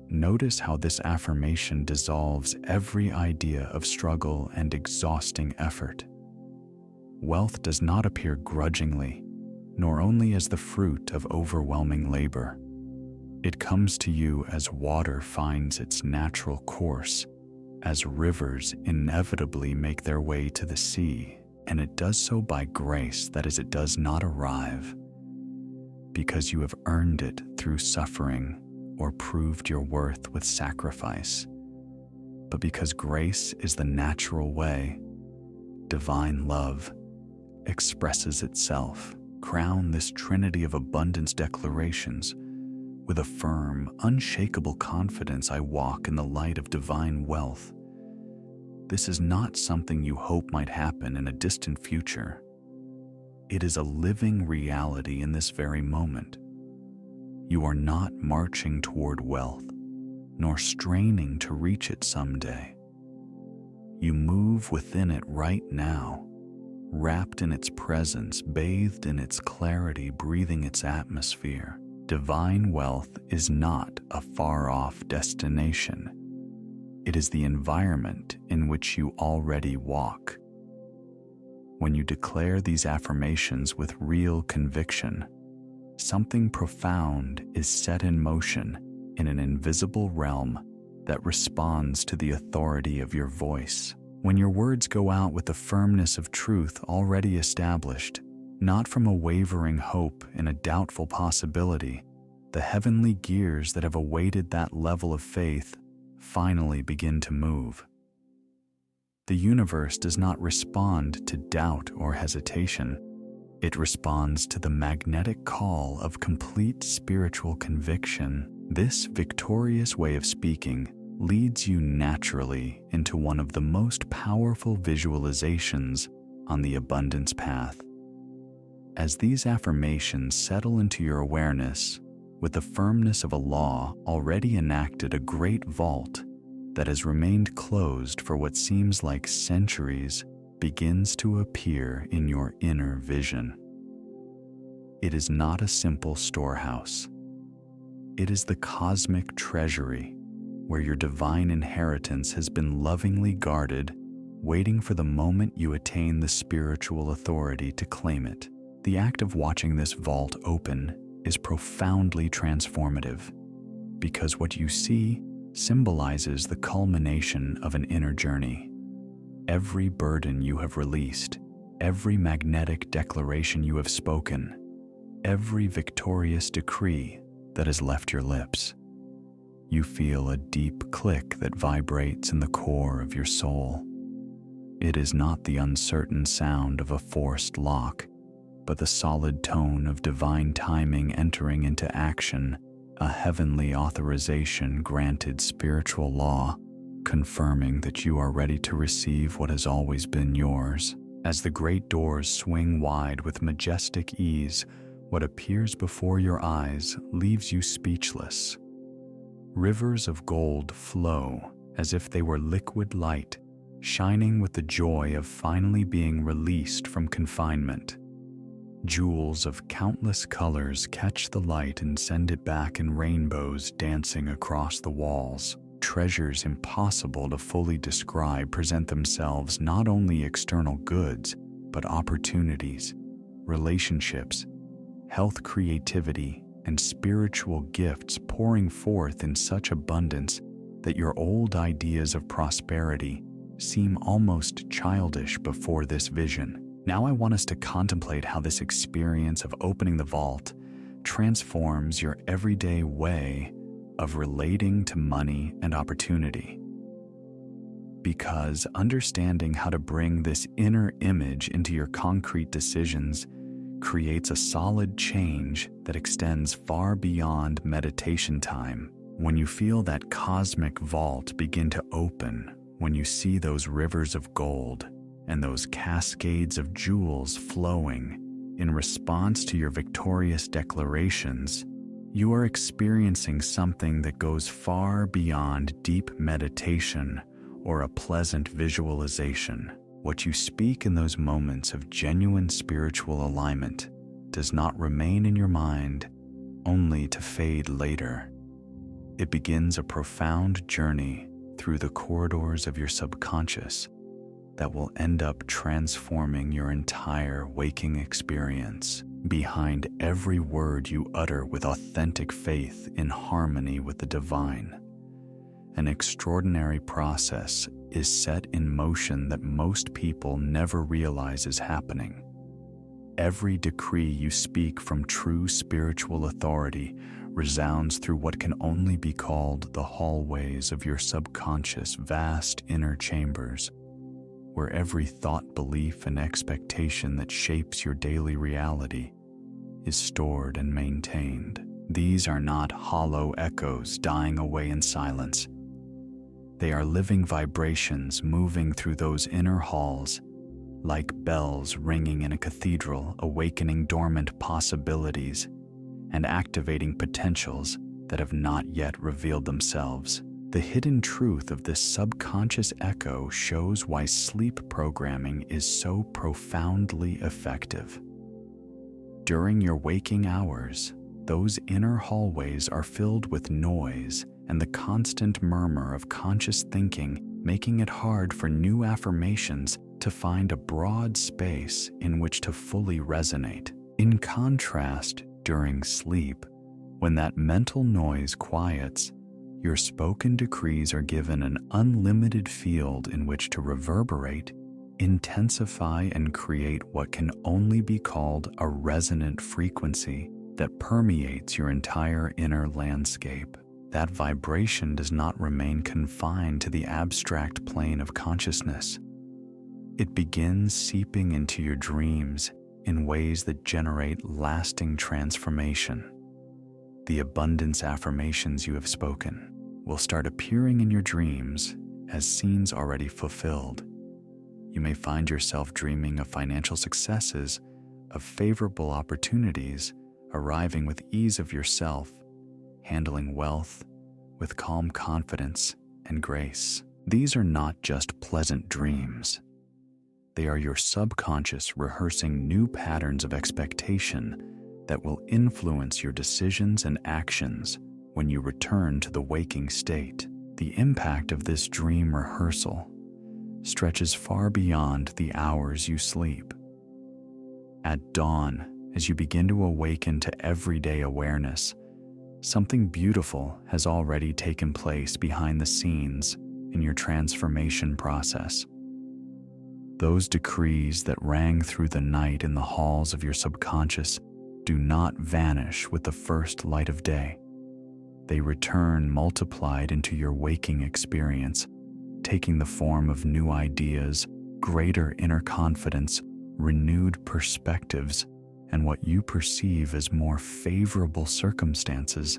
Notice how this affirmation dissolves every idea of struggle and exhausting effort. Wealth does not appear grudgingly, nor only as the fruit of overwhelming labor. It comes to you as water finds its natural course, as rivers inevitably make their way to the sea, and it does so by grace, that is, it does not arrive because you have earned it through suffering or proved your worth with sacrifice, but because grace is the natural way divine love expresses itself. Crown this trinity of abundance declarations with a firm, unshakable confidence. I walk in the light of divine wealth. This is not something you hope might happen in a distant future. It is a living reality in this very moment. You are not marching toward wealth, nor straining to reach it someday. You move within it right now, wrapped in its presence, bathed in its clarity, breathing its atmosphere. Divine wealth is not a far-off destination. It is the environment in which you already walk. When you declare these affirmations with real conviction, something profound is set in motion in an invisible realm that responds to the authority of your voice. When your words go out with the firmness of truth already established, not from a wavering hope in a doubtful possibility, the heavenly gears that have awaited that level of faith finally begin to move. The universe does not respond to doubt or hesitation. It responds to the magnetic call of complete spiritual conviction. This victorious way of speaking leads you naturally into one of the most powerful visualizations on the abundance path. As these affirmations settle into your awareness, with the firmness of a law already enacted, a great vault that has remained closed for what seems like centuries begins to appear in your inner vision. It is not a simple storehouse. It is the cosmic treasury where your divine inheritance has been lovingly guarded, waiting for the moment you attain the spiritual authority to claim it. The act of watching this vault open is profoundly transformative, because what you see symbolizes the culmination of an inner journey. Every burden you have released, every magnetic declaration you have spoken, every victorious decree that has left your lips. You feel a deep click that vibrates in the core of your soul. It is not the uncertain sound of a forced lock, but the solid tone of divine timing entering into action, a heavenly authorization granted spiritual law, confirming that you are ready to receive what has always been yours. As the great doors swing wide with majestic ease, what appears before your eyes leaves you speechless. Rivers of gold flow as if they were liquid light, shining with the joy of finally being released from confinement. Jewels of countless colors catch the light and send it back in rainbows dancing across the walls. Treasures impossible to fully describe present themselves, not only external goods, but opportunities, relationships, health, creativity, and spiritual gifts pouring forth in such abundance that your old ideas of prosperity seem almost childish before this vision. Now I want us to contemplate how this experience of opening the vault transforms your everyday way of relating to money and opportunity. Because understanding how to bring this inner image into your concrete decisions creates a solid change that extends far beyond meditation time. When you feel that cosmic vault begin to open, when you see those rivers of gold and those cascades of jewels flowing in response to your victorious declarations, you are experiencing something that goes far beyond deep meditation or a pleasant visualization. What you speak in those moments of genuine spiritual alignment does not remain in your mind only to fade later. It begins a profound journey through the corridors of your subconscious that will end up transforming your entire waking experience. Behind every word you utter with authentic faith in harmony with the divine, an extraordinary process is set in motion that most people never realize is happening. Every decree you speak from true spiritual authority resounds through what can only be called the hallways of your subconscious vast inner chambers, where every thought, belief, and expectation that shapes your daily reality is stored and maintained. These are not hollow echoes dying away in silence. They are living vibrations moving through those inner halls, like bells ringing in a cathedral, awakening dormant possibilities and activating potentials that have not yet revealed themselves. The hidden truth of this subconscious echo shows why sleep programming is so profoundly effective. During your waking hours, those inner hallways are filled with noise and the constant murmur of conscious thinking, making it hard for new affirmations to find a broad space in which to fully resonate. In contrast, during sleep, when that mental noise quiets, your spoken decrees are given an unlimited field in which to reverberate, intensify, and create what can only be called a resonant frequency that permeates your entire inner landscape. That vibration does not remain confined to the abstract plane of consciousness. It begins seeping into your dreams in ways that generate lasting transformation. The abundance affirmations you have spoken will start appearing in your dreams as scenes already fulfilled. You may find yourself dreaming of financial successes, of favorable opportunities, arriving with ease of yourself, handling wealth with calm confidence and grace. These are not just pleasant dreams. They are your subconscious rehearsing new patterns of expectation that will influence your decisions and actions when you return to the waking state. The impact of this dream rehearsal stretches far beyond the hours you sleep. At dawn, as you begin to awaken to everyday awareness, Something beautiful has already taken place behind the scenes in your transformation process. Those decrees that rang through the night in the halls of your subconscious do not vanish with the first light of day. They return multiplied into your waking experience, taking the form of new ideas, greater inner confidence, renewed perspectives, and what you perceive as more favorable circumstances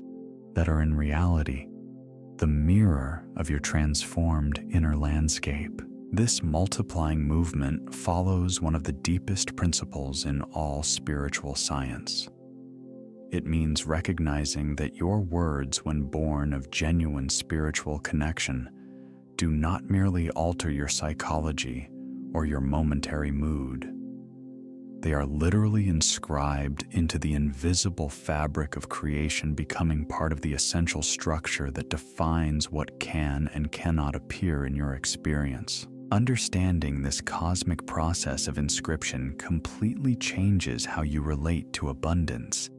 that are in reality the mirror of your transformed inner landscape. This multiplying movement follows one of the deepest principles in all spiritual science. It means recognizing that your words, when born of genuine spiritual connection, do not merely alter your psychology or your momentary mood. They are literally inscribed into the invisible fabric of creation, becoming part of the essential structure that defines what can and cannot appear in your experience. Understanding this cosmic process of inscription completely changes how you relate to abundance.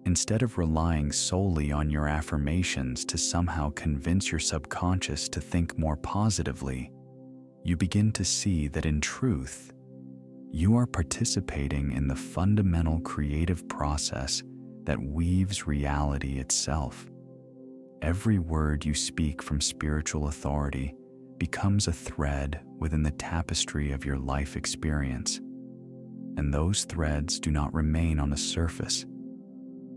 Instead of relying solely on your affirmations to somehow convince your subconscious to think more positively, you begin to see that in truth, you are participating in the fundamental creative process that weaves reality itself. Every word you speak from spiritual authority becomes a thread within the tapestry of your life experience. And those threads do not remain on the surface.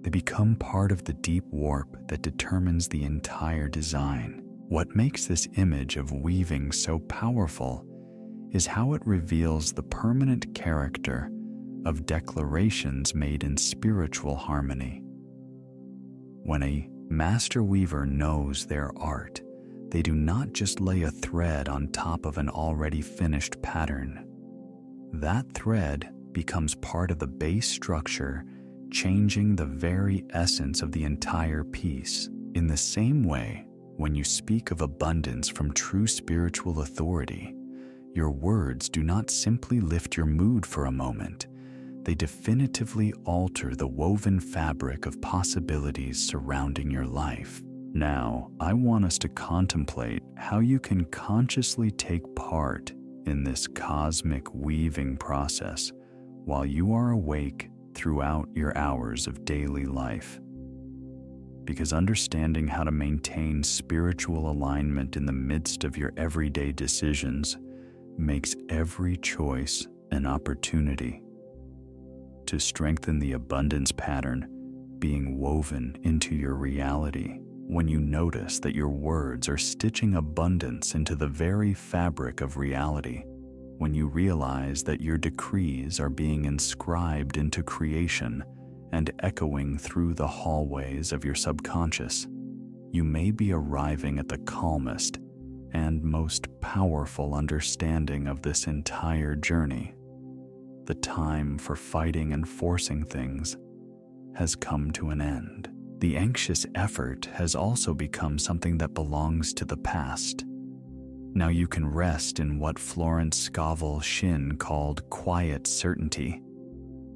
They become part of the deep warp that determines the entire design. What makes this image of weaving so powerful is how it reveals the permanent character of declarations made in spiritual harmony. When a master weaver knows their art, they do not just lay a thread on top of an already finished pattern. That thread becomes part of the base structure, changing the very essence of the entire piece. In the same way, when you speak of abundance from true spiritual authority, your words do not simply lift your mood for a moment. They definitively alter the woven fabric of possibilities surrounding your life. Now, I want us to contemplate how you can consciously take part in this cosmic weaving process while you are awake throughout your hours of daily life. Because understanding how to maintain spiritual alignment in the midst of your everyday decisions makes every choice an opportunity to strengthen the abundance pattern being woven into your reality. When you notice that your words are stitching abundance into the very fabric of reality, when you realize that your decrees are being inscribed into creation and echoing through the hallways of your subconscious, you may be arriving at the calmest and most powerful understanding of this entire journey. The time for fighting and forcing things has come to an end. The anxious effort has also become something that belongs to the past. Now you can rest in what Florence Scovel Shinn called quiet certainty,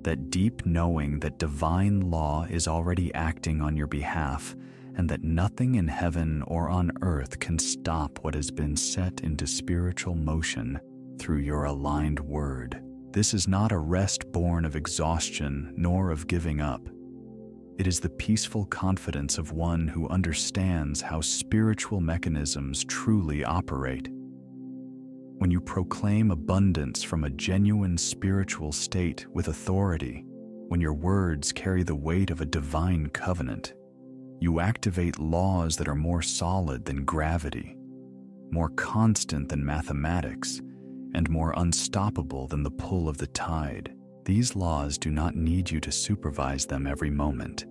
that deep knowing that divine law is already acting on your behalf, and that nothing in heaven or on earth can stop what has been set into spiritual motion through your aligned word. This is not a rest born of exhaustion nor of giving up. It is the peaceful confidence of one who understands how spiritual mechanisms truly operate. When you proclaim abundance from a genuine spiritual state with authority, when your words carry the weight of a divine covenant, you activate laws that are more solid than gravity, more constant than mathematics, and more unstoppable than the pull of the tide. These laws do not need you to supervise them every moment,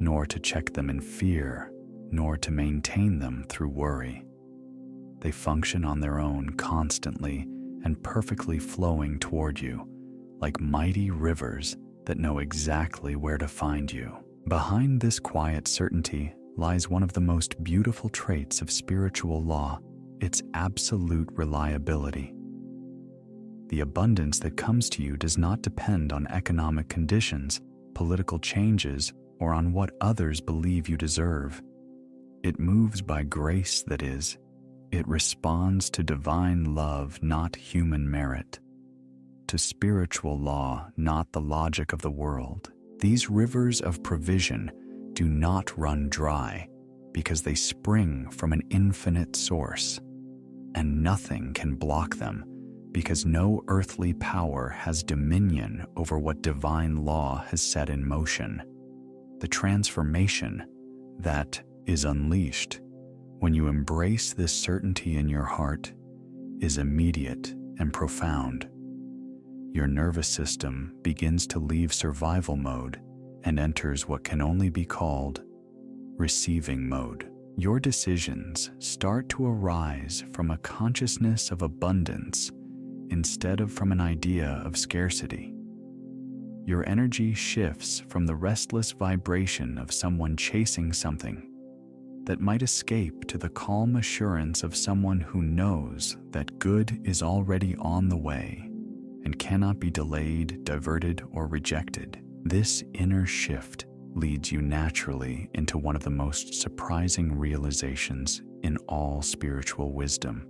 nor to check them in fear, nor to maintain them through worry. They function on their own constantly and perfectly flowing toward you, like mighty rivers that know exactly where to find you. Behind this quiet certainty lies one of the most beautiful traits of spiritual law, its absolute reliability. The abundance that comes to you does not depend on economic conditions, political changes, or on what others believe you deserve. It moves by grace, that is. It responds to divine love, not human merit. To spiritual law, not the logic of the world. These rivers of provision do not run dry because they spring from an infinite source, and nothing can block them because no earthly power has dominion over what divine law has set in motion. The transformation that is unleashed when you embrace this certainty in your heart is immediate and profound. Your nervous system begins to leave survival mode and enters what can only be called receiving mode. Your decisions start to arise from a consciousness of abundance instead of from an idea of scarcity. Your energy shifts from the restless vibration of someone chasing something that might escape to the calm assurance of someone who knows that good is already on the way and cannot be delayed, diverted, or rejected. This inner shift leads you naturally into one of the most surprising realizations in all spiritual wisdom.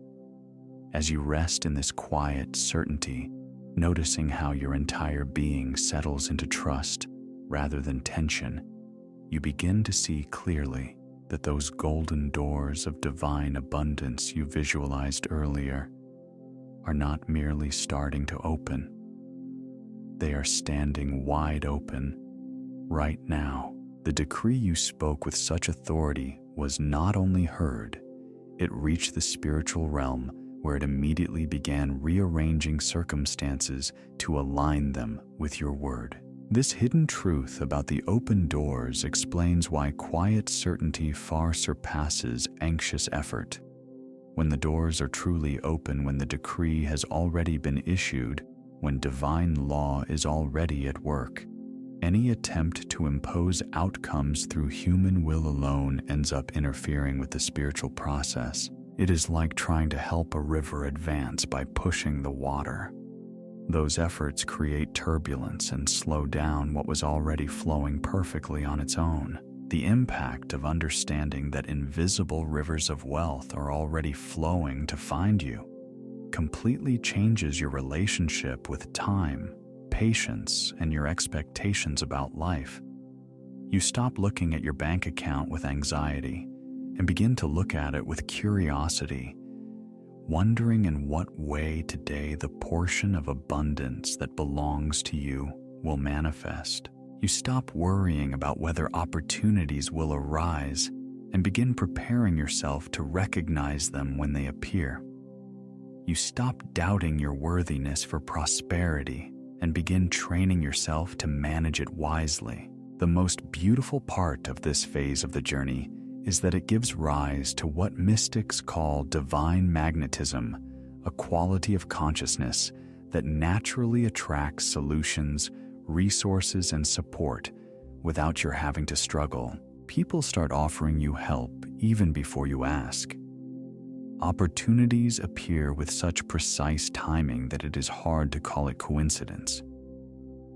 As you rest in this quiet certainty, noticing how your entire being settles into trust rather than tension, you begin to see clearly that those golden doors of divine abundance you visualized earlier are not merely starting to open. They are standing wide open right now. The decree you spoke with such authority was not only heard, it reached the spiritual realm, where it immediately began rearranging circumstances to align them with your word. This hidden truth about the open doors explains why quiet certainty far surpasses anxious effort. When the doors are truly open, when the decree has already been issued, when divine law is already at work, any attempt to impose outcomes through human will alone ends up interfering with the spiritual process. It is like trying to help a river advance by pushing the water. Those efforts create turbulence and slow down what was already flowing perfectly on its own. The impact of understanding that invisible rivers of wealth are already flowing to find you completely changes your relationship with time, patience, and your expectations about life. You stop looking at your bank account with anxiety and begin to look at it with curiosity, wondering in what way today the portion of abundance that belongs to you will manifest. You stop worrying about whether opportunities will arise and begin preparing yourself to recognize them when they appear. You stop doubting your worthiness for prosperity and begin training yourself to manage it wisely. The most beautiful part of this phase of the journey is that it gives rise to what mystics call divine magnetism, a quality of consciousness that naturally attracts solutions, resources, and support without your having to struggle. People start offering you help even before you ask. Opportunities appear with such precise timing that it is hard to call it coincidence.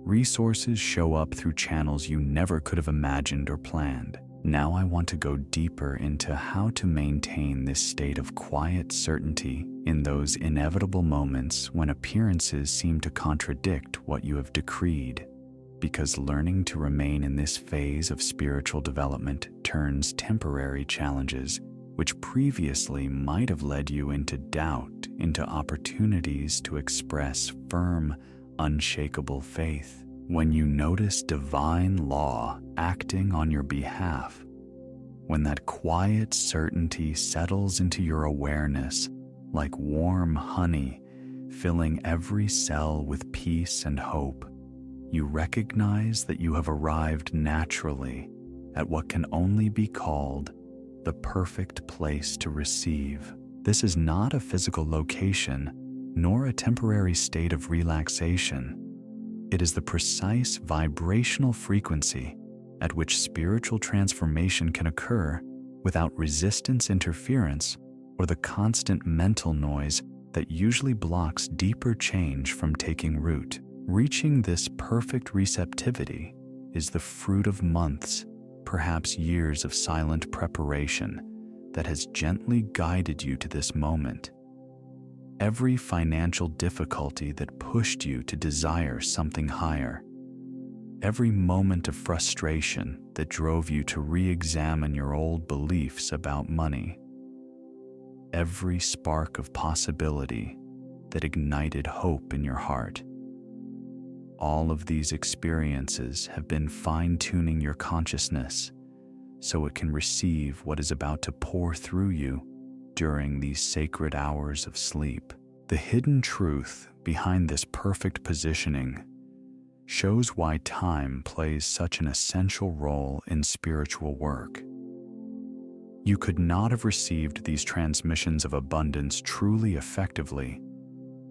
Resources show up through channels you never could have imagined or planned. Now I want to go deeper into how to maintain this state of quiet certainty in those inevitable moments when appearances seem to contradict what you have decreed. Because learning to remain in this phase of spiritual development turns temporary challenges, which previously might have led you into doubt, into opportunities to express firm, unshakable faith. When you notice divine law acting on your behalf, when that quiet certainty settles into your awareness like warm honey, filling every cell with peace and hope, you recognize that you have arrived naturally at what can only be called the perfect place to receive. This is not a physical location, nor a temporary state of relaxation. It is the precise vibrational frequency at which spiritual transformation can occur without resistance, interference, or the constant mental noise that usually blocks deeper change from taking root. Reaching this perfect receptivity is the fruit of months, perhaps years of silent preparation that has gently guided you to this moment. Every financial difficulty that pushed you to desire something higher, every moment of frustration that drove you to re-examine your old beliefs about money, every spark of possibility that ignited hope in your heart. All of these experiences have been fine-tuning your consciousness so it can receive what is about to pour through you during these sacred hours of sleep. The hidden truth behind this perfect positioning shows why time plays such an essential role in spiritual work. You could not have received these transmissions of abundance truly effectively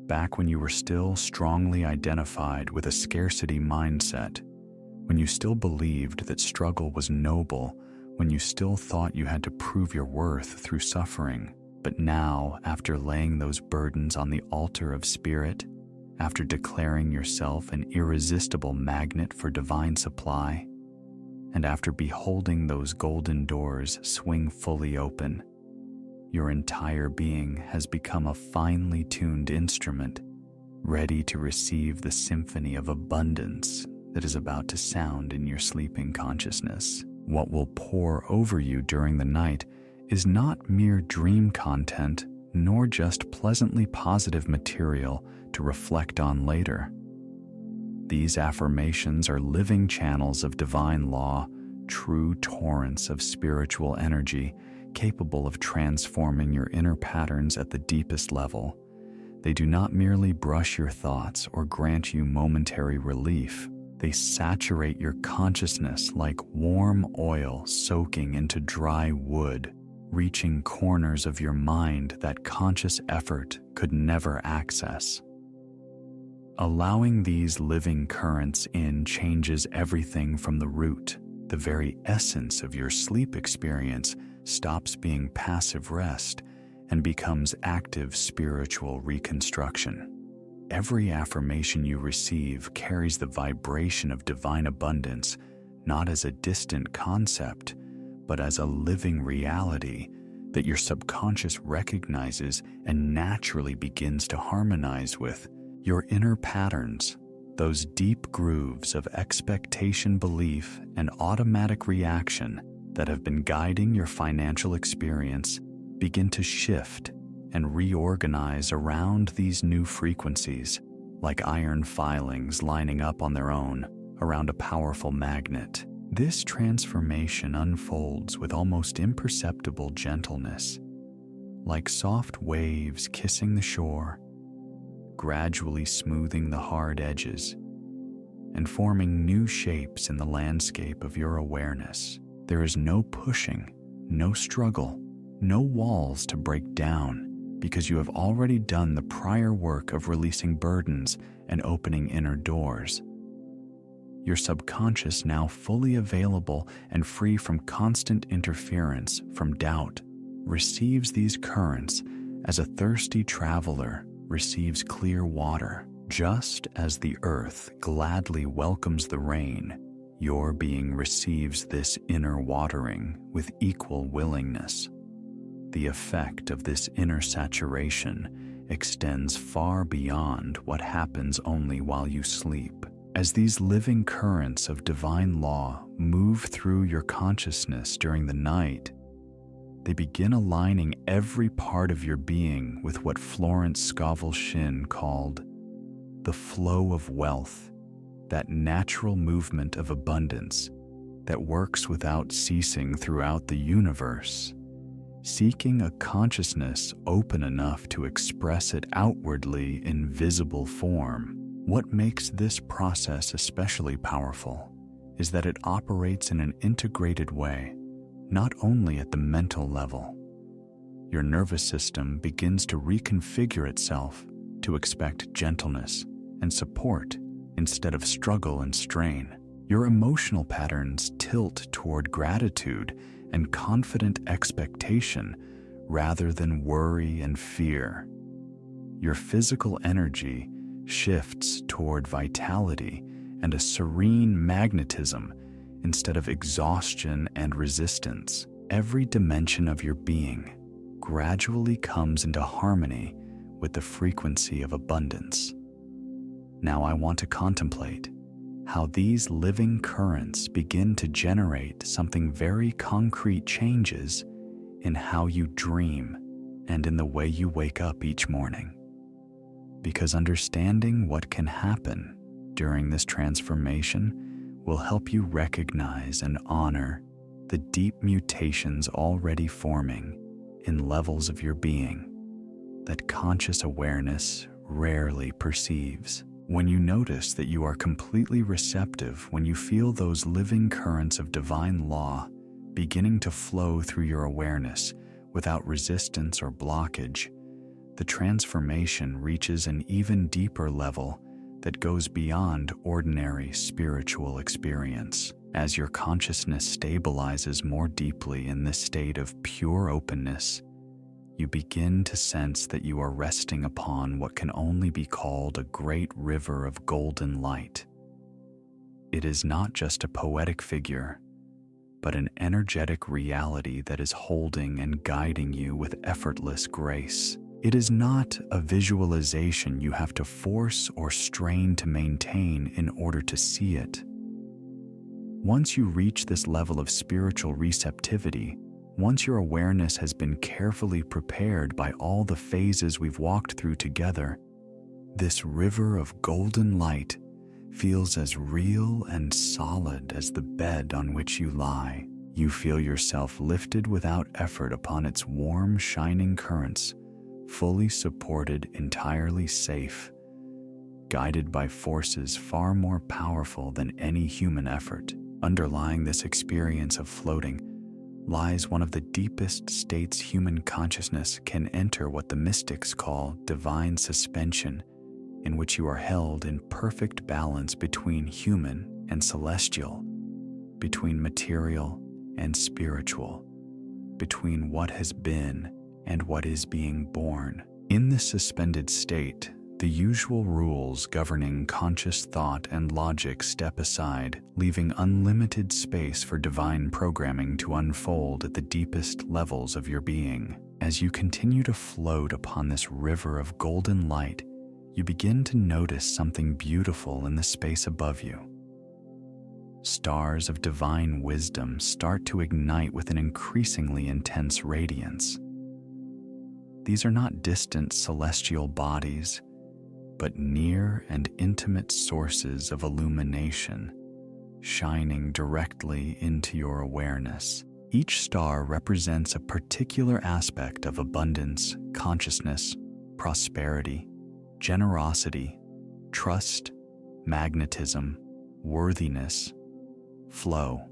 back when you were still strongly identified with a scarcity mindset, when you still believed that struggle was noble, when you still thought you had to prove your worth through suffering. But now, after laying those burdens on the altar of spirit, after declaring yourself an irresistible magnet for divine supply, and after beholding those golden doors swing fully open, your entire being has become a finely tuned instrument, ready to receive the symphony of abundance that is about to sound in your sleeping consciousness. What will pour over you during the night is not mere dream content, nor just pleasantly positive material to reflect on later. These affirmations are living channels of divine law, true torrents of spiritual energy, capable of transforming your inner patterns at the deepest level. They do not merely brush your thoughts or grant you momentary relief. They saturate your consciousness like warm oil soaking into dry wood, reaching corners of your mind that conscious effort could never access. Allowing these living currents in changes everything from the root. The very essence of your sleep experience stops being passive rest and becomes active spiritual reconstruction. Every affirmation you receive carries the vibration of divine abundance, not as a distant concept, but as a living reality that your subconscious recognizes and naturally begins to harmonize with. Your inner patterns, those deep grooves of expectation, belief, and automatic reaction that have been guiding your financial experience, begin to shift and reorganize around these new frequencies, like iron filings lining up on their own around a powerful magnet. This transformation unfolds with almost imperceptible gentleness, like soft waves kissing the shore, gradually smoothing the hard edges and forming new shapes in the landscape of your awareness. There is no pushing, no struggle, no walls to break down, because you have already done the prior work of releasing burdens and opening inner doors. Your subconscious, now fully available and free from constant interference from doubt, receives these currents as a thirsty traveler receives clear water. Just as the earth gladly welcomes the rain, your being receives this inner watering with equal willingness. The effect of this inner saturation extends far beyond what happens only while you sleep. As these living currents of divine law move through your consciousness during the night, they begin aligning every part of your being with what Florence Scovel Shinn called the flow of wealth, that natural movement of abundance that works without ceasing throughout the universe, seeking a consciousness open enough to express it outwardly in visible form. What makes this process especially powerful is that it operates in an integrated way, not only at the mental level. Your nervous system begins to reconfigure itself to expect gentleness and support instead of struggle and strain. Your emotional patterns tilt toward gratitude and confident expectation rather than worry and fear. Your physical energy shifts toward vitality and a serene magnetism instead of exhaustion and resistance. Every dimension of your being gradually comes into harmony with the frequency of abundance. Now I want to contemplate how these living currents begin to generate something very concrete changes in how you dream and in the way you wake up each morning. Because understanding what can happen during this transformation will help you recognize and honor the deep mutations already forming in levels of your being that conscious awareness rarely perceives. When you notice that you are completely receptive, when you feel those living currents of divine law beginning to flow through your awareness without resistance or blockage, the transformation reaches an even deeper level that goes beyond ordinary spiritual experience. As your consciousness stabilizes more deeply in this state of pure openness, you begin to sense that you are resting upon what can only be called a great river of golden light. It is not just a poetic figure, but an energetic reality that is holding and guiding you with effortless grace. It is not a visualization you have to force or strain to maintain in order to see it. Once you reach this level of spiritual receptivity, once your awareness has been carefully prepared by all the phases we've walked through together, this river of golden light feels as real and solid as the bed on which you lie. You feel yourself lifted without effort upon its warm, shining currents, fully supported, entirely safe, guided by forces far more powerful than any human effort. Underlying this experience of floating lies one of the deepest states human consciousness can enter, what the mystics call divine suspension, in which you are held in perfect balance between human and celestial, between material and spiritual, between what has been and what is being born. In this suspended state, the usual rules governing conscious thought and logic step aside, leaving unlimited space for divine programming to unfold at the deepest levels of your being. As you continue to float upon this river of golden light, you begin to notice something beautiful in the space above you. Stars of divine wisdom start to ignite with an increasingly intense radiance. These are not distant celestial bodies, but near and intimate sources of illumination, shining directly into your awareness. Each star represents a particular aspect of abundance, consciousness, prosperity, generosity, trust, magnetism, worthiness, flow.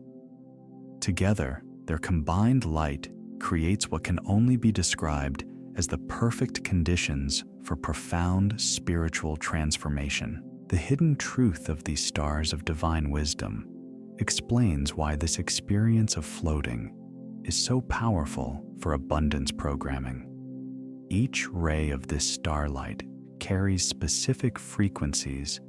Together, their combined light creates what can only be described as the perfect conditions for profound spiritual transformation. The hidden truth of these stars of divine wisdom explains why this experience of floating is so powerful for abundance programming. Each ray of this starlight carries specific frequencies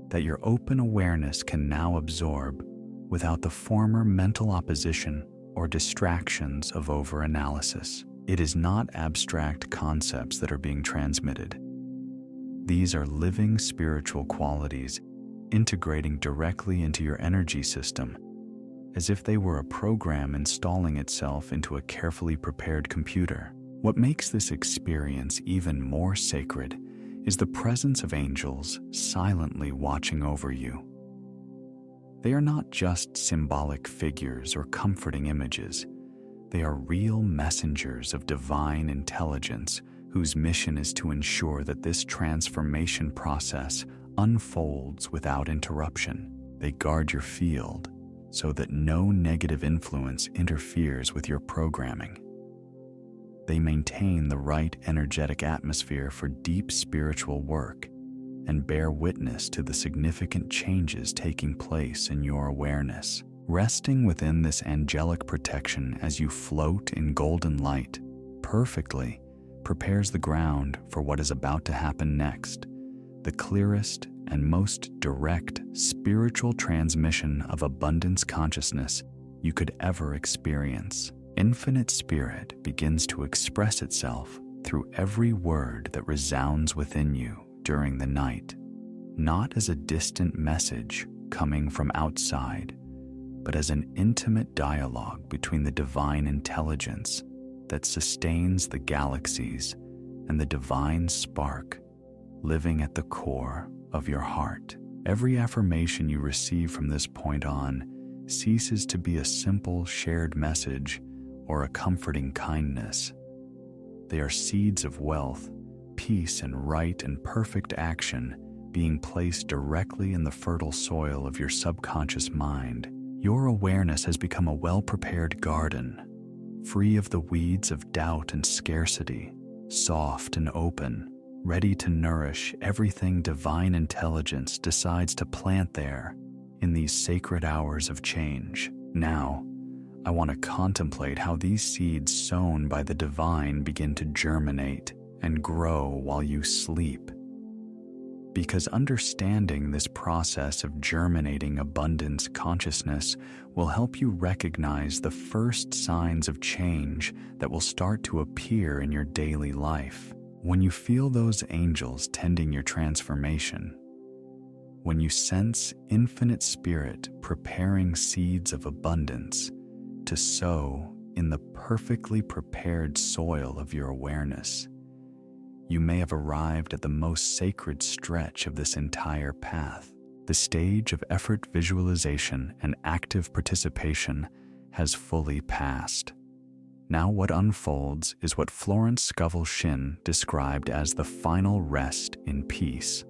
that your open awareness can now absorb without the former mental opposition or distractions of overanalysis. It is not abstract concepts that are being transmitted. These are living spiritual qualities integrating directly into your energy system, as if they were a program installing itself into a carefully prepared computer. What makes this experience even more sacred is the presence of angels silently watching over you. They are not just symbolic figures or comforting images. They are real messengers of divine intelligence whose mission is to ensure that this transformation process unfolds without interruption. They guard your field so that no negative influence interferes with your programming. They maintain the right energetic atmosphere for deep spiritual work and bear witness to the significant changes taking place in your awareness. Resting within this angelic protection as you float in golden light perfectly prepares the ground for what is about to happen next, the clearest and most direct spiritual transmission of abundance consciousness you could ever experience. Infinite Spirit begins to express itself through every word that resounds within you during the night, not as a distant message coming from outside, but as an intimate dialogue between the divine intelligence that sustains the galaxies and the divine spark living at the core of your heart. Every affirmation you receive from this point on ceases to be a simple shared message or a comforting kindness. They are seeds of wealth, peace, and right and perfect action being placed directly in the fertile soil of your subconscious mind. Your awareness has become a well-prepared garden, free of the weeds of doubt and scarcity, soft and open, ready to nourish everything divine intelligence decides to plant there in these sacred hours of change. Now, I want to contemplate how these seeds sown by the divine begin to germinate and grow while you sleep. Because understanding this process of germinating abundance consciousness will help you recognize the first signs of change that will start to appear in your daily life. When you feel those angels tending your transformation, when you sense Infinite Spirit preparing seeds of abundance to sow in the perfectly prepared soil of your awareness, you may have arrived at the most sacred stretch of this entire path. The stage of effort visualization and active participation has fully passed. Now what unfolds is what Florence Scovel Shinn described as the final rest in peace.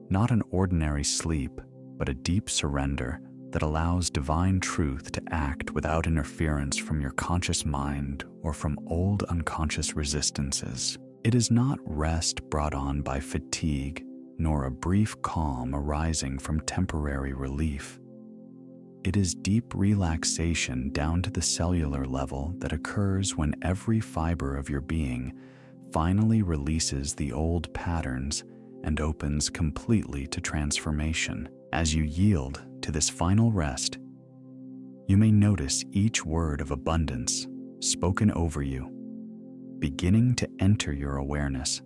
Not an ordinary sleep, but a deep surrender that allows divine truth to act without interference from your conscious mind or from old unconscious resistances. It is not rest brought on by fatigue, nor a brief calm arising from temporary relief. It is deep relaxation down to the cellular level that occurs when every fiber of your being finally releases the old patterns and opens completely to transformation. As you yield to this final rest, you may notice each word of abundance spoken over you beginning to enter your awareness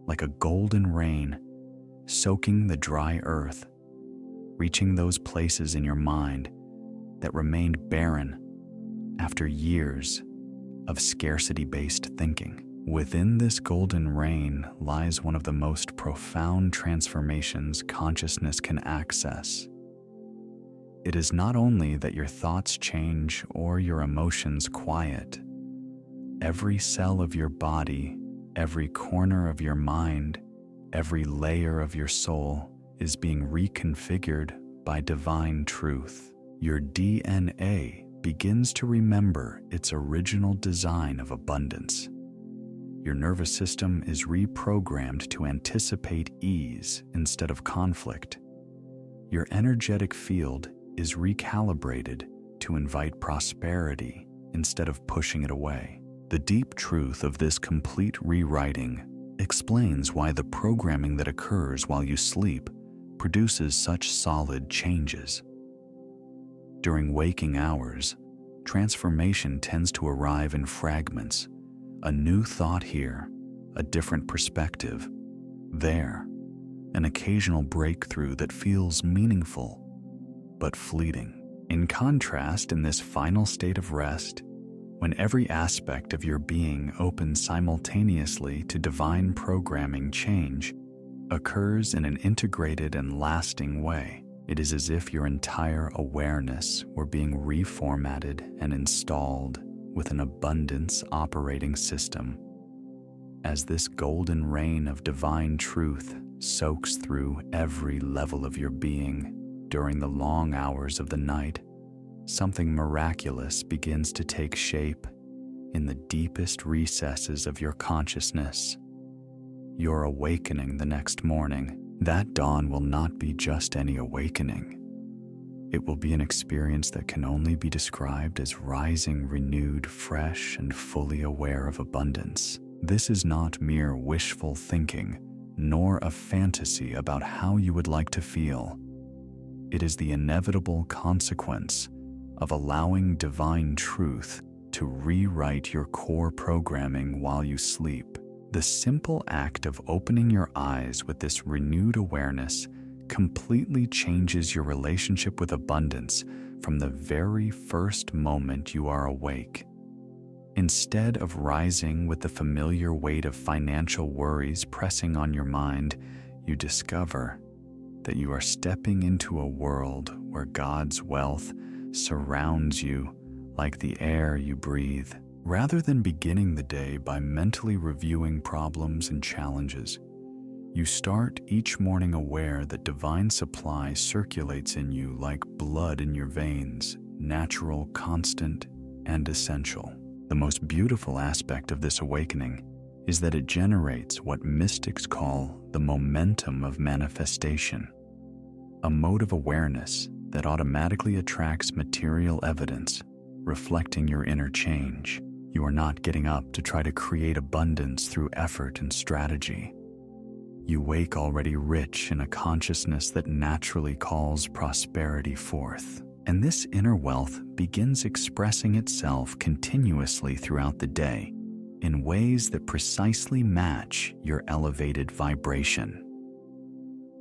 like a golden rain soaking the dry earth, reaching those places in your mind that remained barren after years of scarcity-based thinking. Within this golden rain lies one of the most profound transformations consciousness can access. It is not only that your thoughts change or your emotions quiet. Every cell of your body, every corner of your mind, every layer of your soul is being reconfigured by divine truth. Your DNA begins to remember its original design of abundance. Your nervous system is reprogrammed to anticipate ease instead of conflict. Your energetic field is recalibrated to invite prosperity instead of pushing it away. The deep truth of this complete rewriting explains why the programming that occurs while you sleep produces such solid changes. During waking hours, transformation tends to arrive in fragments. A new thought here, a different perspective there, an occasional breakthrough that feels meaningful but fleeting. In contrast, in this final state of rest, when every aspect of your being opens simultaneously to divine programming, change occurs in an integrated and lasting way. It is as if your entire awareness were being reformatted and installed with an abundance operating system. As this golden rain of divine truth soaks through every level of your being during the long hours of the night, something miraculous begins to take shape in the deepest recesses of your consciousness. Your awakening the next morning, that dawn will not be just any awakening. It will be an experience that can only be described as rising renewed, fresh, and fully aware of abundance. This is not mere wishful thinking, nor a fantasy about how you would like to feel. It is the inevitable consequence of allowing divine truth to rewrite your core programming while you sleep. The simple act of opening your eyes with this renewed awareness completely changes your relationship with abundance from the very first moment you are awake. Instead of rising with the familiar weight of financial worries pressing on your mind, you discover that you are stepping into a world where God's wealth surrounds you like the air you breathe. Rather than beginning the day by mentally reviewing problems and challenges, you start each morning aware that divine supply circulates in you like blood in your veins, natural, constant, and essential. The most beautiful aspect of this awakening is that it generates what mystics call the momentum of manifestation, a mode of awareness that automatically attracts material evidence, reflecting your inner change. You are not getting up to try to create abundance through effort and strategy. You wake already rich in a consciousness that naturally calls prosperity forth. And this inner wealth begins expressing itself continuously throughout the day in ways that precisely match your elevated vibration.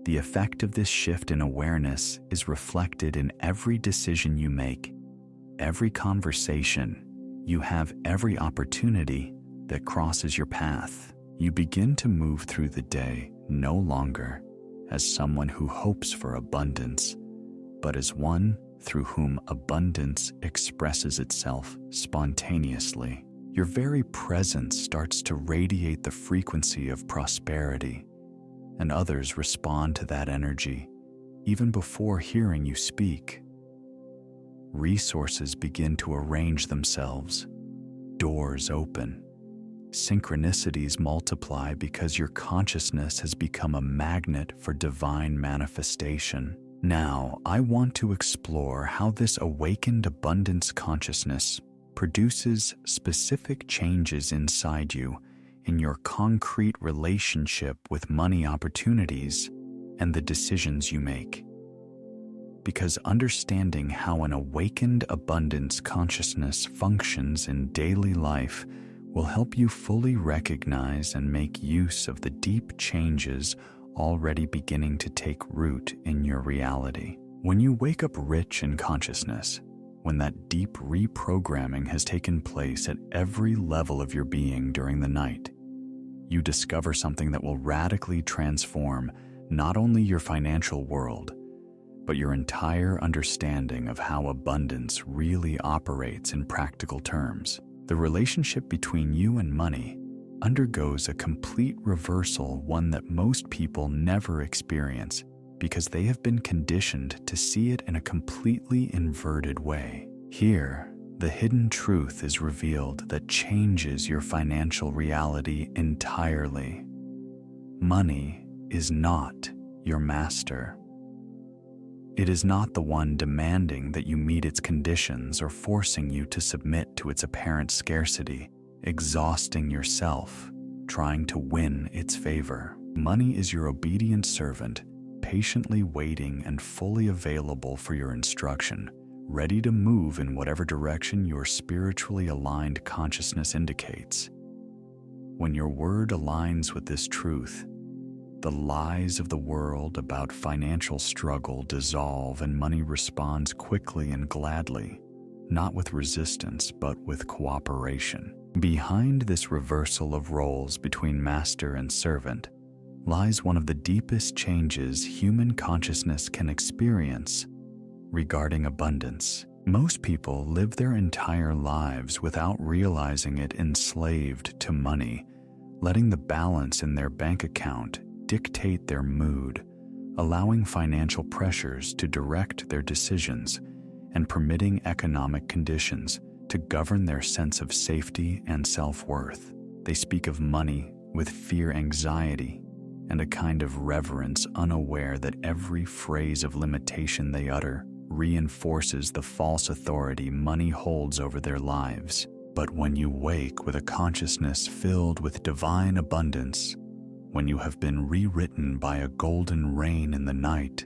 The effect of this shift in awareness is reflected in every decision you make, every conversation you have, every opportunity that crosses your path. You begin to move through the day no longer as someone who hopes for abundance, but as one through whom abundance expresses itself spontaneously. Your very presence starts to radiate the frequency of prosperity, and others respond to that energy even before hearing you speak. Resources begin to arrange themselves, doors open, synchronicities multiply because your consciousness has become a magnet for divine manifestation. Now, I want to explore how this awakened abundance consciousness produces specific changes inside you in your concrete relationship with money opportunities and the decisions you make. Because understanding how an awakened abundance consciousness functions in daily life will help you fully recognize and make use of the deep changes already beginning to take root in your reality. When you wake up rich in consciousness, when that deep reprogramming has taken place at every level of your being during the night, you discover something that will radically transform not only your financial world, but your entire understanding of how abundance really operates in practical terms. The relationship between you and money undergoes a complete reversal, one that most people never experience because they have been conditioned to see it in a completely inverted way. Here, the hidden truth is revealed that changes your financial reality entirely. Money is not your master. It is not the one demanding that you meet its conditions or forcing you to submit to its apparent scarcity, exhausting yourself, trying to win its favor. Money is your obedient servant, patiently waiting and fully available for your instruction, ready to move in whatever direction your spiritually aligned consciousness indicates. When your word aligns with this truth, the lies of the world about financial struggle dissolve and money responds quickly and gladly, not with resistance but with cooperation. Behind this reversal of roles between master and servant lies one of the deepest changes human consciousness can experience regarding abundance. Most people live their entire lives without realizing it enslaved to money, letting the balance in their bank account dictate their mood, allowing financial pressures to direct their decisions, and permitting economic conditions to govern their sense of safety and self-worth. They speak of money with fear, anxiety, and a kind of reverence, unaware that every phrase of limitation they utter reinforces the false authority money holds over their lives. But when you wake with a consciousness filled with divine abundance, when you have been rewritten by a golden rain in the night,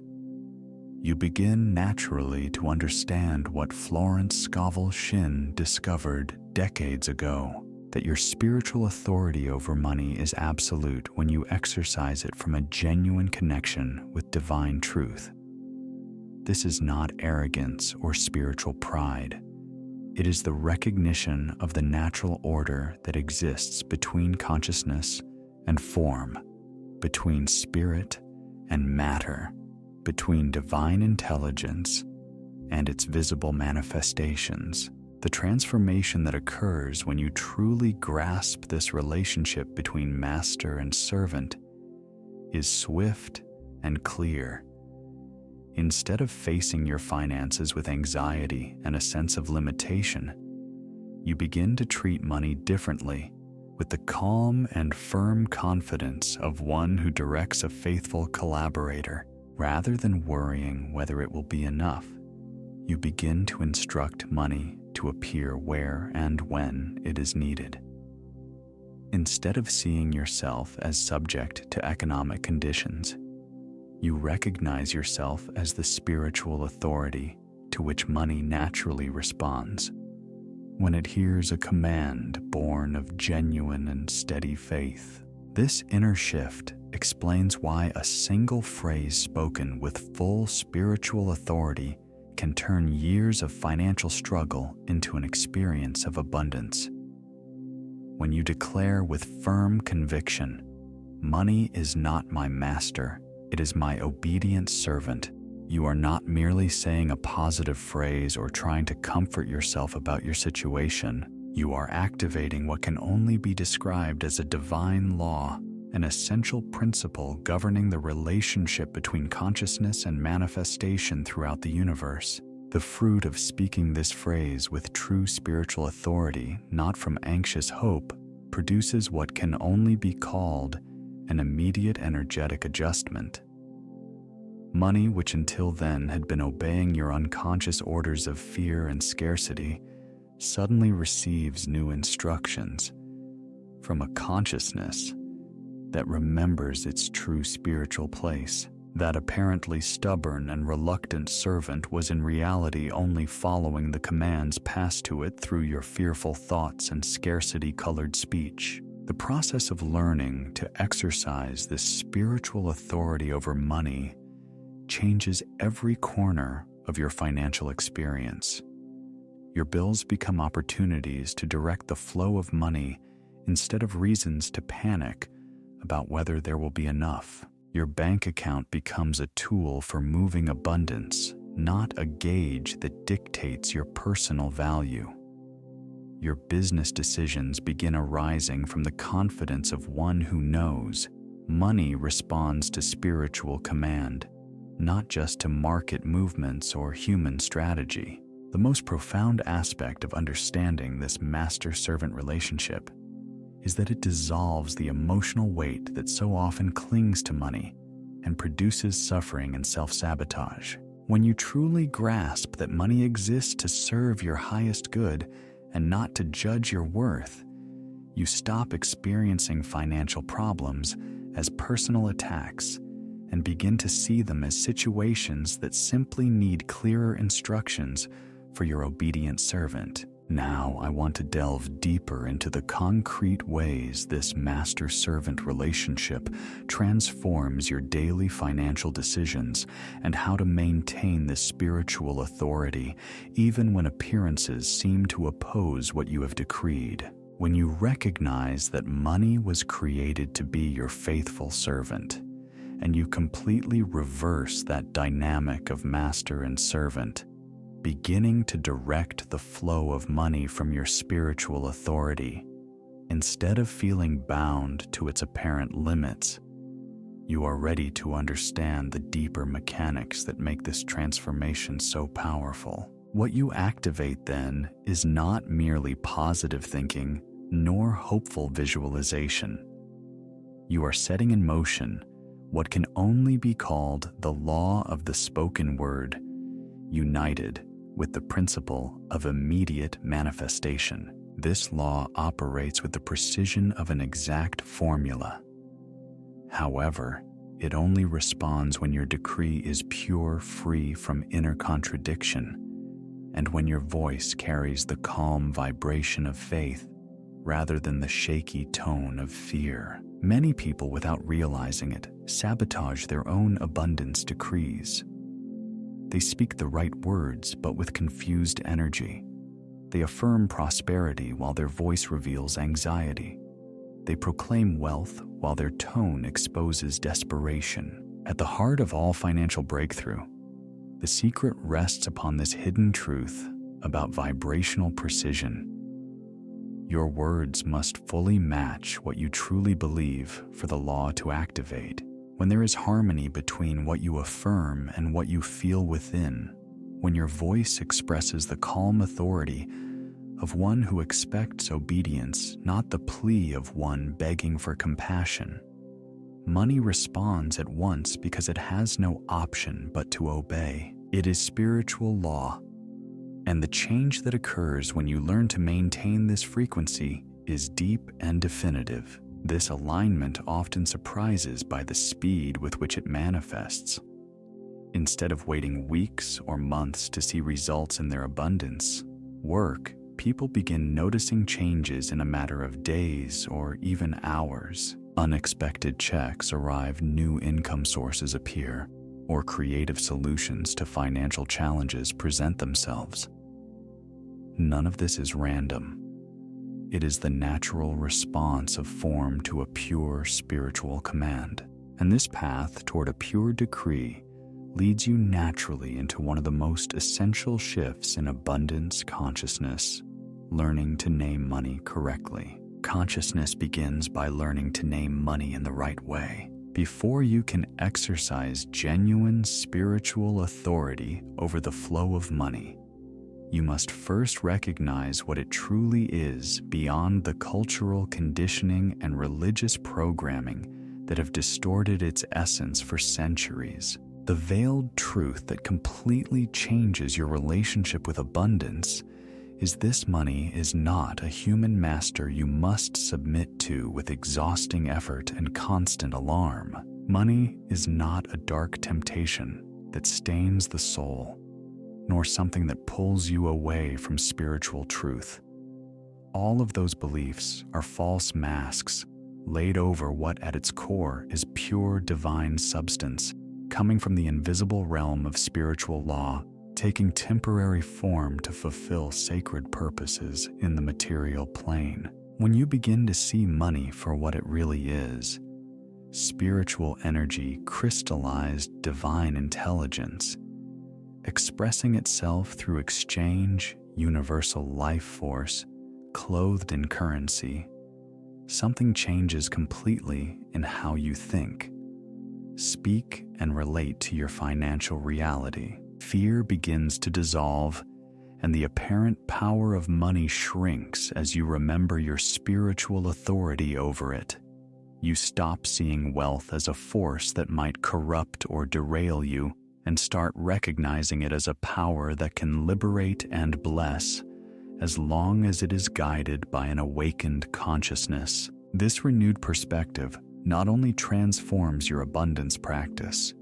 you begin naturally to understand what Florence Scovel Shinn discovered decades ago, that your spiritual authority over money is absolute when you exercise it from a genuine connection with divine truth. This is not arrogance or spiritual pride. It is the recognition of the natural order that exists between consciousness and form, between spirit and matter, between divine intelligence and its visible manifestations. The transformation that occurs when you truly grasp this relationship between master and servant is swift and clear. Instead of facing your finances with anxiety and a sense of limitation, you begin to treat money differently, with the calm and firm confidence of one who directs a faithful collaborator. Rather than worrying whether it will be enough, you begin to instruct money to appear where and when it is needed. Instead of seeing yourself as subject to economic conditions, you recognize yourself as the spiritual authority to which money naturally responds. When it hears a command born of genuine and steady faith, this inner shift explains why a single phrase spoken with full spiritual authority can turn years of financial struggle into an experience of abundance. When you declare with firm conviction, "Money is not my master, it is my obedient servant," you are not merely saying a positive phrase or trying to comfort yourself about your situation. You are activating what can only be described as a divine law, an essential principle governing the relationship between consciousness and manifestation throughout the universe. The fruit of speaking this phrase with true spiritual authority, not from anxious hope, produces what can only be called an immediate energetic adjustment. Money, which until then had been obeying your unconscious orders of fear and scarcity, suddenly receives new instructions from a consciousness that remembers its true spiritual place. That apparently stubborn and reluctant servant was in reality only following the commands passed to it through your fearful thoughts and scarcity-colored speech. The process of learning to exercise this spiritual authority over money changes every corner of your financial experience. Your bills become opportunities to direct the flow of money instead of reasons to panic about whether there will be enough. Your bank account becomes a tool for moving abundance, not a gauge that dictates your personal value. Your business decisions begin arising from the confidence of one who knows money responds to spiritual command, not just to market movements or human strategy. The most profound aspect of understanding this master-servant relationship is that it dissolves the emotional weight that so often clings to money and produces suffering and self-sabotage. When you truly grasp that money exists to serve your highest good and not to judge your worth, you stop experiencing financial problems as personal attacks and begin to see them as situations that simply need clearer instructions for your obedient servant. Now I want to delve deeper into the concrete ways this master-servant relationship transforms your daily financial decisions and how to maintain this spiritual authority even when appearances seem to oppose what you have decreed. When you recognize that money was created to be your faithful servant, and you completely reverse that dynamic of master and servant, beginning to direct the flow of money from your spiritual authority, instead of feeling bound to its apparent limits, you are ready to understand the deeper mechanics that make this transformation so powerful. What you activate then is not merely positive thinking nor hopeful visualization. You are setting in motion what can only be called the law of the spoken word, united with the principle of immediate manifestation. This law operates with the precision of an exact formula. However, it only responds when your decree is pure, free from inner contradiction, and when your voice carries the calm vibration of faith rather than the shaky tone of fear. Many people, without realizing it, sabotage their own abundance decrees. They speak the right words, but with confused energy. They affirm prosperity while their voice reveals anxiety. They proclaim wealth while their tone exposes desperation. At the heart of all financial breakthrough, the secret rests upon this hidden truth about vibrational precision. Your words must fully match what you truly believe for the law to activate. When there is harmony between what you affirm and what you feel within, when your voice expresses the calm authority of one who expects obedience, not the plea of one begging for compassion, money responds at once because it has no option but to obey. It is spiritual law, and the change that occurs when you learn to maintain this frequency is deep and definitive. This alignment often surprises by the speed with which it manifests. Instead of waiting weeks or months to see results in their abundance work, people begin noticing changes in a matter of days or even hours. Unexpected checks arrive, new income sources appear, or creative solutions to financial challenges present themselves. None of this is random. It is the natural response of form to a pure spiritual command. And this path toward a pure decree leads you naturally into one of the most essential shifts in abundance consciousness: learning to name money correctly. Consciousness begins by learning to name money in the right way. Before you can exercise genuine spiritual authority over the flow of money, you must first recognize what it truly is beyond the cultural conditioning and religious programming that have distorted its essence for centuries. The veiled truth that completely changes your relationship with abundance is this: money is not a human master you must submit to with exhausting effort and constant alarm. Money is not a dark temptation that stains the soul, nor something that pulls you away from spiritual truth. All of those beliefs are false masks laid over what at its core is pure divine substance, coming from the invisible realm of spiritual law, taking temporary form to fulfill sacred purposes in the material plane. When you begin to see money for what it really is, spiritual energy, crystallized divine intelligence, expressing itself through exchange, universal life force, clothed in currency, something changes completely in how you think, speak, and relate to your financial reality. Fear begins to dissolve, and the apparent power of money shrinks as you remember your spiritual authority over it. You stop seeing wealth as a force that might corrupt or derail you, and start recognizing it as a power that can liberate and bless as long as it is guided by an awakened consciousness. This renewed perspective not only transforms your abundance practice,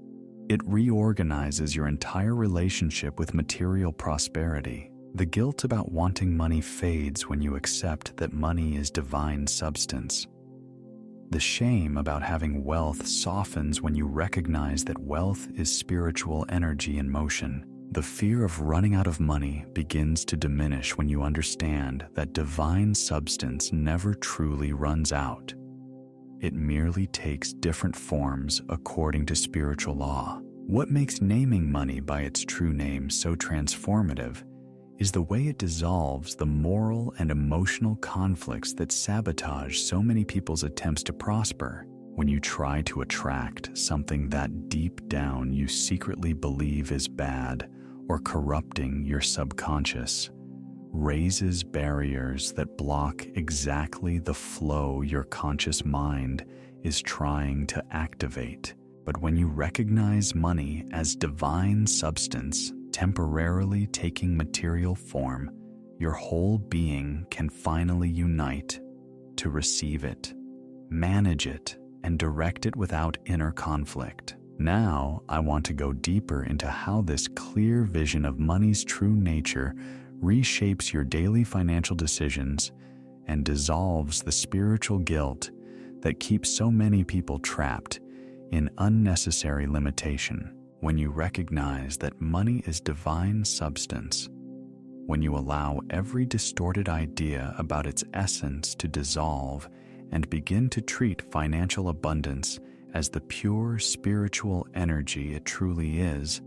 it reorganizes your entire relationship with material prosperity. The guilt about wanting money fades when you accept that money is divine substance. The shame about having wealth softens when you recognize that wealth is spiritual energy in motion. The fear of running out of money begins to diminish when you understand that divine substance never truly runs out. It merely takes different forms according to spiritual law. What makes naming money by its true name so transformative is the way it dissolves the moral and emotional conflicts that sabotage so many people's attempts to prosper. When you try to attract something that deep down you secretly believe is bad or corrupting your subconscious, raises barriers that block exactly the flow your conscious mind is trying to activate. But when you recognize money as divine substance, temporarily taking material form, your whole being can finally unite to receive it, manage it, and direct it without inner conflict. Now, I want to go deeper into how this clear vision of money's true nature reshapes your daily financial decisions and dissolves the spiritual guilt that keeps so many people trapped in unnecessary limitation. When you recognize that money is divine substance, when you allow every distorted idea about its essence to dissolve and begin to treat financial abundance as the pure spiritual energy it truly is,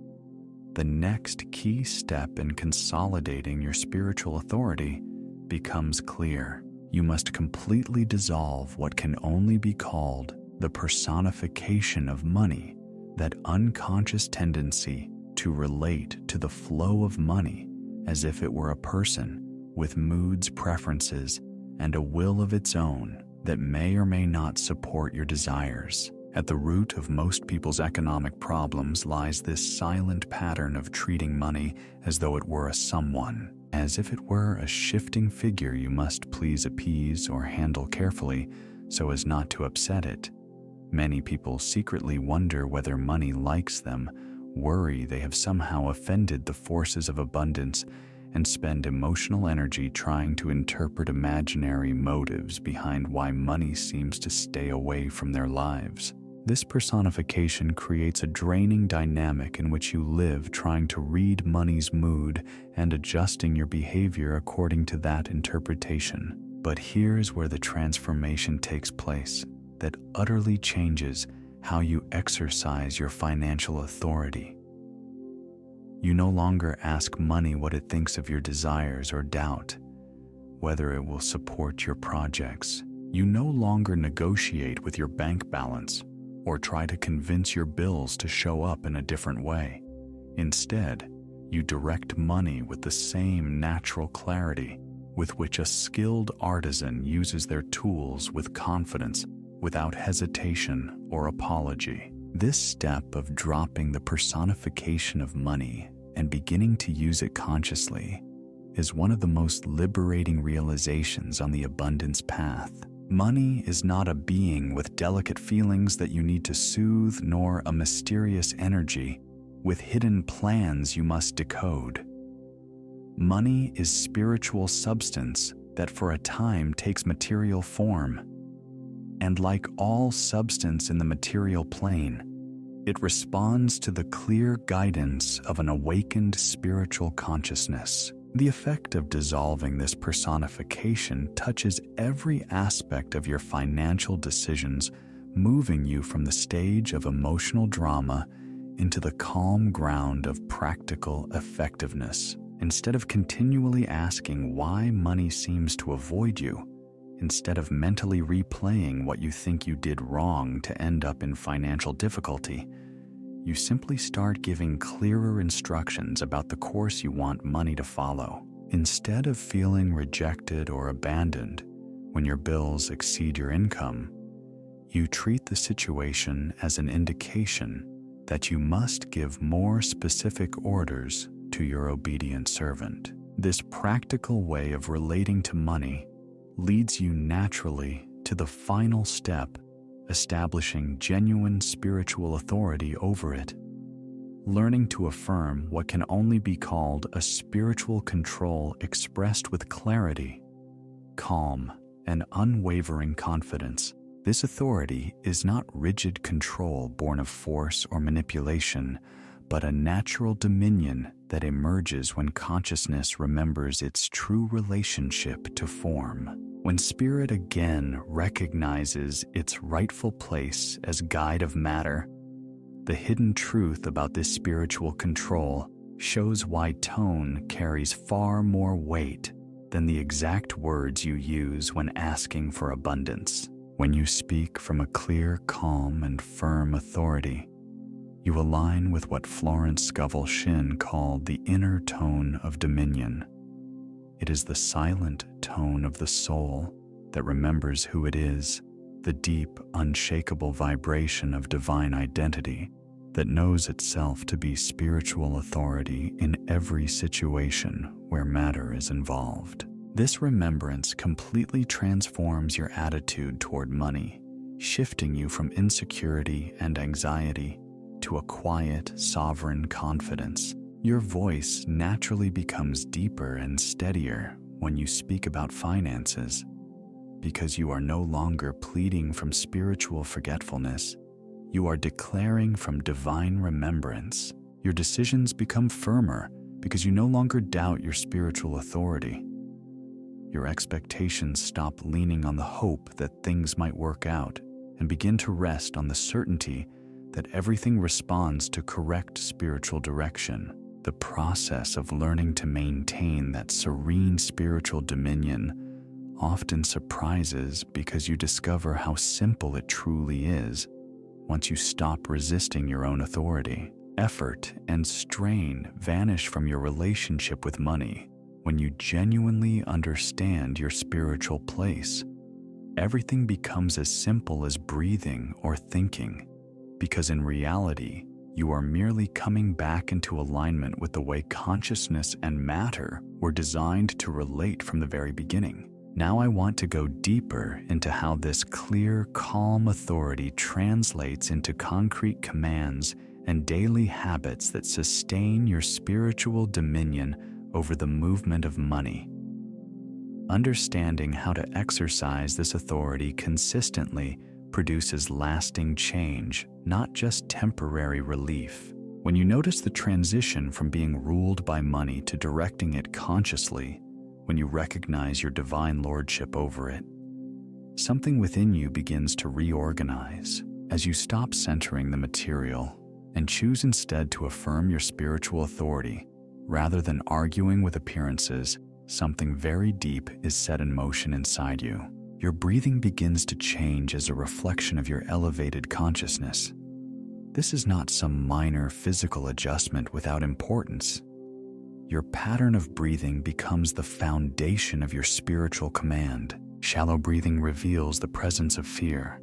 the next key step in consolidating your spiritual authority becomes clear. You must completely dissolve what can only be called the personification of money, that unconscious tendency to relate to the flow of money as if it were a person with moods, preferences, and a will of its own that may or may not support your desires. At the root of most people's economic problems lies this silent pattern of treating money as though it were a someone, as if it were a shifting figure you must please appease or handle carefully so as not to upset it. Many people secretly wonder whether money likes them, worry they have somehow offended the forces of abundance, and spend emotional energy trying to interpret imaginary motives behind why money seems to stay away from their lives. This personification creates a draining dynamic in which you live trying to read money's mood and adjusting your behavior according to that interpretation. But here's where the transformation takes place that utterly changes how you exercise your financial authority. You no longer ask money what it thinks of your desires or doubt whether it will support your projects. You no longer negotiate with your bank balance or try to convince your bills to show up in a different way. Instead, you direct money with the same natural clarity with which a skilled artisan uses their tools with confidence, without hesitation or apology. This step of dropping the personification of money and beginning to use it consciously is one of the most liberating realizations on the abundance path. Money is not a being with delicate feelings that you need to soothe, nor a mysterious energy with hidden plans you must decode. Money is spiritual substance that for a time takes material form. And like all substance in the material plane, it responds to the clear guidance of an awakened spiritual consciousness. The effect of dissolving this personification touches every aspect of your financial decisions, moving you from the stage of emotional drama into the calm ground of practical effectiveness. Instead of continually asking why money seems to avoid you, instead of mentally replaying what you think you did wrong to end up in financial difficulty, you simply start giving clearer instructions about the course you want money to follow. Instead of feeling rejected or abandoned when your bills exceed your income, you treat the situation as an indication that you must give more specific orders to your obedient servant. This practical way of relating to money leads you naturally to the final step, establishing genuine spiritual authority over it. Learning to affirm what can only be called a spiritual control expressed with clarity, calm, and unwavering confidence. This authority is not rigid control born of force or manipulation, but a natural dominion that emerges when consciousness remembers its true relationship to form. When spirit again recognizes its rightful place as guide of matter, the hidden truth about this spiritual control shows why tone carries far more weight than the exact words you use when asking for abundance. When you speak from a clear, calm, and firm authority, you align with what Florence Scovel Shinn called the inner tone of dominion. It is the silent tone of the soul that remembers who it is, the deep, unshakable vibration of divine identity that knows itself to be spiritual authority in every situation where matter is involved. This remembrance completely transforms your attitude toward money, shifting you from insecurity and anxiety to a quiet, sovereign confidence. Your voice naturally becomes deeper and steadier when you speak about finances, because you are no longer pleading from spiritual forgetfulness. You are declaring from divine remembrance. Your decisions become firmer because you no longer doubt your spiritual authority. Your expectations stop leaning on the hope that things might work out and begin to rest on the certainty that everything responds to correct spiritual direction. The process of learning to maintain that serene spiritual dominion often surprises because you discover how simple it truly is once you stop resisting your own authority. Effort and strain vanish from your relationship with money when you genuinely understand your spiritual place. Everything becomes as simple as breathing or thinking, because in reality, you are merely coming back into alignment with the way consciousness and matter were designed to relate from the very beginning. Now I want to go deeper into how this clear, calm authority translates into concrete commands and daily habits that sustain your spiritual dominion over the movement of money. Understanding how to exercise this authority consistently produces lasting change, not just temporary relief. When you notice the transition from being ruled by money to directing it consciously, when you recognize your divine lordship over it, something within you begins to reorganize as you stop centering the material and choose instead to affirm your spiritual authority. Rather than arguing with appearances, something very deep is set in motion inside you. Your breathing begins to change as a reflection of your elevated consciousness. This is not some minor physical adjustment without importance. Your pattern of breathing becomes the foundation of your spiritual command. Shallow breathing reveals the presence of fear,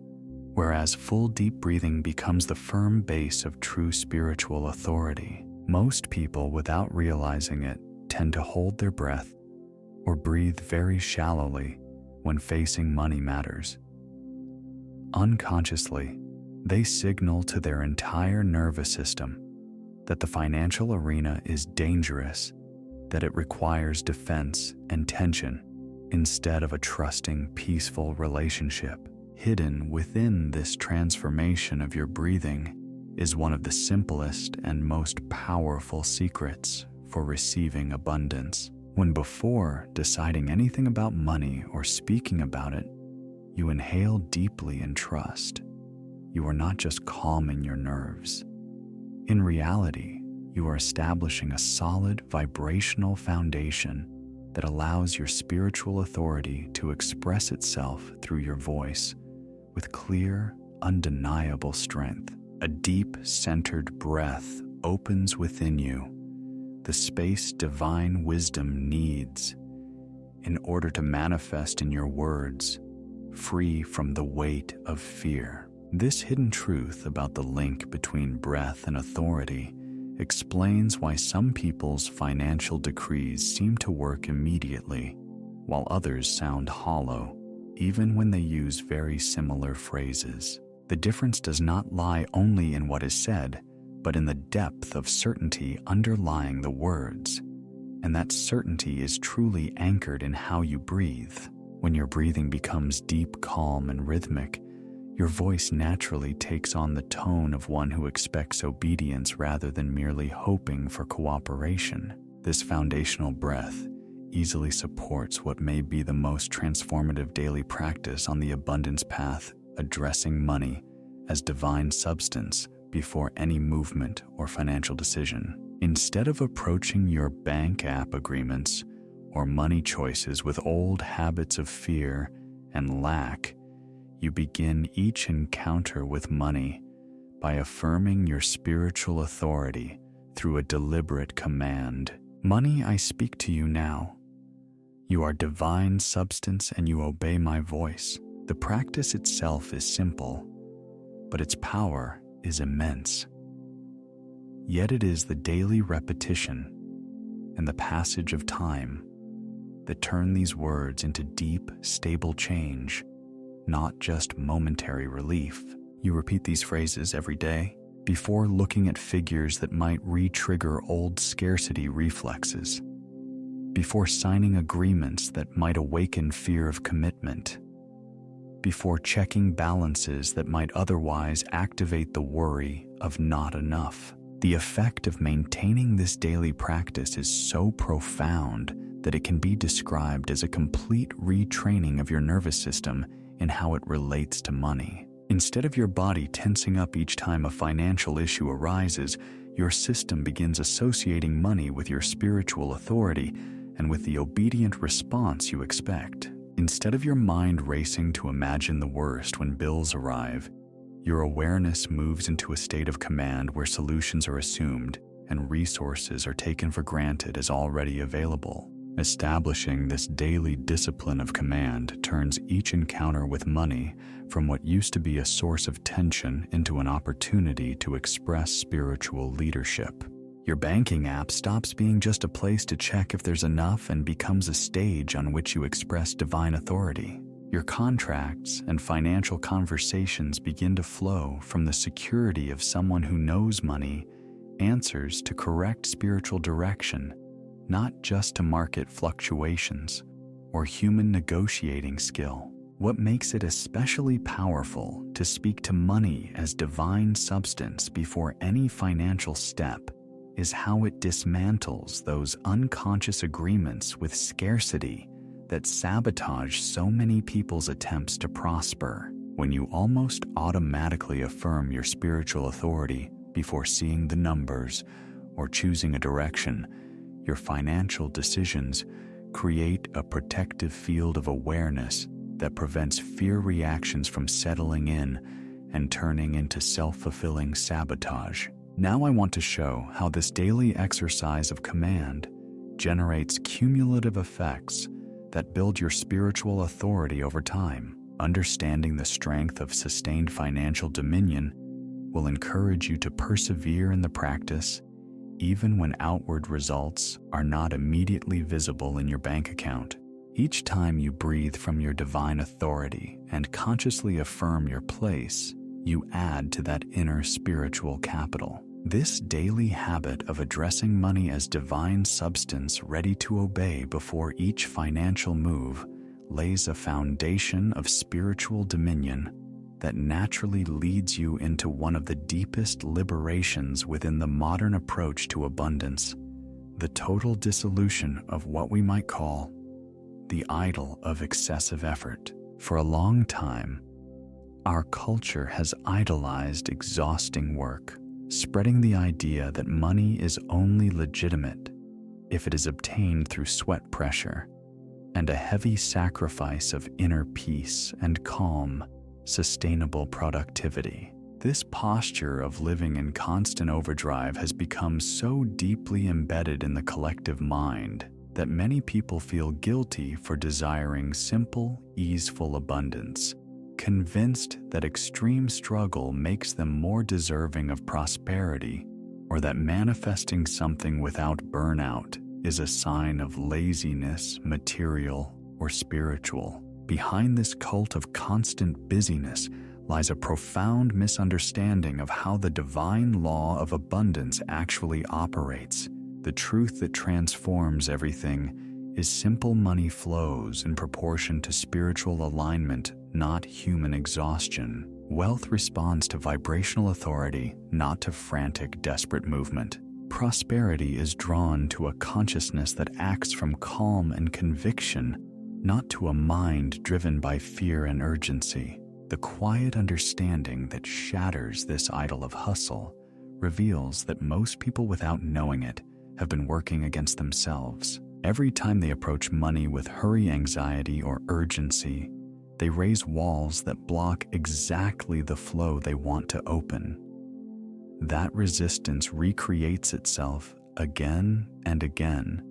whereas full deep breathing becomes the firm base of true spiritual authority. Most people, without realizing it, tend to hold their breath or breathe very shallowly when facing money matters. Unconsciously, they signal to their entire nervous system that the financial arena is dangerous, that it requires defense and tension instead of a trusting, peaceful relationship. Hidden within this transformation of your breathing is one of the simplest and most powerful secrets for receiving abundance. When before deciding anything about money or speaking about it, you inhale deeply in trust, you are not just calming your nerves. In reality, you are establishing a solid vibrational foundation that allows your spiritual authority to express itself through your voice with clear, undeniable strength. A deep, centered breath opens within you, the space divine wisdom needs in order to manifest in your words, free from the weight of fear. This hidden truth about the link between breath and authority explains why some people's financial decrees seem to work immediately, while others sound hollow, even when they use very similar phrases. The difference does not lie only in what is said, but in the depth of certainty underlying the words. And that certainty is truly anchored in how you breathe. When your breathing becomes deep, calm, and rhythmic, your voice naturally takes on the tone of one who expects obedience rather than merely hoping for cooperation. This foundational breath easily supports what may be the most transformative daily practice on the abundance path, addressing money as divine substance before any movement or financial decision. Instead of approaching your bank app agreements or money choices with old habits of fear and lack, you begin each encounter with money by affirming your spiritual authority through a deliberate command. Money, I speak to you now. You are divine substance and you obey my voice. The practice itself is simple, but its power is immense. Yet it is the daily repetition and the passage of time that turn these words into deep, stable change, not just momentary relief. You repeat these phrases every day before looking at figures that might re-trigger old scarcity reflexes, before signing agreements that might awaken fear of commitment, before checking balances that might otherwise activate the worry of not enough. The effect of maintaining this daily practice is so profound that it can be described as a complete retraining of your nervous system in how it relates to money. Instead of your body tensing up each time a financial issue arises, your system begins associating money with your spiritual authority and with the obedient response you expect. Instead of your mind racing to imagine the worst when bills arrive, your awareness moves into a state of command where solutions are assumed and resources are taken for granted as already available. Establishing this daily discipline of command turns each encounter with money from what used to be a source of tension into an opportunity to express spiritual leadership. Your banking app stops being just a place to check if there's enough and becomes a stage on which you express divine authority. Your contracts and financial conversations begin to flow from the security of someone who knows money answers to correct spiritual direction, not just to market fluctuations or human negotiating skill. What makes it especially powerful to speak to money as divine substance before any financial step is how it dismantles those unconscious agreements with scarcity that sabotage so many people's attempts to prosper. When you almost automatically affirm your spiritual authority before seeing the numbers or choosing a direction, your financial decisions create a protective field of awareness that prevents fear reactions from settling in and turning into self-fulfilling sabotage. Now I want to show how this daily exercise of command generates cumulative effects that build your spiritual authority over time. Understanding the strength of sustained financial dominion will encourage you to persevere in the practice even when outward results are not immediately visible in your bank account. Each time you breathe from your divine authority and consciously affirm your place, you add to that inner spiritual capital. This daily habit of addressing money as divine substance ready to obey before each financial move lays a foundation of spiritual dominion that naturally leads you into one of the deepest liberations within the modern approach to abundance, the total dissolution of what we might call the idol of excessive effort. For a long time, our culture has idolized exhausting work, spreading the idea that money is only legitimate if it is obtained through sweat pressure and a heavy sacrifice of inner peace and calm, sustainable productivity. This posture of living in constant overdrive has become so deeply embedded in the collective mind that many people feel guilty for desiring simple, easeful abundance, convinced that extreme struggle makes them more deserving of prosperity, or that manifesting something without burnout is a sign of laziness, material or spiritual. Behind this cult of constant busyness lies a profound misunderstanding of how the divine law of abundance actually operates. The truth that transforms everything is simple money flows in proportion to spiritual alignment, not human exhaustion. Wealth responds to vibrational authority, not to frantic, desperate movement. Prosperity is drawn to a consciousness that acts from calm and conviction, not to a mind driven by fear and urgency. The quiet understanding that shatters this idol of hustle reveals that most people, without knowing it, have been working against themselves. Every time they approach money with hurry anxiety or urgency, they raise walls that block exactly the flow they want to open. That resistance recreates itself again and again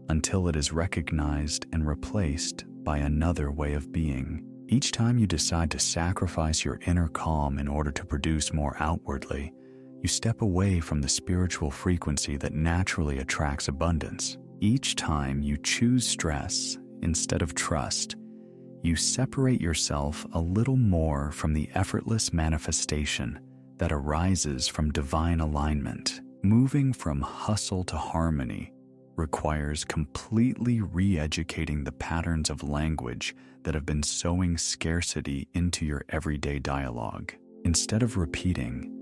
until it is recognized and replaced by another way of being. Each time you decide to sacrifice your inner calm in order to produce more outwardly, you step away from the spiritual frequency that naturally attracts abundance. Each time you choose stress instead of trust, You separate yourself a little more from the effortless manifestation that arises from divine alignment. Moving from hustle to harmony requires completely re-educating the patterns of language that have been sowing scarcity into your everyday dialogue. Instead of repeating,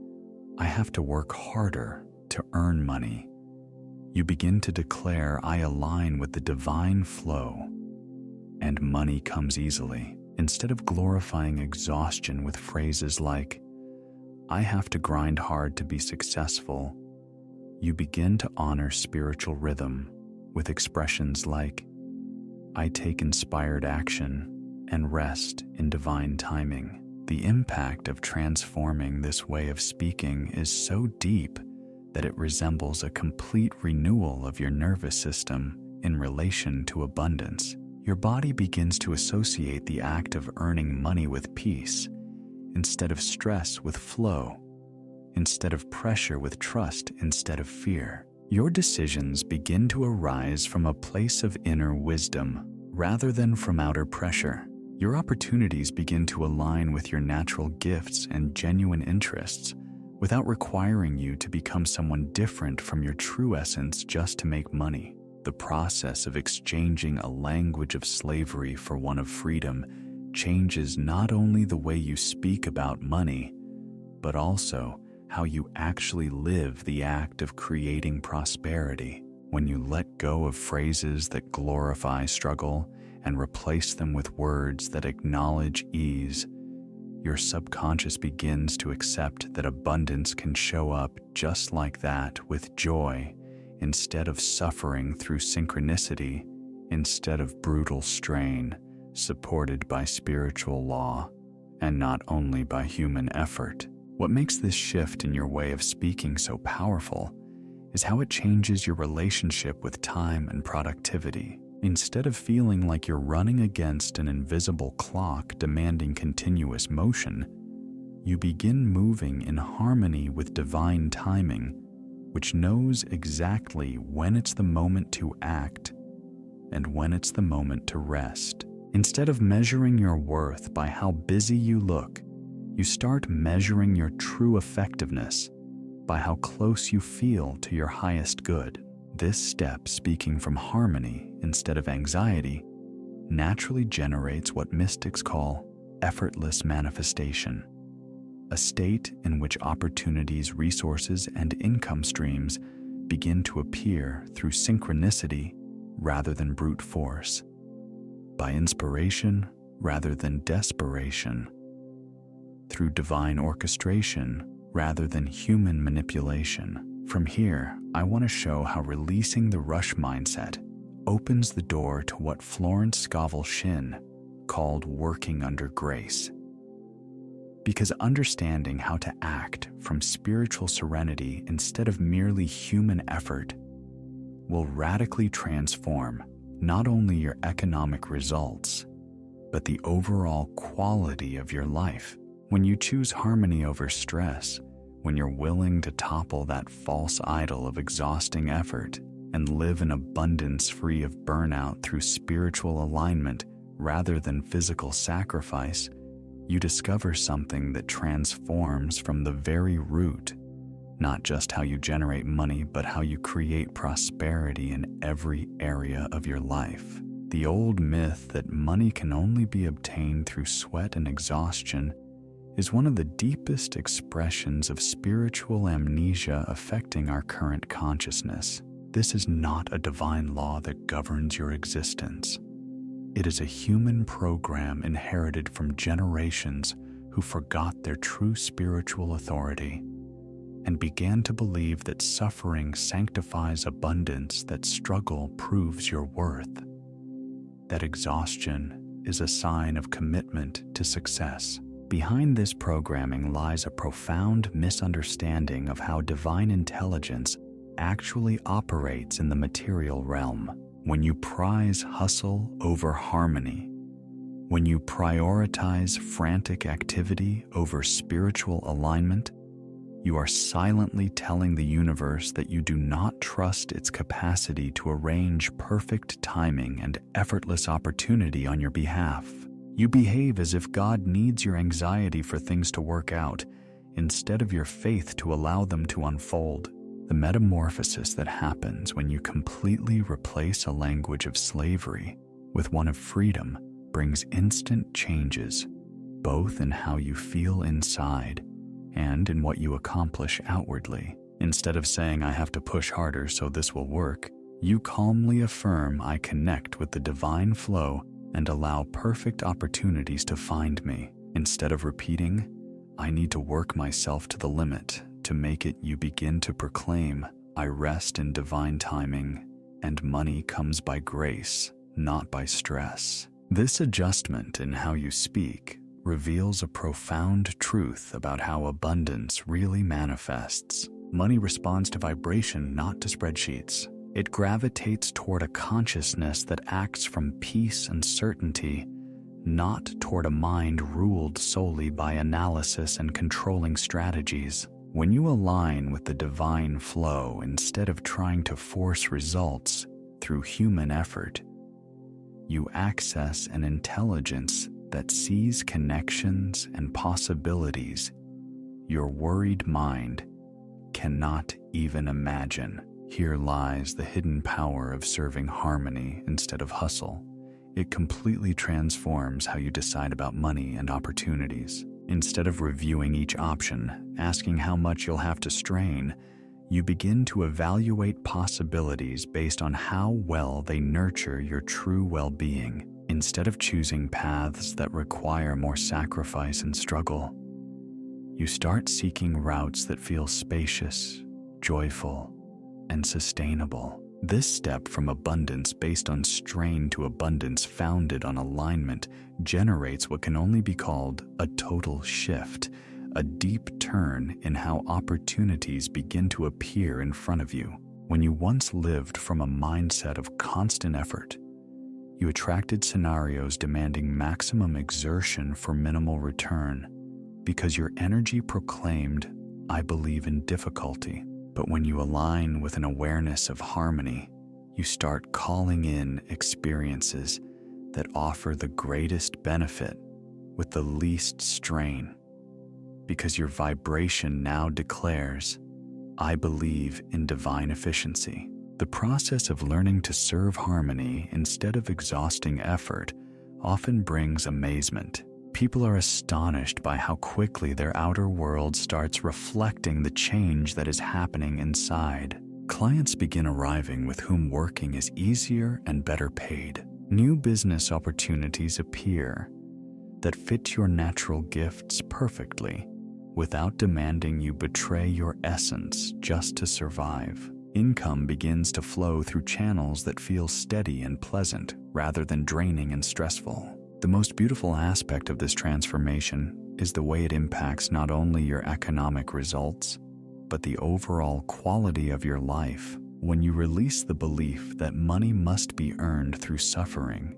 "I have to work harder to earn money," you begin to declare, "I align with the divine flow, and money comes easily." Instead of glorifying exhaustion with phrases like, "I have to grind hard to be successful," you begin to honor spiritual rhythm with expressions like, "I take inspired action and rest in divine timing." The impact of transforming this way of speaking is so deep that it resembles a complete renewal of your nervous system in relation to abundance. Your body begins to associate the act of earning money with peace, instead of stress with flow, instead of pressure with trust instead of fear. Your decisions begin to arise from a place of inner wisdom rather than from outer pressure. Your opportunities begin to align with your natural gifts and genuine interests without requiring you to become someone different from your true essence just to make money. The process of exchanging a language of slavery for one of freedom changes not only the way you speak about money, but also how you actually live the act of creating prosperity. When you let go of phrases that glorify struggle and replace them with words that acknowledge ease, your subconscious begins to accept that abundance can show up just like that, with joy, instead of suffering, through synchronicity, instead of brutal strain, supported by spiritual law, and not only by human effort. What makes this shift in your way of speaking so powerful is how it changes your relationship with time and productivity. Instead of feeling like you're running against an invisible clock demanding continuous motion, you begin moving in harmony with divine timing, which knows exactly when it's the moment to act and when it's the moment to rest. Instead of measuring your worth by how busy you look, you start measuring your true effectiveness by how close you feel to your highest good. This step, speaking from harmony instead of anxiety, naturally generates what mystics call effortless manifestation, a state in which opportunities, resources, and income streams begin to appear through synchronicity rather than brute force, by inspiration rather than desperation, through divine orchestration rather than human manipulation. From here, I want to show how releasing the rush mindset opens the door to what Florence Scovel Shinn called working under grace. Because understanding how to act from spiritual serenity instead of merely human effort will radically transform not only your economic results, but the overall quality of your life. When you choose harmony over stress, when you're willing to topple that false idol of exhausting effort and live in abundance free of burnout through spiritual alignment rather than physical sacrifice, you discover something that transforms from the very root, not just how you generate money, but how you create prosperity in every area of your life. The old myth that money can only be obtained through sweat and exhaustion is one of the deepest expressions of spiritual amnesia affecting our current consciousness. This is not a divine law that governs your existence. It is a human program inherited from generations who forgot their true spiritual authority and began to believe that suffering sanctifies abundance, that struggle proves your worth, that exhaustion is a sign of commitment to success. Behind this programming lies a profound misunderstanding of how divine intelligence actually operates in the material realm. When you prize hustle over harmony, when you prioritize frantic activity over spiritual alignment, you are silently telling the universe that you do not trust its capacity to arrange perfect timing and effortless opportunity on your behalf. You behave as if God needs your anxiety for things to work out, instead of your faith to allow them to unfold. The metamorphosis that happens when you completely replace a language of slavery with one of freedom brings instant changes, both in how you feel inside and in what you accomplish outwardly. Instead of saying, "I have to push harder so this will work," you calmly affirm, "I connect with the divine flow and allow perfect opportunities to find me." Instead of repeating, "I need to work myself to the limit to make it," you begin to proclaim, "I rest in divine timing, and money comes by grace, not by stress." This adjustment in how you speak reveals a profound truth about how abundance really manifests. Money responds to vibration, not to spreadsheets. It gravitates toward a consciousness that acts from peace and certainty, not toward a mind ruled solely by analysis and controlling strategies. When you align with the divine flow instead of trying to force results through human effort, you access an intelligence that sees connections and possibilities your worried mind cannot even imagine. Here lies the hidden power of serving harmony instead of hustle. It completely transforms how you decide about money and opportunities. Instead of reviewing each option, asking how much you'll have to strain, you begin to evaluate possibilities based on how well they nurture your true well-being. Instead of choosing paths that require more sacrifice and struggle, you start seeking routes that feel spacious, joyful, and sustainable. This step from abundance based on strain to abundance founded on alignment generates what can only be called a total shift, a deep turn in how opportunities begin to appear in front of you. When you once lived from a mindset of constant effort, you attracted scenarios demanding maximum exertion for minimal return because your energy proclaimed, "I believe in difficulty." But when you align with an awareness of harmony, you start calling in experiences that offer the greatest benefit with the least strain, because your vibration now declares, "I believe in divine efficiency." The process of learning to serve harmony instead of exhausting effort often brings amazement. People are astonished by how quickly their outer world starts reflecting the change that is happening inside. Clients begin arriving with whom working is easier and better paid. New business opportunities appear that fit your natural gifts perfectly, without demanding you betray your essence just to survive. Income begins to flow through channels that feel steady and pleasant rather than draining and stressful. The most beautiful aspect of this transformation is the way it impacts not only your economic results, but the overall quality of your life. When you release the belief that money must be earned through suffering,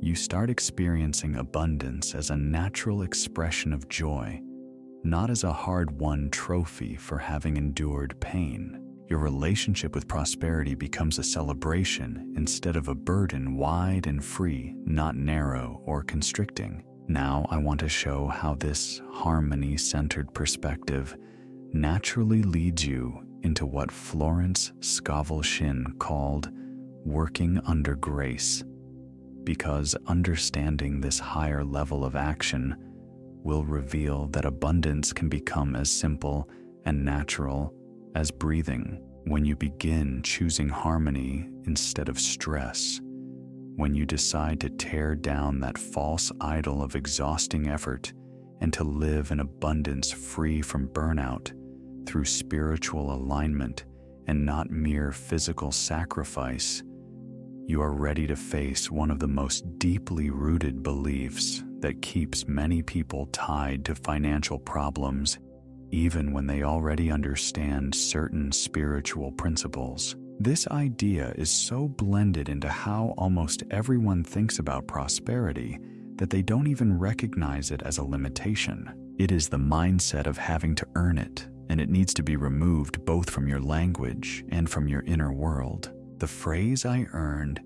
you start experiencing abundance as a natural expression of joy, not as a hard-won trophy for having endured pain. Your relationship with prosperity becomes a celebration instead of a burden, wide and free, not narrow or constricting. Now I want to show how this harmony-centered perspective naturally leads you into what Florence Scovel Shinn called working under grace, because understanding this higher level of action will reveal that abundance can become as simple and natural as breathing. When you begin choosing harmony instead of stress, when you decide to tear down that false idol of exhausting effort and to live in abundance free from burnout through spiritual alignment and not mere physical sacrifice, you are ready to face one of the most deeply rooted beliefs that keeps many people tied to financial problems even when they already understand certain spiritual principles. This idea is so blended into how almost everyone thinks about prosperity that they don't even recognize it as a limitation. It is the mindset of having to earn it, and it needs to be removed both from your language and from your inner world. The phrase "I earned"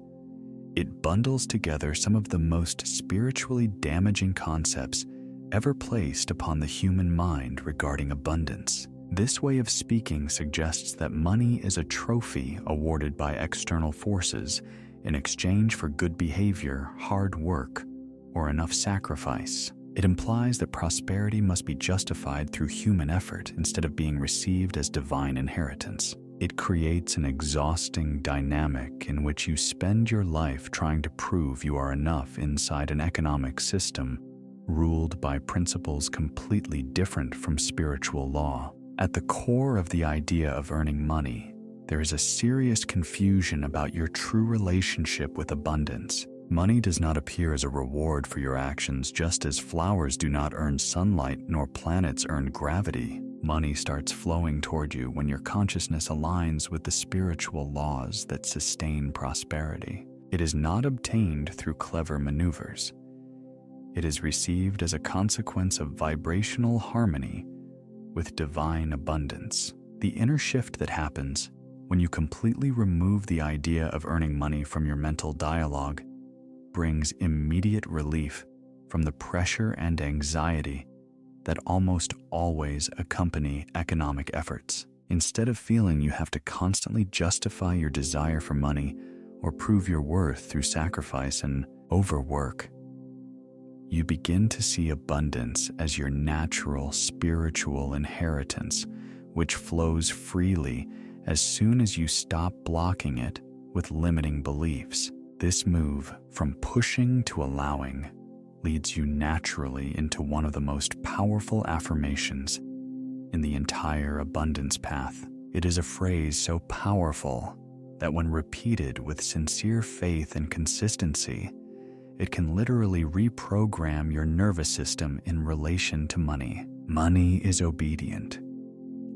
It bundles together some of the most spiritually damaging concepts ever placed upon the human mind regarding abundance. This way of speaking suggests that money is a trophy awarded by external forces in exchange for good behavior, hard work, or enough sacrifice. It implies that prosperity must be justified through human effort instead of being received as divine inheritance. It creates an exhausting dynamic in which you spend your life trying to prove you are enough inside an economic system ruled by principles completely different from spiritual law. At the core of the idea of earning money, there is a serious confusion about your true relationship with abundance. Money does not appear as a reward for your actions, just as flowers do not earn sunlight nor planets earn gravity. Money starts flowing toward you when your consciousness aligns with the spiritual laws that sustain prosperity. It is not obtained through clever maneuvers. It is received as a consequence of vibrational harmony with divine abundance. The inner shift that happens when you completely remove the idea of earning money from your mental dialogue brings immediate relief from the pressure and anxiety that almost always accompany economic efforts. Instead of feeling you have to constantly justify your desire for money or prove your worth through sacrifice and overwork, you begin to see abundance as your natural spiritual inheritance, which flows freely as soon as you stop blocking it with limiting beliefs. This move from pushing to allowing leads you naturally into one of the most powerful affirmations in the entire abundance path. It is a phrase so powerful that when repeated with sincere faith and consistency, it can literally reprogram your nervous system in relation to money. Money is obedient.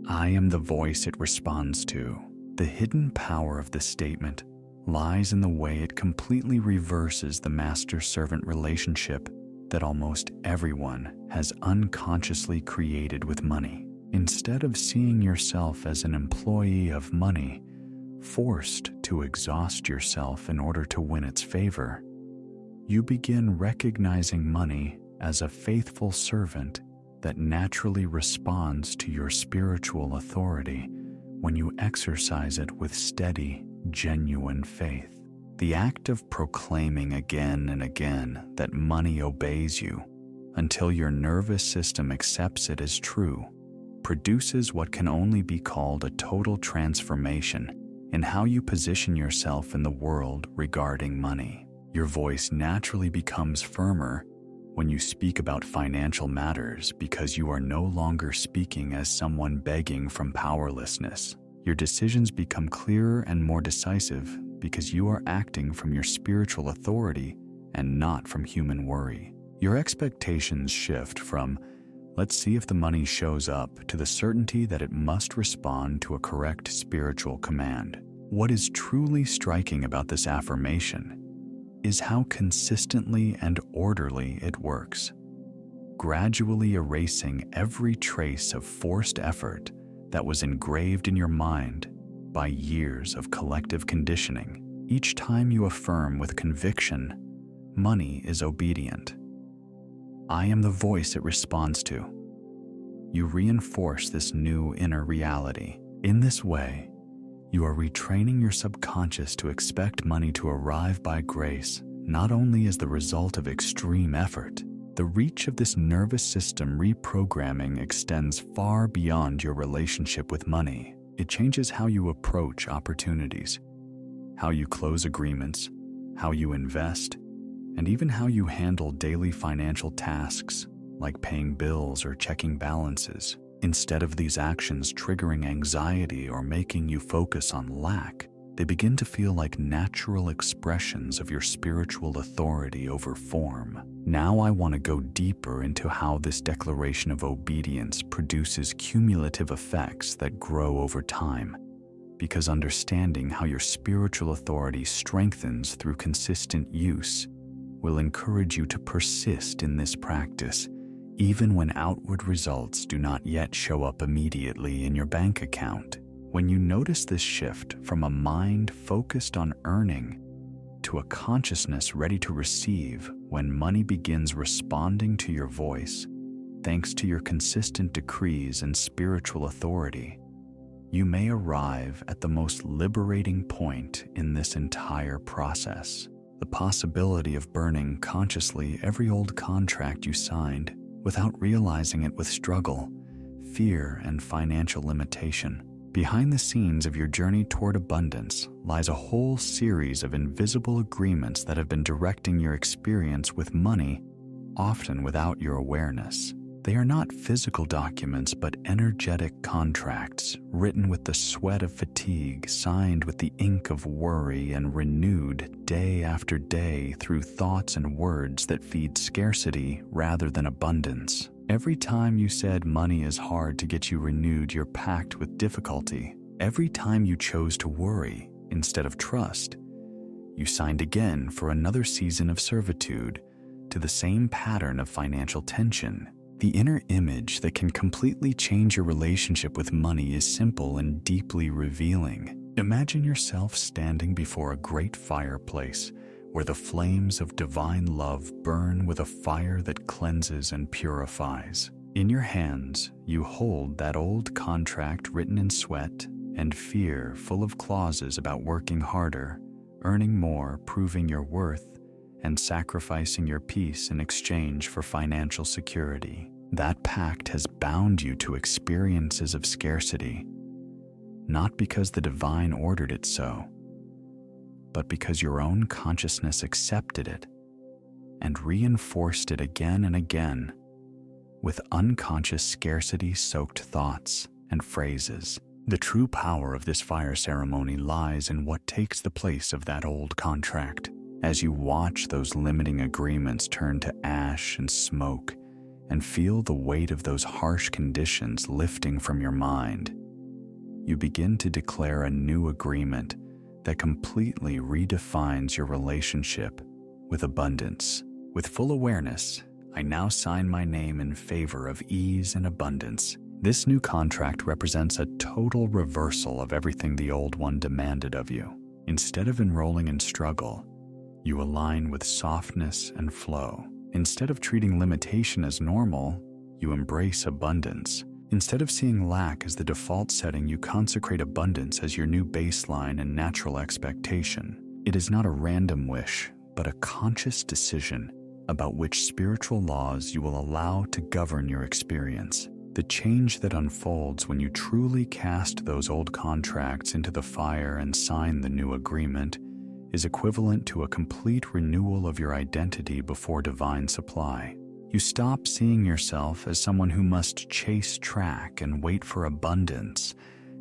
I am the voice it responds to. The hidden power of this statement lies in the way it completely reverses the master-servant relationship that almost everyone has unconsciously created with money. Instead of seeing yourself as an employee of money, forced to exhaust yourself in order to win its favor, you begin recognizing money as a faithful servant that naturally responds to your spiritual authority when you exercise it with steady, genuine faith. The act of proclaiming again and again that money obeys you until your nervous system accepts it as true produces what can only be called a total transformation in how you position yourself in the world regarding money. Your voice naturally becomes firmer when you speak about financial matters because you are no longer speaking as someone begging from powerlessness. Your decisions become clearer and more decisive because you are acting from your spiritual authority and not from human worry. Your expectations shift from, let's see if the money shows up, to the certainty that it must respond to a correct spiritual command. What is truly striking about this affirmation is how consistently and orderly it works, gradually erasing every trace of forced effort that was engraved in your mind by years of collective conditioning. Each time you affirm with conviction, money is obedient. I am the voice it responds to. You reinforce this new inner reality. In this way, you are retraining your subconscious to expect money to arrive by grace, not only as the result of extreme effort. The reach of this nervous system reprogramming extends far beyond your relationship with money. It changes how you approach opportunities, how you close agreements, how you invest, and even how you handle daily financial tasks like paying bills or checking balances. Instead of these actions triggering anxiety or making you focus on lack, they begin to feel like natural expressions of your spiritual authority over form. Now I want to go deeper into how this declaration of obedience produces cumulative effects that grow over time, because understanding how your spiritual authority strengthens through consistent use will encourage you to persist in this practice, even when outward results do not yet show up immediately in your bank account. When you notice this shift from a mind focused on earning to a consciousness ready to receive when money begins responding to your voice, thanks to your consistent decrees and spiritual authority. You may arrive at the most liberating point in this entire process, the possibility of burning consciously every old contract you signed without realizing it with struggle, fear, and financial limitation. Behind the scenes of your journey toward abundance lies a whole series of invisible agreements that have been directing your experience with money, often without your awareness. They are not physical documents, but energetic contracts written with the sweat of fatigue, signed with the ink of worry, and renewed day after day through thoughts and words that feed scarcity rather than abundance. Every time you said money is hard to get you renewed your pact with difficulty. Every time you chose to worry instead of trust, you signed again for another season of servitude to the same pattern of financial tension. The inner image that can completely change your relationship with money is simple and deeply revealing. Imagine yourself standing before a great fireplace where the flames of divine love burn with a fire that cleanses and purifies. In your hands, you hold that old contract written in sweat and fear, full of clauses about working harder, earning more, proving your worth, and sacrificing your peace in exchange for financial security. That pact has bound you to experiences of scarcity, not because the divine ordered it so, but because your own consciousness accepted it and reinforced it again and again with unconscious scarcity-soaked thoughts and phrases. The true power of this fire ceremony lies in what takes the place of that old contract. As you watch those limiting agreements turn to ash and smoke and feel the weight of those harsh conditions lifting from your mind, you begin to declare a new agreement that completely redefines your relationship with abundance. With full awareness, I now sign my name in favor of ease and abundance. This new contract represents a total reversal of everything the old one demanded of you. Instead of enrolling in struggle, you align with softness and flow. Instead of treating limitation as normal, you embrace abundance. Instead of seeing lack as the default setting, you consecrate abundance as your new baseline and natural expectation. It is not a random wish, but a conscious decision about which spiritual laws you will allow to govern your experience. The change that unfolds when you truly cast those old contracts into the fire and sign the new agreement is equivalent to a complete renewal of your identity before divine supply. You stop seeing yourself as someone who must chase track and wait for abundance,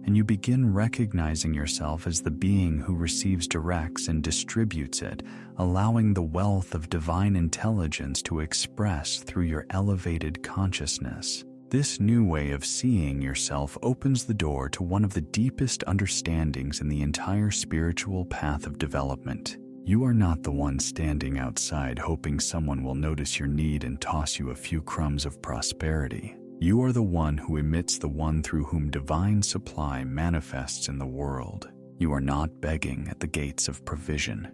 and you begin recognizing yourself as the being who receives, directs, and distributes it, allowing the wealth of divine intelligence to express through your elevated consciousness. This new way of seeing yourself opens the door to one of the deepest understandings in the entire spiritual path of development. You are not the one standing outside hoping someone will notice your need and toss you a few crumbs of prosperity. You are the one who emits the one through whom divine supply manifests in the world. You are not begging at the gates of provision.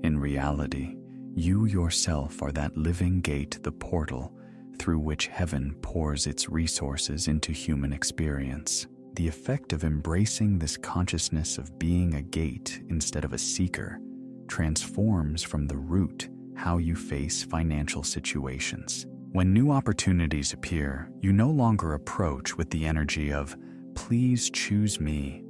In reality, you yourself are that living gate, the portal through which heaven pours its resources into human experience. The effect of embracing this consciousness of being a gate instead of a seeker transforms from the root how you face financial situations. When new opportunities appear, you no longer approach with the energy of, "Please choose me,"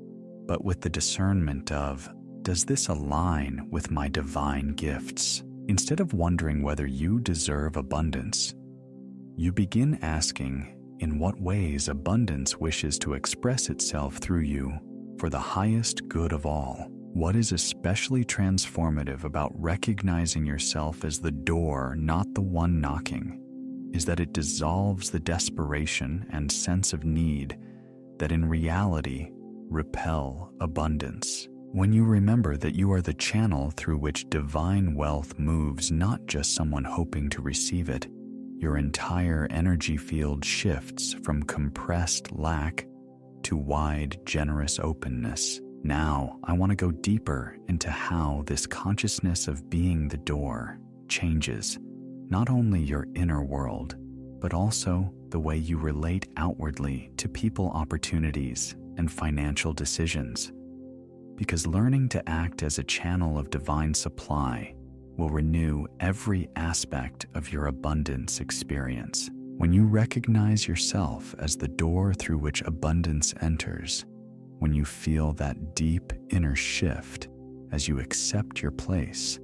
but with the discernment of, "Does this align with my divine gifts?" Instead of wondering whether you deserve abundance, you begin asking in what ways abundance wishes to express itself through you for the highest good of all. What is especially transformative about recognizing yourself as the door, not the one knocking, is that it dissolves the desperation and sense of need that in reality repel abundance. When you remember that you are the channel through which divine wealth moves, not just someone hoping to receive it, your entire energy field shifts from compressed lack to wide, generous openness. Now, I want to go deeper into how this consciousness of being the door changes not only your inner world, but also the way you relate outwardly to people, opportunities, and financial decisions. Because learning to act as a channel of divine supply will renew every aspect of your abundance experience. When you recognize yourself as the door through which abundance enters, when you feel that deep inner shift as you accept your place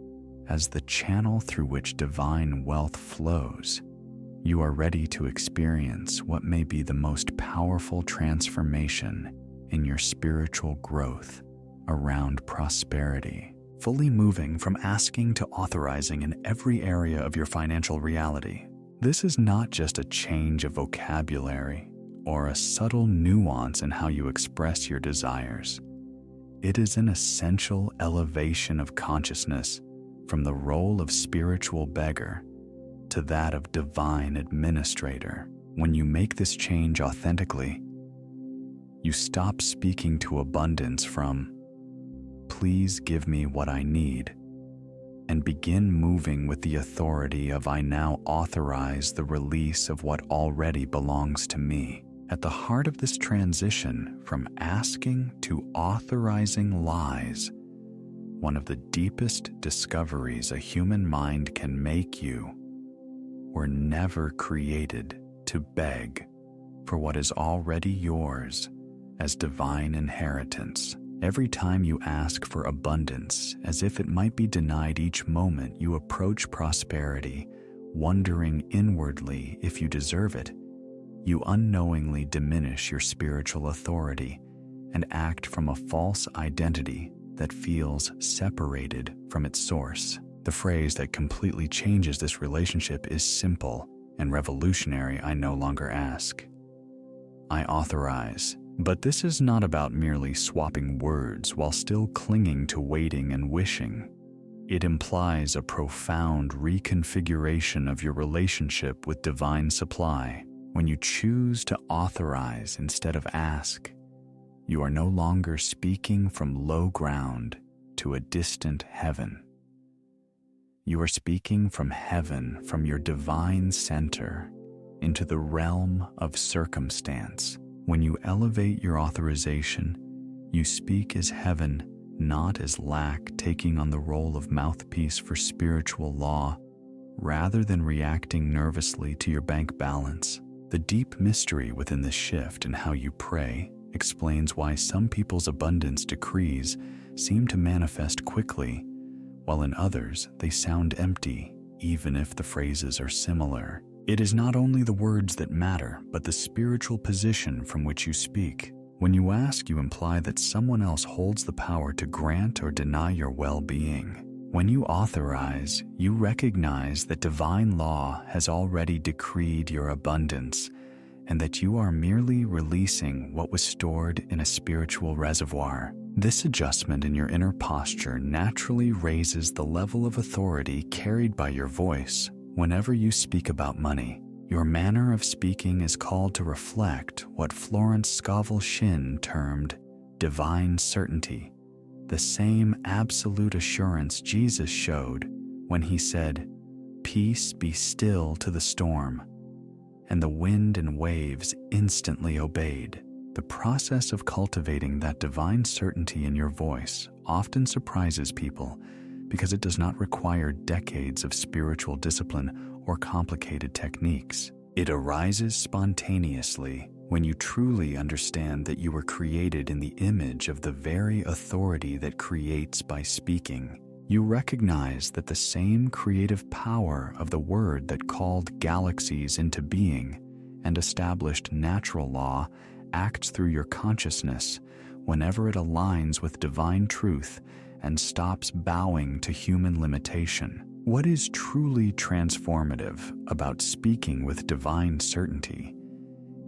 as the channel through which divine wealth flows, you are ready to experience what may be the most powerful transformation in your spiritual growth around prosperity. Fully moving from asking to authorizing in every area of your financial reality. This is not just a change of vocabulary or a subtle nuance in how you express your desires. It is an essential elevation of consciousness from the role of spiritual beggar to that of divine administrator. When you make this change authentically, you stop speaking to abundance from "Please give me what I need," and begin moving with the authority of "I now authorize the release of what already belongs to me." At the heart of this transition from asking to authorizing lies one of the deepest discoveries a human mind can make. You were never created to beg for what is already yours as divine inheritance. Every time you ask for abundance as if it might be denied each moment you approach prosperity, wondering inwardly if you deserve it, you unknowingly diminish your spiritual authority and act from a false identity that feels separated from its source. The phrase that completely changes this relationship is simple and revolutionary. I no longer ask, I authorize. But this is not about merely swapping words while still clinging to waiting and wishing. It implies a profound reconfiguration of your relationship with divine supply. When you choose to authorize instead of ask, you are no longer speaking from low ground to a distant heaven. You are speaking from heaven, from your divine center, into the realm of circumstance. When you elevate your authorization, you speak as heaven, not as lack, taking on the role of mouthpiece for spiritual law, rather than reacting nervously to your bank balance. The deep mystery within this shift in how you pray explains why some people's abundance decrees seem to manifest quickly, while in others they sound empty, even if the phrases are similar. It is not only the words that matter, but the spiritual position from which you speak. When you ask, you imply that someone else holds the power to grant or deny your well-being. When you authorize, you recognize that divine law has already decreed your abundance, and that you are merely releasing what was stored in a spiritual reservoir. This adjustment in your inner posture naturally raises the level of authority carried by your voice. Whenever you speak about money, your manner of speaking is called to reflect what Florence Scovel Shinn termed divine certainty, the same absolute assurance Jesus showed when he said, "Peace be still to the storm," and the wind and waves instantly obeyed. The process of cultivating that divine certainty in your voice often surprises people because it does not require decades of spiritual discipline or complicated techniques. It arises spontaneously when you truly understand that you were created in the image of the very authority that creates by speaking. You recognize that the same creative power of the word that called galaxies into being and established natural law acts through your consciousness whenever it aligns with divine truth and stops bowing to human limitation. What is truly transformative about speaking with divine certainty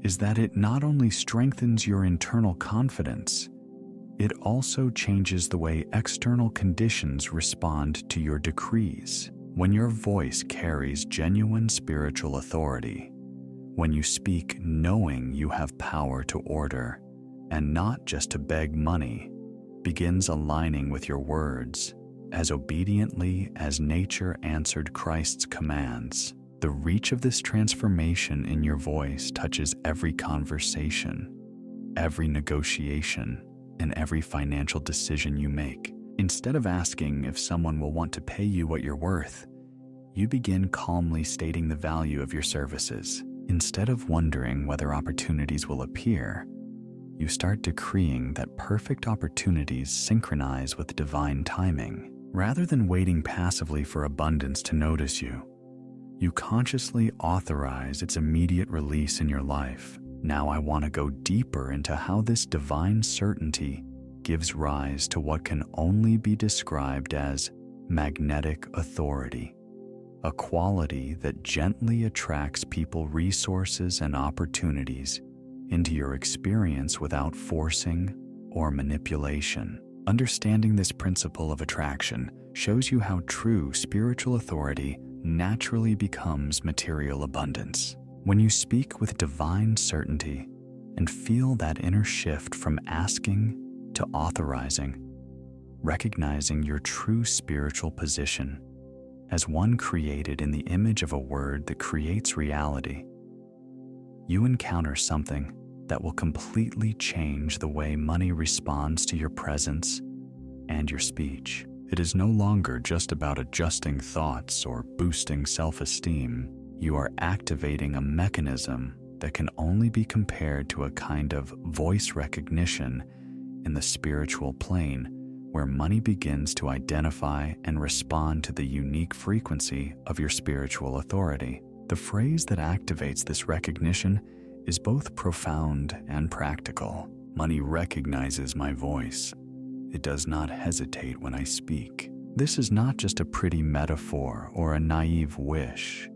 is that it not only strengthens your internal confidence, it also changes the way external conditions respond to your decrees. When your voice carries genuine spiritual authority, when you speak knowing you have power to order and not just to beg money, begins aligning with your words as obediently as nature answered Christ's commands. The reach of this transformation in your voice touches every conversation, every negotiation, and every financial decision you make. Instead of asking if someone will want to pay you what you're worth, you begin calmly stating the value of your services. Instead of wondering whether opportunities will appear, you start decreeing that perfect opportunities synchronize with divine timing. Rather than waiting passively for abundance to notice you, you consciously authorize its immediate release in your life. Now I want to go deeper into how this divine certainty gives rise to what can only be described as magnetic authority, a quality that gently attracts people, resources, and opportunities into your experience without forcing or manipulation. Understanding this principle of attraction shows you how true spiritual authority naturally becomes material abundance. When you speak with divine certainty and feel that inner shift from asking to authorizing, recognizing your true spiritual position as one created in the image of a word that creates reality, you encounter something that will completely change the way money responds to your presence and your speech. It is no longer just about adjusting thoughts or boosting self-esteem. You are activating a mechanism that can only be compared to a kind of voice recognition in the spiritual plane, where money begins to identify and respond to the unique frequency of your spiritual authority. The phrase that activates this recognition is both profound and practical. Money recognizes my voice. It does not hesitate when I speak. This is not just a pretty metaphor or a naive wish.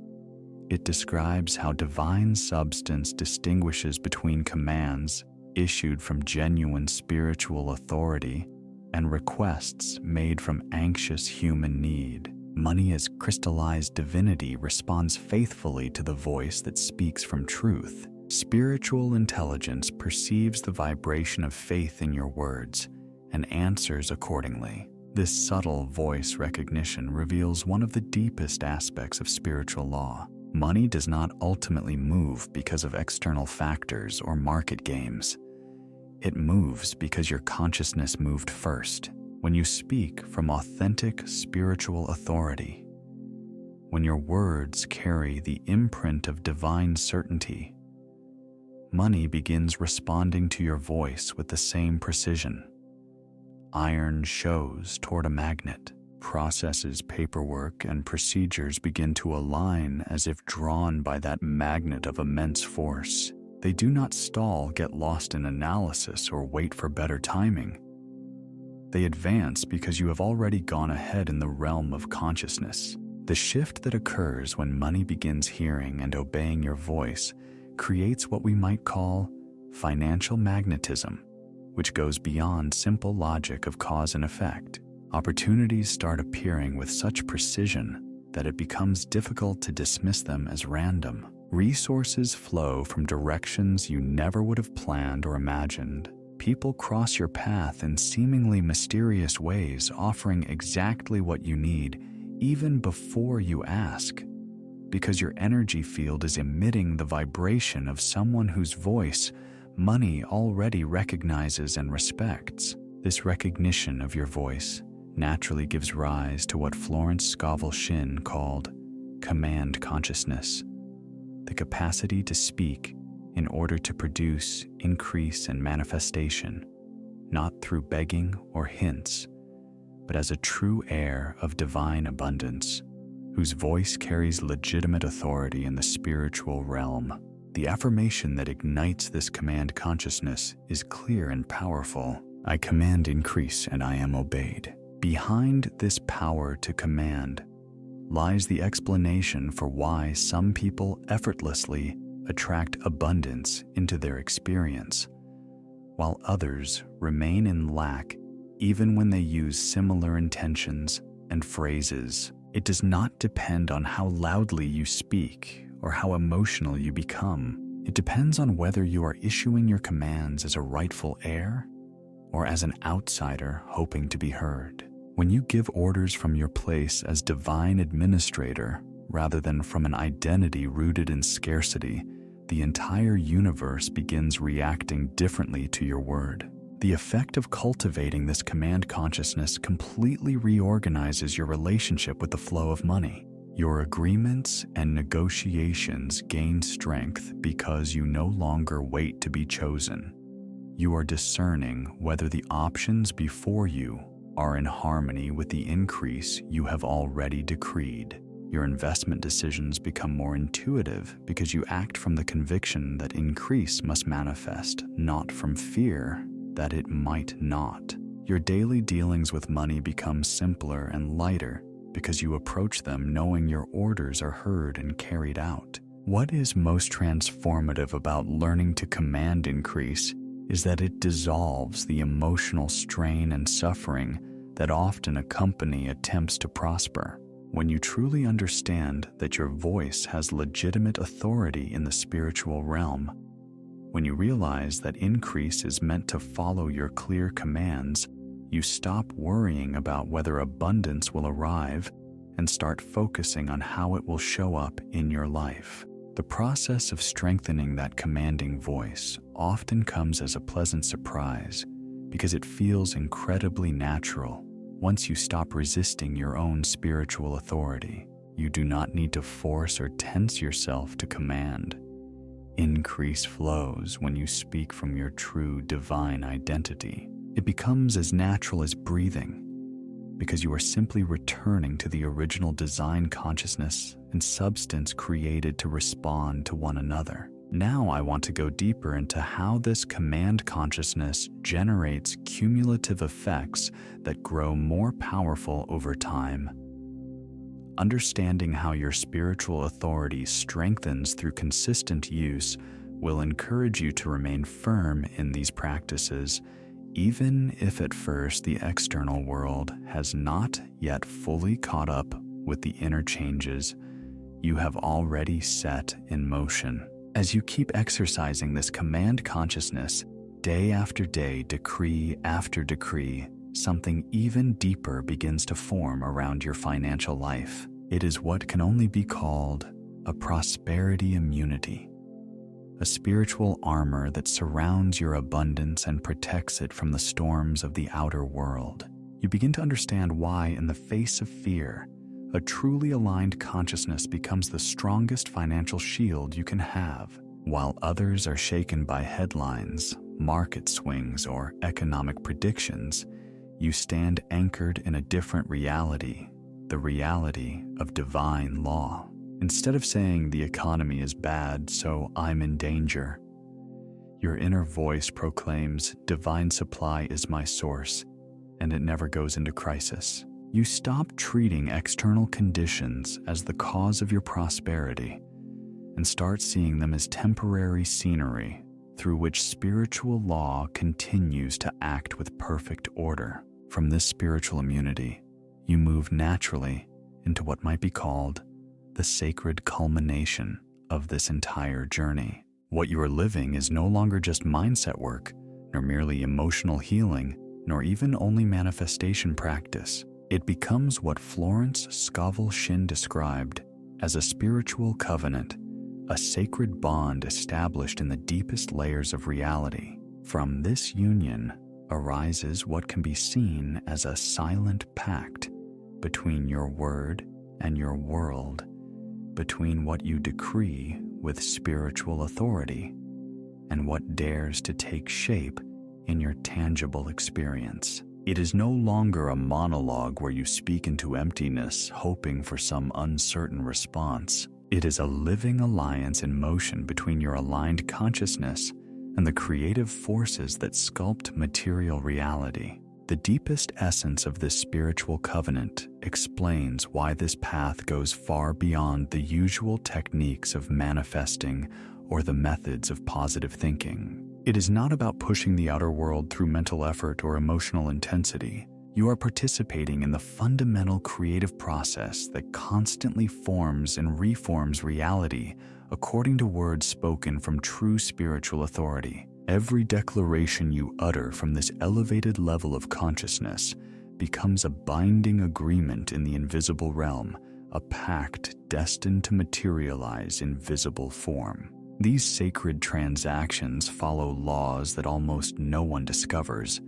It describes how divine substance distinguishes between commands issued from genuine spiritual authority and requests made from anxious human need. Money as crystallized divinity responds faithfully to the voice that speaks from truth. Spiritual intelligence perceives the vibration of faith in your words and answers accordingly. This subtle voice recognition reveals one of the deepest aspects of spiritual law. Money does not ultimately move because of external factors or market games. It moves because your consciousness moved first. When you speak from authentic spiritual authority, when your words carry the imprint of divine certainty, money begins responding to your voice with the same precision. Iron shows toward a magnet. Processes, paperwork, and procedures begin to align as if drawn by that magnet of immense force. They do not stall, get lost in analysis, or wait for better timing. They advance because you have already gone ahead in the realm of consciousness. The shift that occurs when money begins hearing and obeying your voice creates what we might call financial magnetism, which goes beyond simple logic of cause and effect. Opportunities start appearing with such precision that it becomes difficult to dismiss them as random. Resources flow from directions you never would have planned or imagined. People cross your path in seemingly mysterious ways, offering exactly what you need, even before you ask, because your energy field is emitting the vibration of someone whose voice money already recognizes and respects. This recognition of your voice naturally gives rise to what Florence Scovel Shinn called command consciousness, the capacity to speak in order to produce increase and manifestation, not through begging or hints, but as a true heir of divine abundance, whose voice carries legitimate authority in the spiritual realm. The affirmation that ignites this command consciousness is clear and powerful. I command increase and I am obeyed. Behind this power to command lies the explanation for why some people effortlessly attract abundance into their experience, while others remain in lack even when they use similar intentions and phrases. It does not depend on how loudly you speak or how emotional you become. It depends on whether you are issuing your commands as a rightful heir or as an outsider hoping to be heard. When you give orders from your place as divine administrator rather than from an identity rooted in scarcity, the entire universe begins reacting differently to your word. The effect of cultivating this command consciousness completely reorganizes your relationship with the flow of money. Your agreements and negotiations gain strength because you no longer wait to be chosen. You are discerning whether the options before you are in harmony with the increase you have already decreed. Your investment decisions become more intuitive because you act from the conviction that increase must manifest, not from fear that it might not. Your daily dealings with money become simpler and lighter because you approach them knowing your orders are heard and carried out. What is most transformative about learning to command increase is that it dissolves the emotional strain and suffering that often accompany attempts to prosper. When you truly understand that your voice has legitimate authority in the spiritual realm, when you realize that increase is meant to follow your clear commands, you stop worrying about whether abundance will arrive and start focusing on how it will show up in your life. The process of strengthening that commanding voice often comes as a pleasant surprise because it feels incredibly natural. Once you stop resisting your own spiritual authority, you do not need to force or tense yourself to command. Increase flows when you speak from your true divine identity. It becomes as natural as breathing because you are simply returning to the original design consciousness and substance created to respond to one another. Now I want to go deeper into how this command consciousness generates cumulative effects that grow more powerful over time. Understanding how your spiritual authority strengthens through consistent use will encourage you to remain firm in these practices, even if at first the external world has not yet fully caught up with the inner changes you have already set in motion. As you keep exercising this command consciousness, day after day, decree after decree, something even deeper begins to form around your financial life. It is what can only be called a prosperity immunity, a spiritual armor that surrounds your abundance and protects it from the storms of the outer world. You begin to understand why, in the face of fear, a truly aligned consciousness becomes the strongest financial shield you can have. While others are shaken by headlines, market swings, or economic predictions, you stand anchored in a different reality, the reality of divine law. Instead of saying the economy is bad, so I'm in danger, your inner voice proclaims divine supply is my source, and it never goes into crisis. You stop treating external conditions as the cause of your prosperity and start seeing them as temporary scenery through which spiritual law continues to act with perfect order. From this spiritual immunity, you move naturally into what might be called the sacred culmination of this entire journey. What you are living is no longer just mindset work, nor merely emotional healing, nor even only manifestation practice. It becomes what Florence Scovel Shinn described as a spiritual covenant, a sacred bond established in the deepest layers of reality. From this union arises what can be seen as a silent pact between your word and your world, between what you decree with spiritual authority and what dares to take shape in your tangible experience. It is no longer a monologue where you speak into emptiness, hoping for some uncertain response. It is a living alliance in motion between your aligned consciousness and the creative forces that sculpt material reality. The deepest essence of this spiritual covenant explains why this path goes far beyond the usual techniques of manifesting or the methods of positive thinking. It is not about pushing the outer world through mental effort or emotional intensity. You are participating in the fundamental creative process that constantly forms and reforms reality according to words spoken from true spiritual authority. Every declaration you utter from this elevated level of consciousness becomes a binding agreement in the invisible realm, a pact destined to materialize in visible form. These sacred transactions follow laws that almost no one discovers,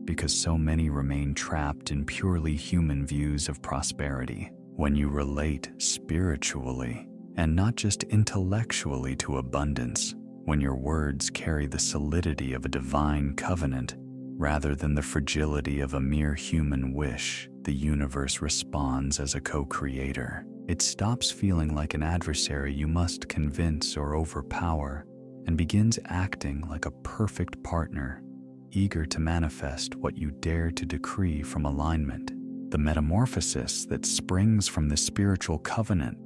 because so many remain trapped in purely human views of prosperity. When you relate spiritually, and not just intellectually, to abundance, when your words carry the solidity of a divine covenant rather than the fragility of a mere human wish, the universe responds as a co-creator. It stops feeling like an adversary you must convince or overpower, and begins acting like a perfect partner, eager to manifest what you dare to decree from alignment. The metamorphosis that springs from this spiritual covenant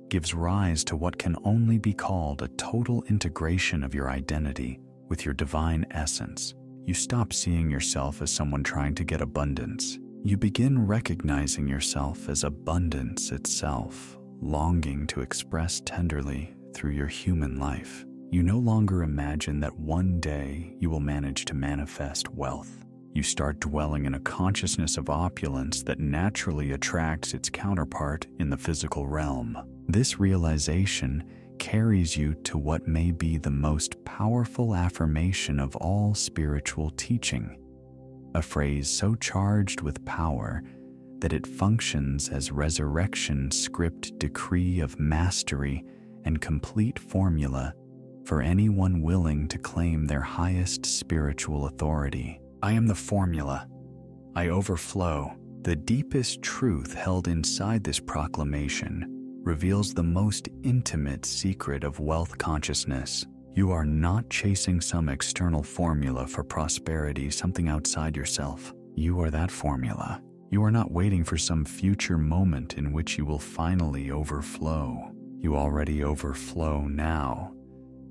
gives rise to what can only be called a total integration of your identity with your divine essence. You stop seeing yourself as someone trying to get abundance. You begin recognizing yourself as abundance itself, longing to express tenderly through your human life. You no longer imagine that one day you will manage to manifest wealth. You start dwelling in a consciousness of opulence that naturally attracts its counterpart in the physical realm. This realization carries you to what may be the most powerful affirmation of all spiritual teaching, a phrase so charged with power that it functions as resurrection script decree of mastery and complete formula for anyone willing to claim their highest spiritual authority. I am the formula. I overflow. The deepest truth held inside this proclamation reveals the most intimate secret of wealth consciousness. You are not chasing some external formula for prosperity, something outside yourself. You are that formula. You are not waiting for some future moment in which you will finally overflow. You already overflow now,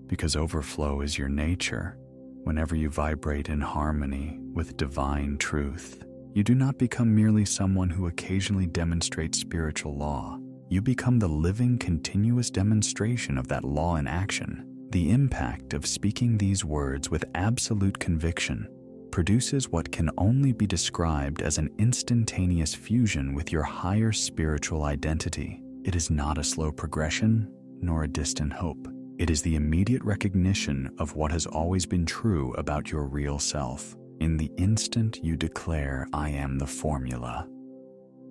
because overflow is your nature. Whenever you vibrate in harmony with divine truth, you do not become merely someone who occasionally demonstrates spiritual law. You become the living, continuous demonstration of that law in action. The impact of speaking these words with absolute conviction produces what can only be described as an instantaneous fusion with your higher spiritual identity. It is not a slow progression, nor a distant hope. It is the immediate recognition of what has always been true about your real self. In the instant you declare, "I am the formula,"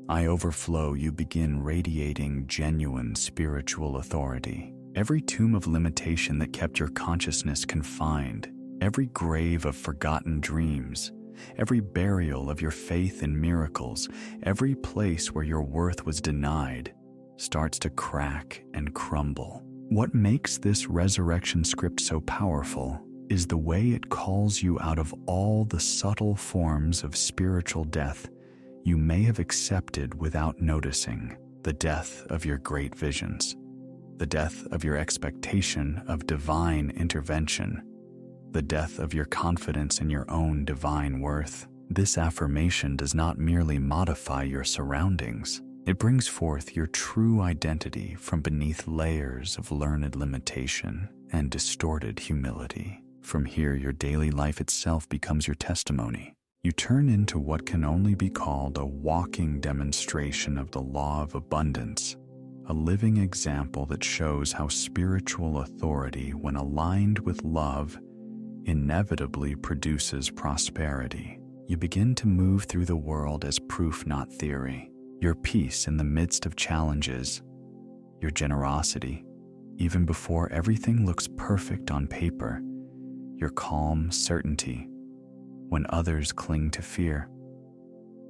I overflow, you begin radiating genuine spiritual authority. Every tomb of limitation that kept your consciousness confined, every grave of forgotten dreams, every burial of your faith in miracles, every place where your worth was denied, starts to crack and crumble. What makes this resurrection script so powerful is the way it calls you out of all the subtle forms of spiritual death you may have accepted without noticing. The death of your great visions, the death of your expectation of divine intervention, the death of your confidence in your own divine worth. This affirmation does not merely modify your surroundings. It brings forth your true identity from beneath layers of learned limitation and distorted humility. From here, your daily life itself becomes your testimony. You turn into what can only be called a walking demonstration of the law of abundance, a living example that shows how spiritual authority, when aligned with love, inevitably produces prosperity. You begin to move through the world as proof, not theory. Your peace in the midst of challenges, your generosity, even before everything looks perfect on paper, your calm certainty when others cling to fear.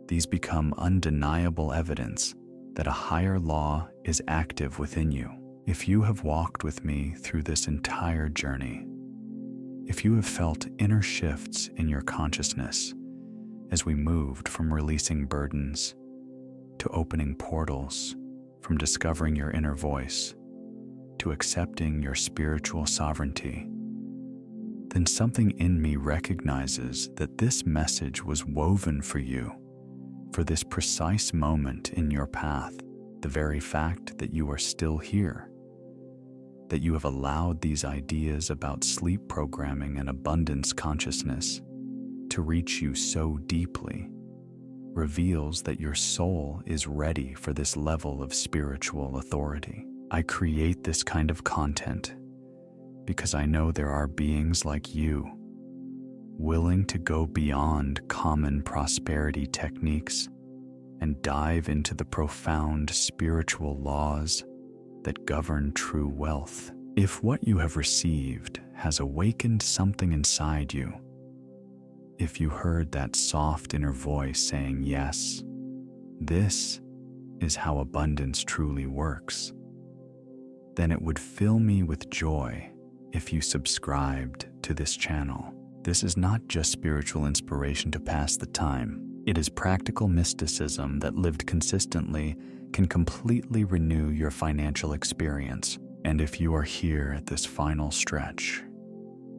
These become undeniable evidence that a higher law is active within you. If you have walked with me through this entire journey, if you have felt inner shifts in your consciousness as we moved from releasing burdens to opening portals, from discovering your inner voice to accepting your spiritual sovereignty, then something in me recognizes that this message was woven for you, for this precise moment in your path, the very fact that you are still here, that you have allowed these ideas about sleep programming and abundance consciousness to reach you so deeply reveals that your soul is ready for this level of spiritual authority. I create this kind of content because I know there are beings like you willing to go beyond common prosperity techniques and dive into the profound spiritual laws that govern true wealth. If what you have received has awakened something inside you, if you heard that soft inner voice saying, yes, this is how abundance truly works, then it would fill me with joy if you subscribed to this channel. This is not just spiritual inspiration to pass the time. It is practical mysticism that, lived consistently, can completely renew your financial experience. And if you are here at this final stretch,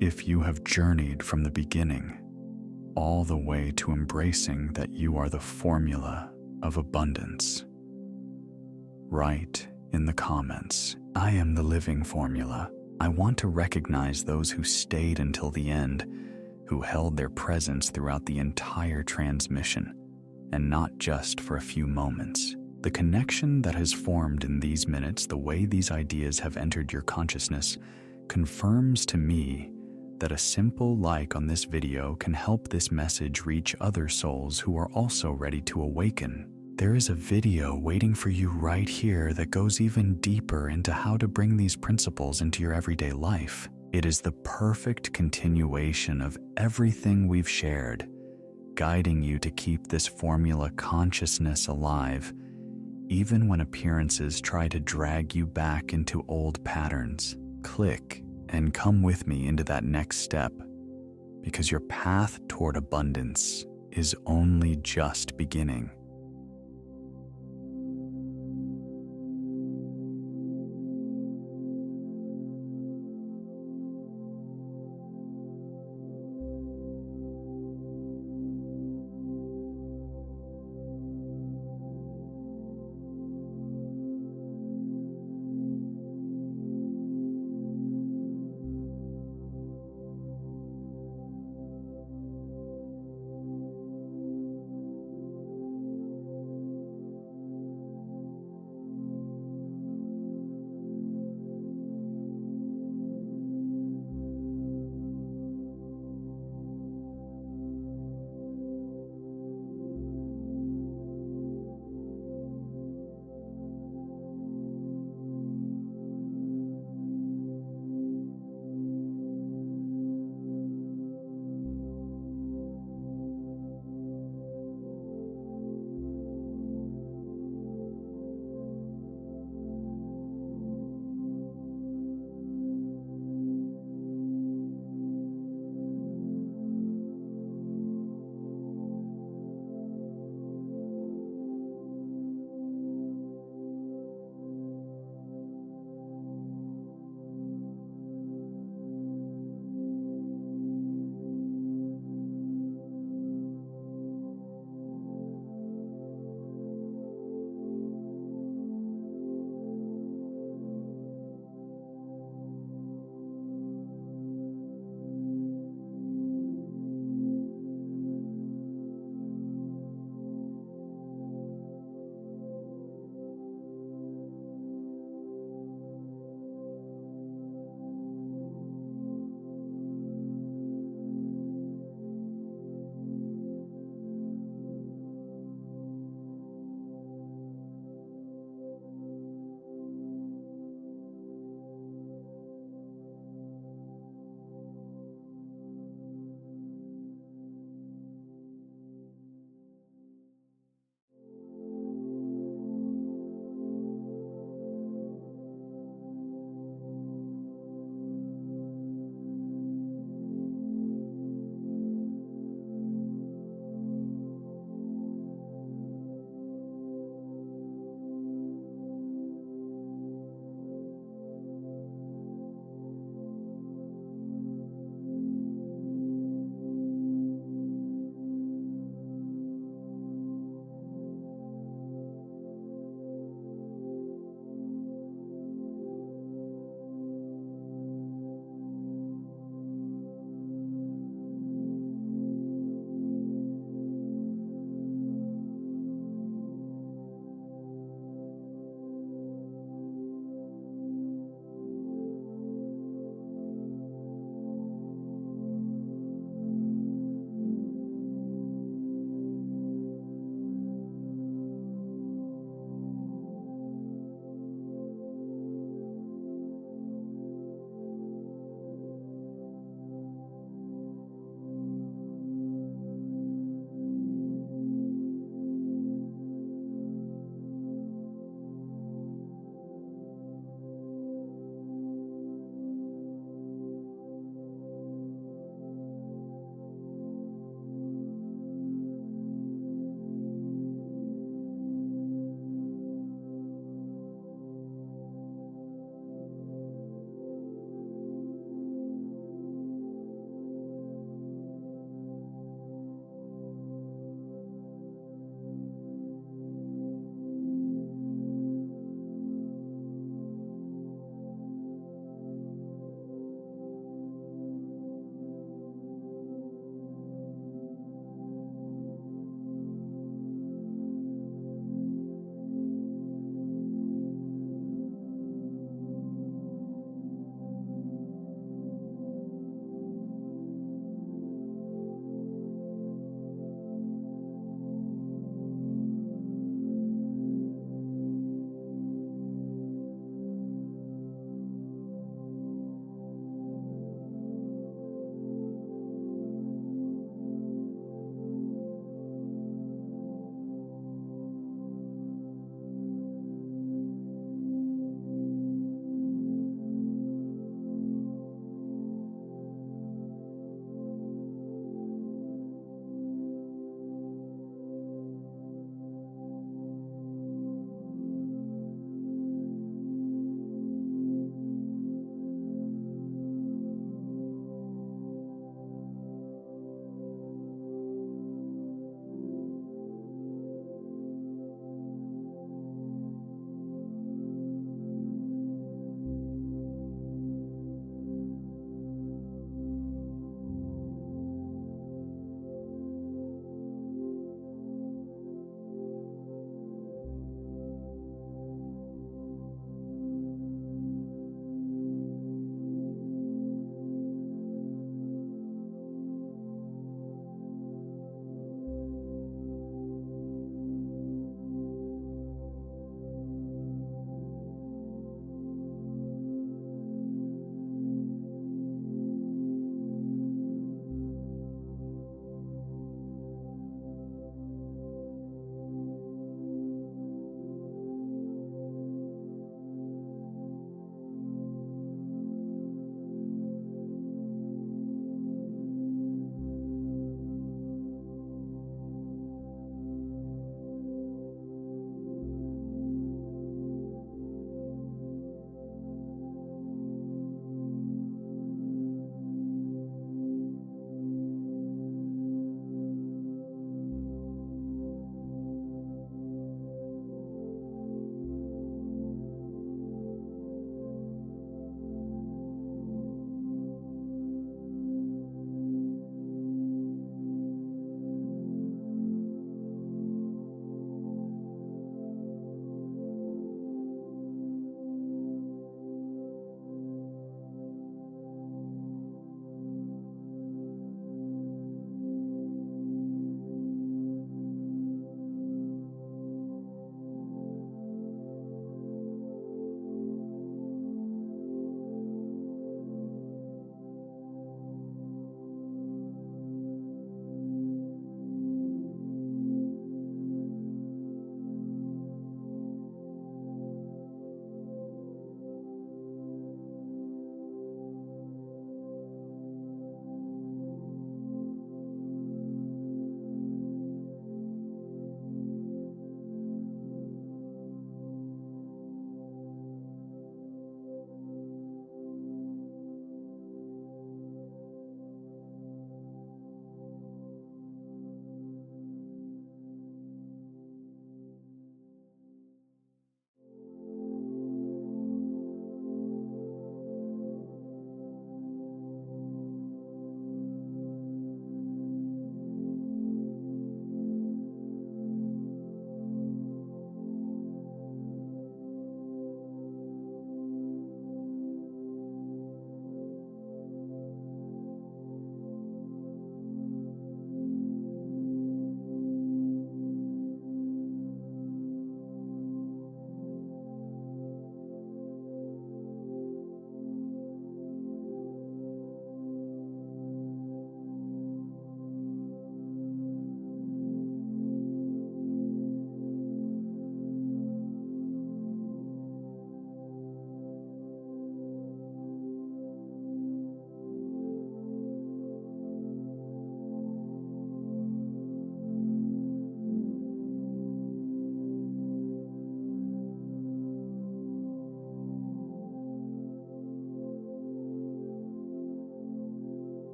if you have journeyed from the beginning all the way to embracing that you are the formula of abundance, write in the comments, I am the living formula. I want to recognize those who stayed until the end, who held their presence throughout the entire transmission, and not just for a few moments. The connection that has formed in these minutes, the way these ideas have entered your consciousness, confirms to me that a simple like on this video can help this message reach other souls who are also ready to awaken. There is a video waiting for you right here that goes even deeper into how to bring these principles into your everyday life. It is the perfect continuation of everything we've shared, guiding you to keep this formula consciousness alive, even when appearances try to drag you back into old patterns. Click and come with me into that next step, because your path toward abundance is only just beginning.